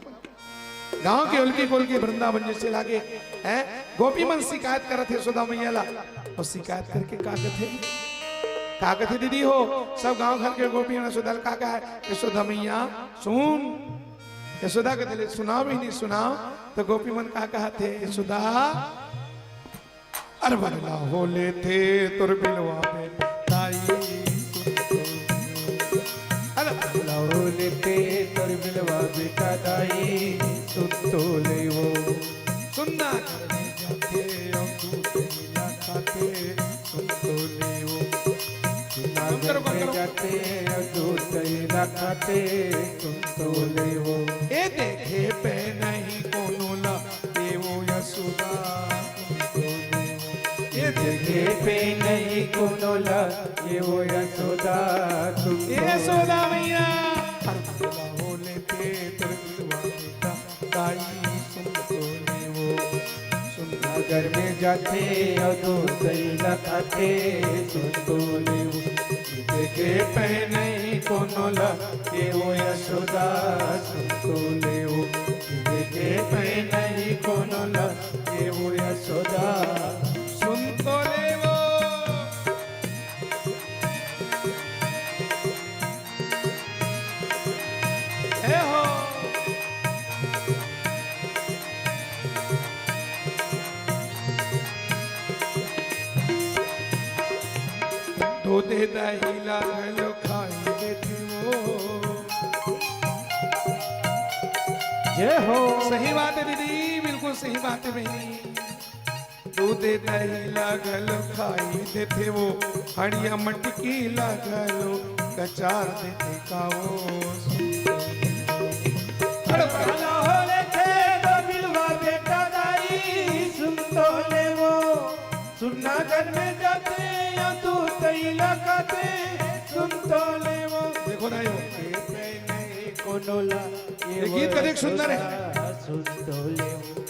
गांव के उल्की पुल्की वृंदावन जैसे लागे, है। गोपी मन शिकायत करते यशोदा मैया ला, और शिकायत करके का कथे दीदी हो, सब गांव घर के गोपी यशोदा का है, यशोदा मैया सुन। यशोदा के दिले सुनाओ भी नहीं, सुनाओ तो गोपी मन का कहते, यशोदा अरे बनला होले थे तुर बिलवा पे ताई, अरे बनला होले थे तुर बिलवा बेटा दाई, सुन तो ले वो सुनना करने जाते हम दूध मिला खाते, सुन तो ले वो सुनना करने जाते हम दूध मिला खाते, सुन तो ले वो। ये देखे पे नहीं कोनो ला ये वो यशोदा, देखे पे नहीं कोनो ला ये वो यशोदा, तुम यशोदा मैया होले पे तुरवा बेटा दाई, सुन तो ले वो सुनना घर में जाते और दूध दही खाते, सुन तो ले वो। देखे पे नहीं कोनो ला ये वो यशोदा, सुन तो ले वो। देखे पे नहीं कोनो ला ये वो यशोदा, सुन तो ले वो। हे हो दूधे दही लागल खाई देती वो। जय हो। सही बात है दीदी, बिल्कुल सही बात है बहनी। दूधे दही लागल खाई देते वो, हड़िया मटकी लागलो कचार देते काओ। भला होले थे दो बिलवा बेटा दाई, सुन तो ले वो। सुनना घर में जाते या तू तई लगाते, सुन तो ले वो। देखो ना यो कोनोला ये गीत कदेक सुंदर है। सुन तो ले वो।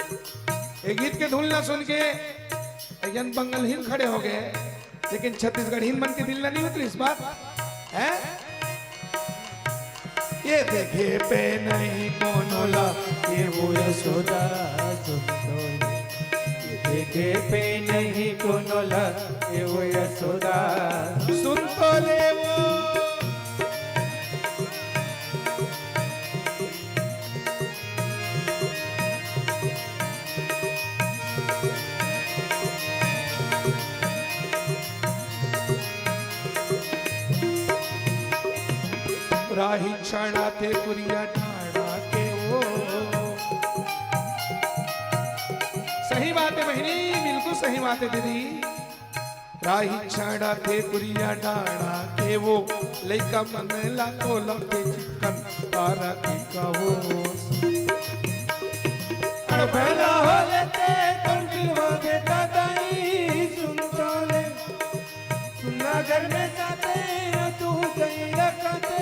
ये गीत के धुन ना सुन के जन बंगलहीन खड़े हो गए, लेकिन छत्तीसगढ़हीन मन के दिल ना नहीं उतरी इस बात है। ये देखे पे नहीं कोनोला ये वो यशोदा सुन तो ले। देखे पे नहीं कोनोला ये वो यशोदा सुन तो ले वो। राही छाड़ा थे पुरिया ठाड़ा के वो। सही बात है बहनी, बिल्कुल सही बात है दीदी। राही छाड़ा थे पुरिया ठाड़ा के वो, लइका मन लातो लगे चिकन तारा की कहो। भला होले ते तुम बिलवा बेटा दाई, सुन तो ले। सुनना घर में जाते या तू कहीं लगाते,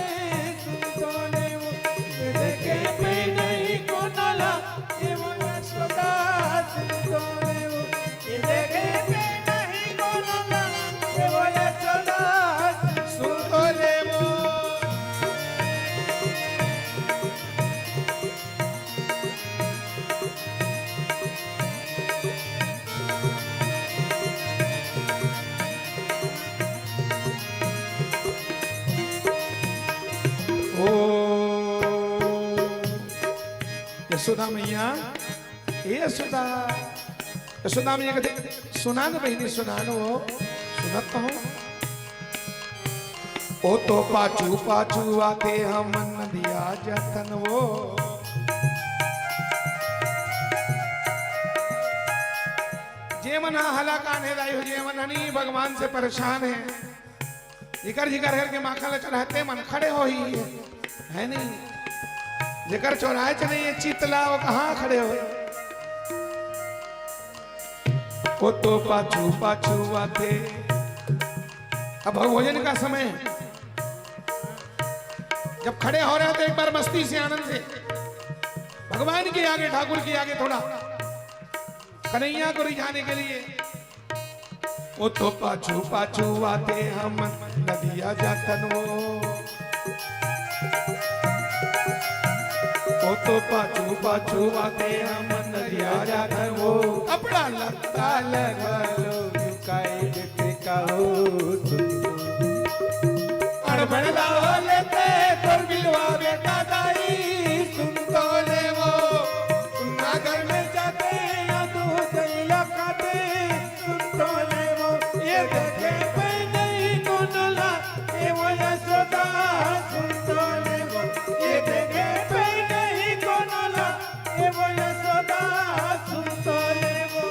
सुन तो ले वो। देखे पे नहीं कोनोला ये वो यशोदा, सुन तो ले वो। ये देखे पे नहीं कोनोला ये वो यशोदा, सुन तो ले वो। ओ यशोदा मैया, ए यशोदा, यशोदा मैया कहते सुना न बहनी, सुना न वो सुनत तो हो। ओ तो पाछू पाछू आते हम नदिया जतन वो। जे मना हला कान्हे दाई, जे मना नहीं भगवान से परेशान है, जिकर जिकर करके माखा ले चढ़ाते मन खड़े हो ही है नहीं। जिकर चौराहे चले ये चितला वो कहाँ खड़े हो। वो तो पाछू पाछू आते। अब भोजन का समय जब खड़े हो रहे हो तो एक बार मस्ती से आनंद से भगवान के आगे, ठाकुर के आगे थोड़ा कन्हैया को रिझाने के लिए। वो तो पाछू पाछू आते हम नदिया जातन वो। वो तो पाछू पाछू आते हम नदिया जातन वो। कपड़ा लगता लगा लो झुकाए देते काहो। अड़बड़ला लेते तुम बिलवा बेटा दाई, सुन तो ले वो। सुनना घर में जाते या तू कहीं लगाते, सुन तो ले वो। ये देखे पे नहीं कोनोला ये वो यशोदा, सुन तो ले वो। ये देखे पे नहीं कोनोला ये वो यशोदा, सुन तो ले वो।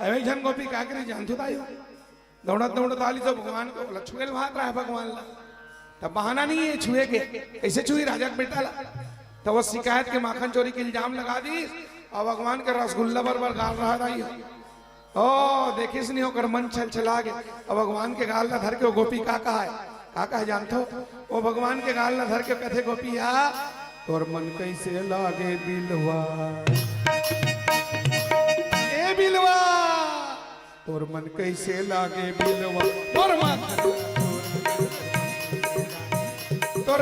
अरे जन गोपी का करे जानतो ताई दौड़त दौड़त आली तो भगवान को बोला छुएल भाग रहा है भगवान ला। तब बहाना नहीं है छुए के, ऐसे छुई राजा के बेटा ला। तो वो शिकायत के माखन चोरी के इल्जाम लगा दी और भगवान के रसगुल्ला बरबर गाल रहा था। ओ देखिस नहीं होकर मन छलछला गया। और भगवान के गाल ना धर के वो गोपी का कहा है जानतो। वो भगवान के गाल ना धर के कथे गोपिया तोर मन कैसे लागे बिलवा, ए बिलवा तोर मन कैसे लागे बिलवा। तोर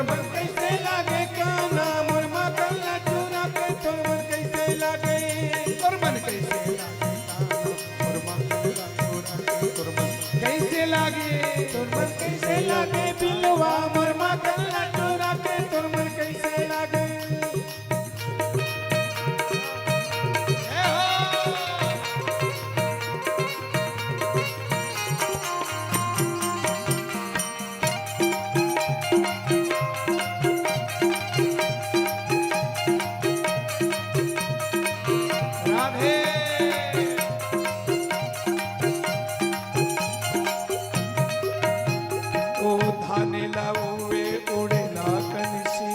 मन कैसे लागे काना मोर मगन चूरा के, तोर मन कैसे लागे। तोर मन कैसे लागे काना मोर मगन चूरा के, तोर मन कैसे लागे बिलवा मोर माखन चोरा के तोर मन कैसे लागे राधे ओ धाने लावे उड़ेला कनसी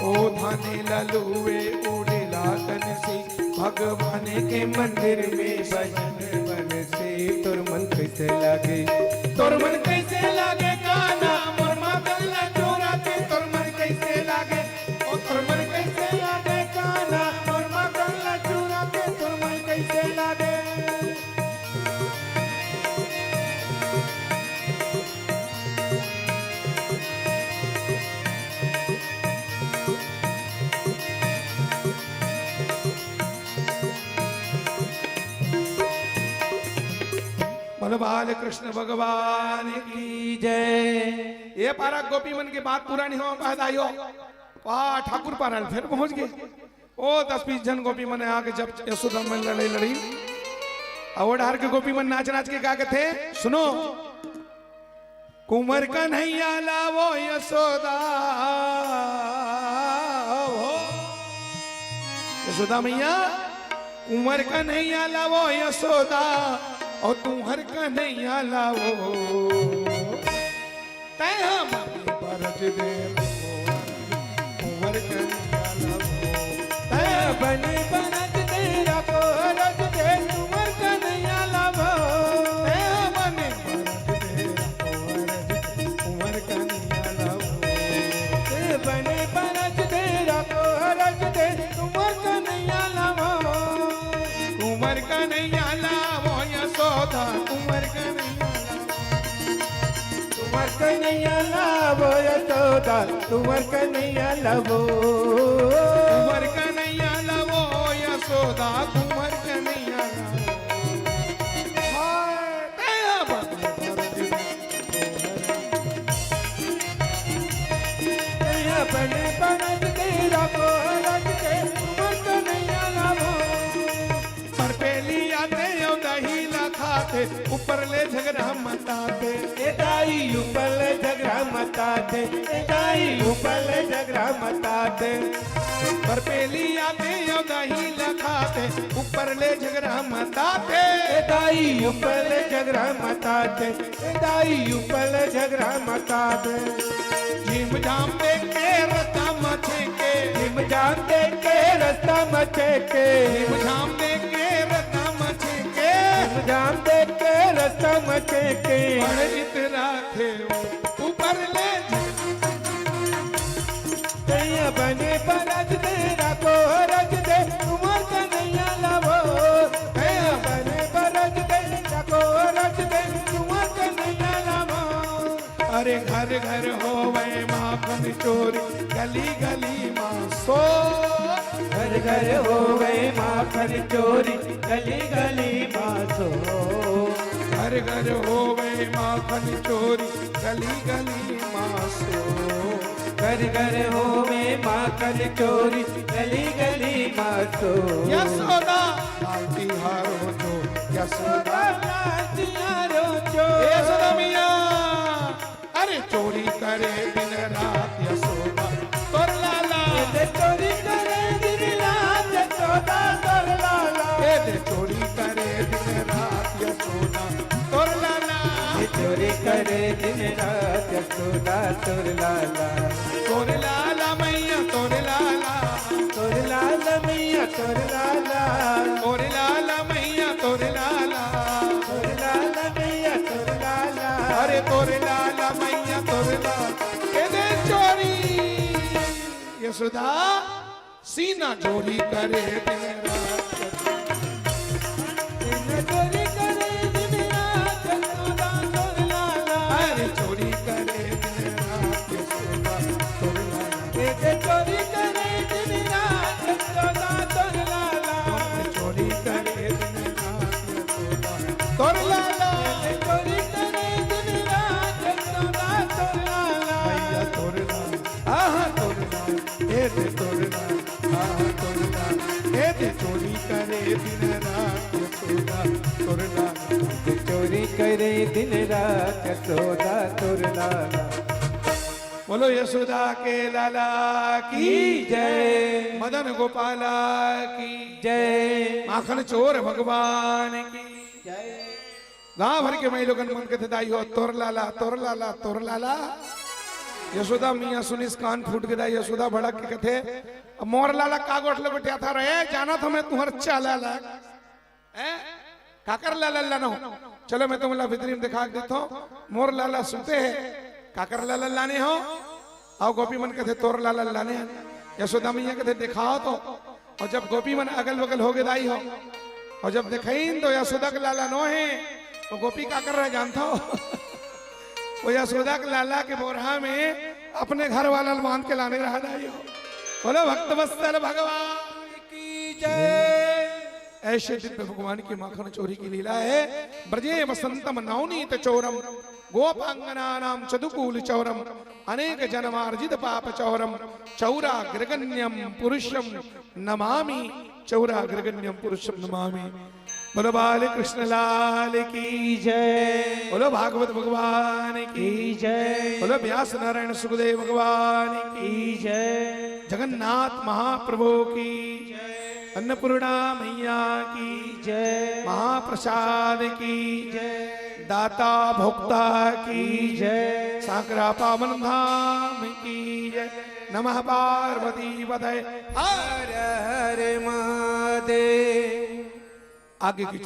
ओ धाने ललुए उड़ेला कनसी भगवान के मंदिर में भजन बन से तोर मन कैसे लागे तोर मन कैसे लागे गाना मोर माखन चोरा के तोर मन कैसे लागे ओ तोर मन कैसे लागे गाना मोर माखन चोरा के तोर मन कैसे लागे बोलो बाल कृष्ण भगवान की जय। ये पारा गोपी मन की बात पूरा नहीं हो पाता आयो वाह ठाकुर पारा फिर पहुंच गए ओ 10-20 जन गोपी मन आके जब यशोदा में लड़ी और हार के गोपी मन नाच नाच के गा के थे सुनो कुंवर कन्हैया लावो यशोदा हो यशोदा मैया कुंवर कन्हैया लावो यशोदा और तुम्हार कन्हैया लावो तैया मनी बरज दे कुंवर कन्हैया लावो तैया बनी बरज दे रखो रज दे कुंवर कन्हैया लावो तैया मनी बरज दे कुंवर कन्हैया लावो तैया बनी बरज दे रखो रज दे कुंवर कन्हैया लावो कुंवर कन्हैया लावो यशोदा कुंवर कन्हैया लावो यशोदा कुंवर कन्हैया लावो कुंवर कन्हैया लावो यशोदा कुंवर कन्हैया लावो हाय तैया बनी बरज तैया बनी बरज दे रखो रज दे कुंवर कन्हैया लावो सर पे लिया दे दही खाते ऊपर ले झगड़ा मताते दाई ऊपर ले झगड़ा मताते दाई ऊपर ले झगड़ा मताते पर पे लिया दे दही खाते ऊपर ले झगड़ा मताते दाई ऊपर ले झगड़ा मताते दाई ऊपर ले झगड़ा मताते झीम झाम देख के रास्ता मचे के झीम झाम देख के रास्ता मचे के झीम झाम देख के रास्ता मचे के झीम झाम देख के रास्ता मचे के पंडित राखे ऊपर ले तैया बने बरज दे रखो रज दे कुंवर कन्हैया लावो तैया बने बरज दे रखो रज दे कुंवर कन्हैया लावो अरे घर घर होवे माखन चोरी गली गली मां सो घर घर होवे माखन चोरी गली गली मासो घर घर होवे माखन चोरी गली गली मां सो घर घर होवे माखन चोरी गली गली मासो यशोदा लालती हारो जो यशोदा लातियारो जो यशोदा मिया अरे चोरी करे दिन रात यशोदा तोर लाला दे चोरी करे दिन रात यशोदा तोर लाला दे चोरी करे दिन रात यशोदा तोर लाला चोरी करे दिन रात यशोदा तोर लाला तोर लाला मैया तोर लाला तोर लाला मैया तोर लाला तोर लाला मैया तोर लाला तोर लाला मैया तोर लाला अरे तोर लाला मैया तोर लाला दे चोरी यशोदा सीना चोरी करे दिन रात चोरी करे दिन रात यशोदा तोर लाला अरे चोरी करे दिन रात यशोदा तोर लाला चोरी करे दिन रात यशोदा तोर लाला चोरी करे दिन रात यशोदा तोर लाला ते तोरला तोरला ते चोरी करे दिन रात यशोदा तोरला ते चोरी करे दिन रात यशोदा तोरला बोलो यशोदा के लाला की जय मदन गोपाला की जय माखन चोर भगवान की जय गांव भर के मैं लोगन मन के दाई हो तोर लाला तोर लाला तोर लाला यशोदा मियाँ सुनिस कान फूट के दाई यशोदा भड़क के कथे मोर लाला का गोठले बैठा था रे जाना था मैं तुम्हार चाला ला काकर लाला लानो चलो मैं तुम्हें भितरी में दिखा देता हूँ मोर लाला सुनते हैं काकर लाला लाने हो आओ गोपी मन कथे तोर लाला लाने यशोदा मैया कथे दिखाओ तो और जब गोपी मन अगल बगल हो गए दाई हो और जब दिखाई तो यशोदा के लाला नो है तो गोपी का कर रहा जानता हो वो यशोदा के लाला के बोरहा में अपने घर वाला बांध के लाने रहा दाई हो बोलो भक्त वत्सल भगवान की जय ऐसे दिव्य भगवान की माखन चोरी की लीला है ब्रजे वसंतम नवनीत चौरम गोपांगनानाम चदुकूल चौरम अनेक जन्मार्जित पाप चौरम चौरा ग्रगण्यम पुरुषम नमामि चौरा ग्रगण्यम पुरुषम नमामि बोलो बाल कृष्ण लाल की जय बोलो भागवत भगवान की जय बोलो व्यास नारायण सुखदेव भगवान की जय जगन्नाथ महाप्रभु की अन्नपूर्णा मैया की जय महाप्रसाद की जय दाता भोक्ता की जय साकरा पावन धाम की जय नमः पार्वती पतये हर हर महादेव आगे की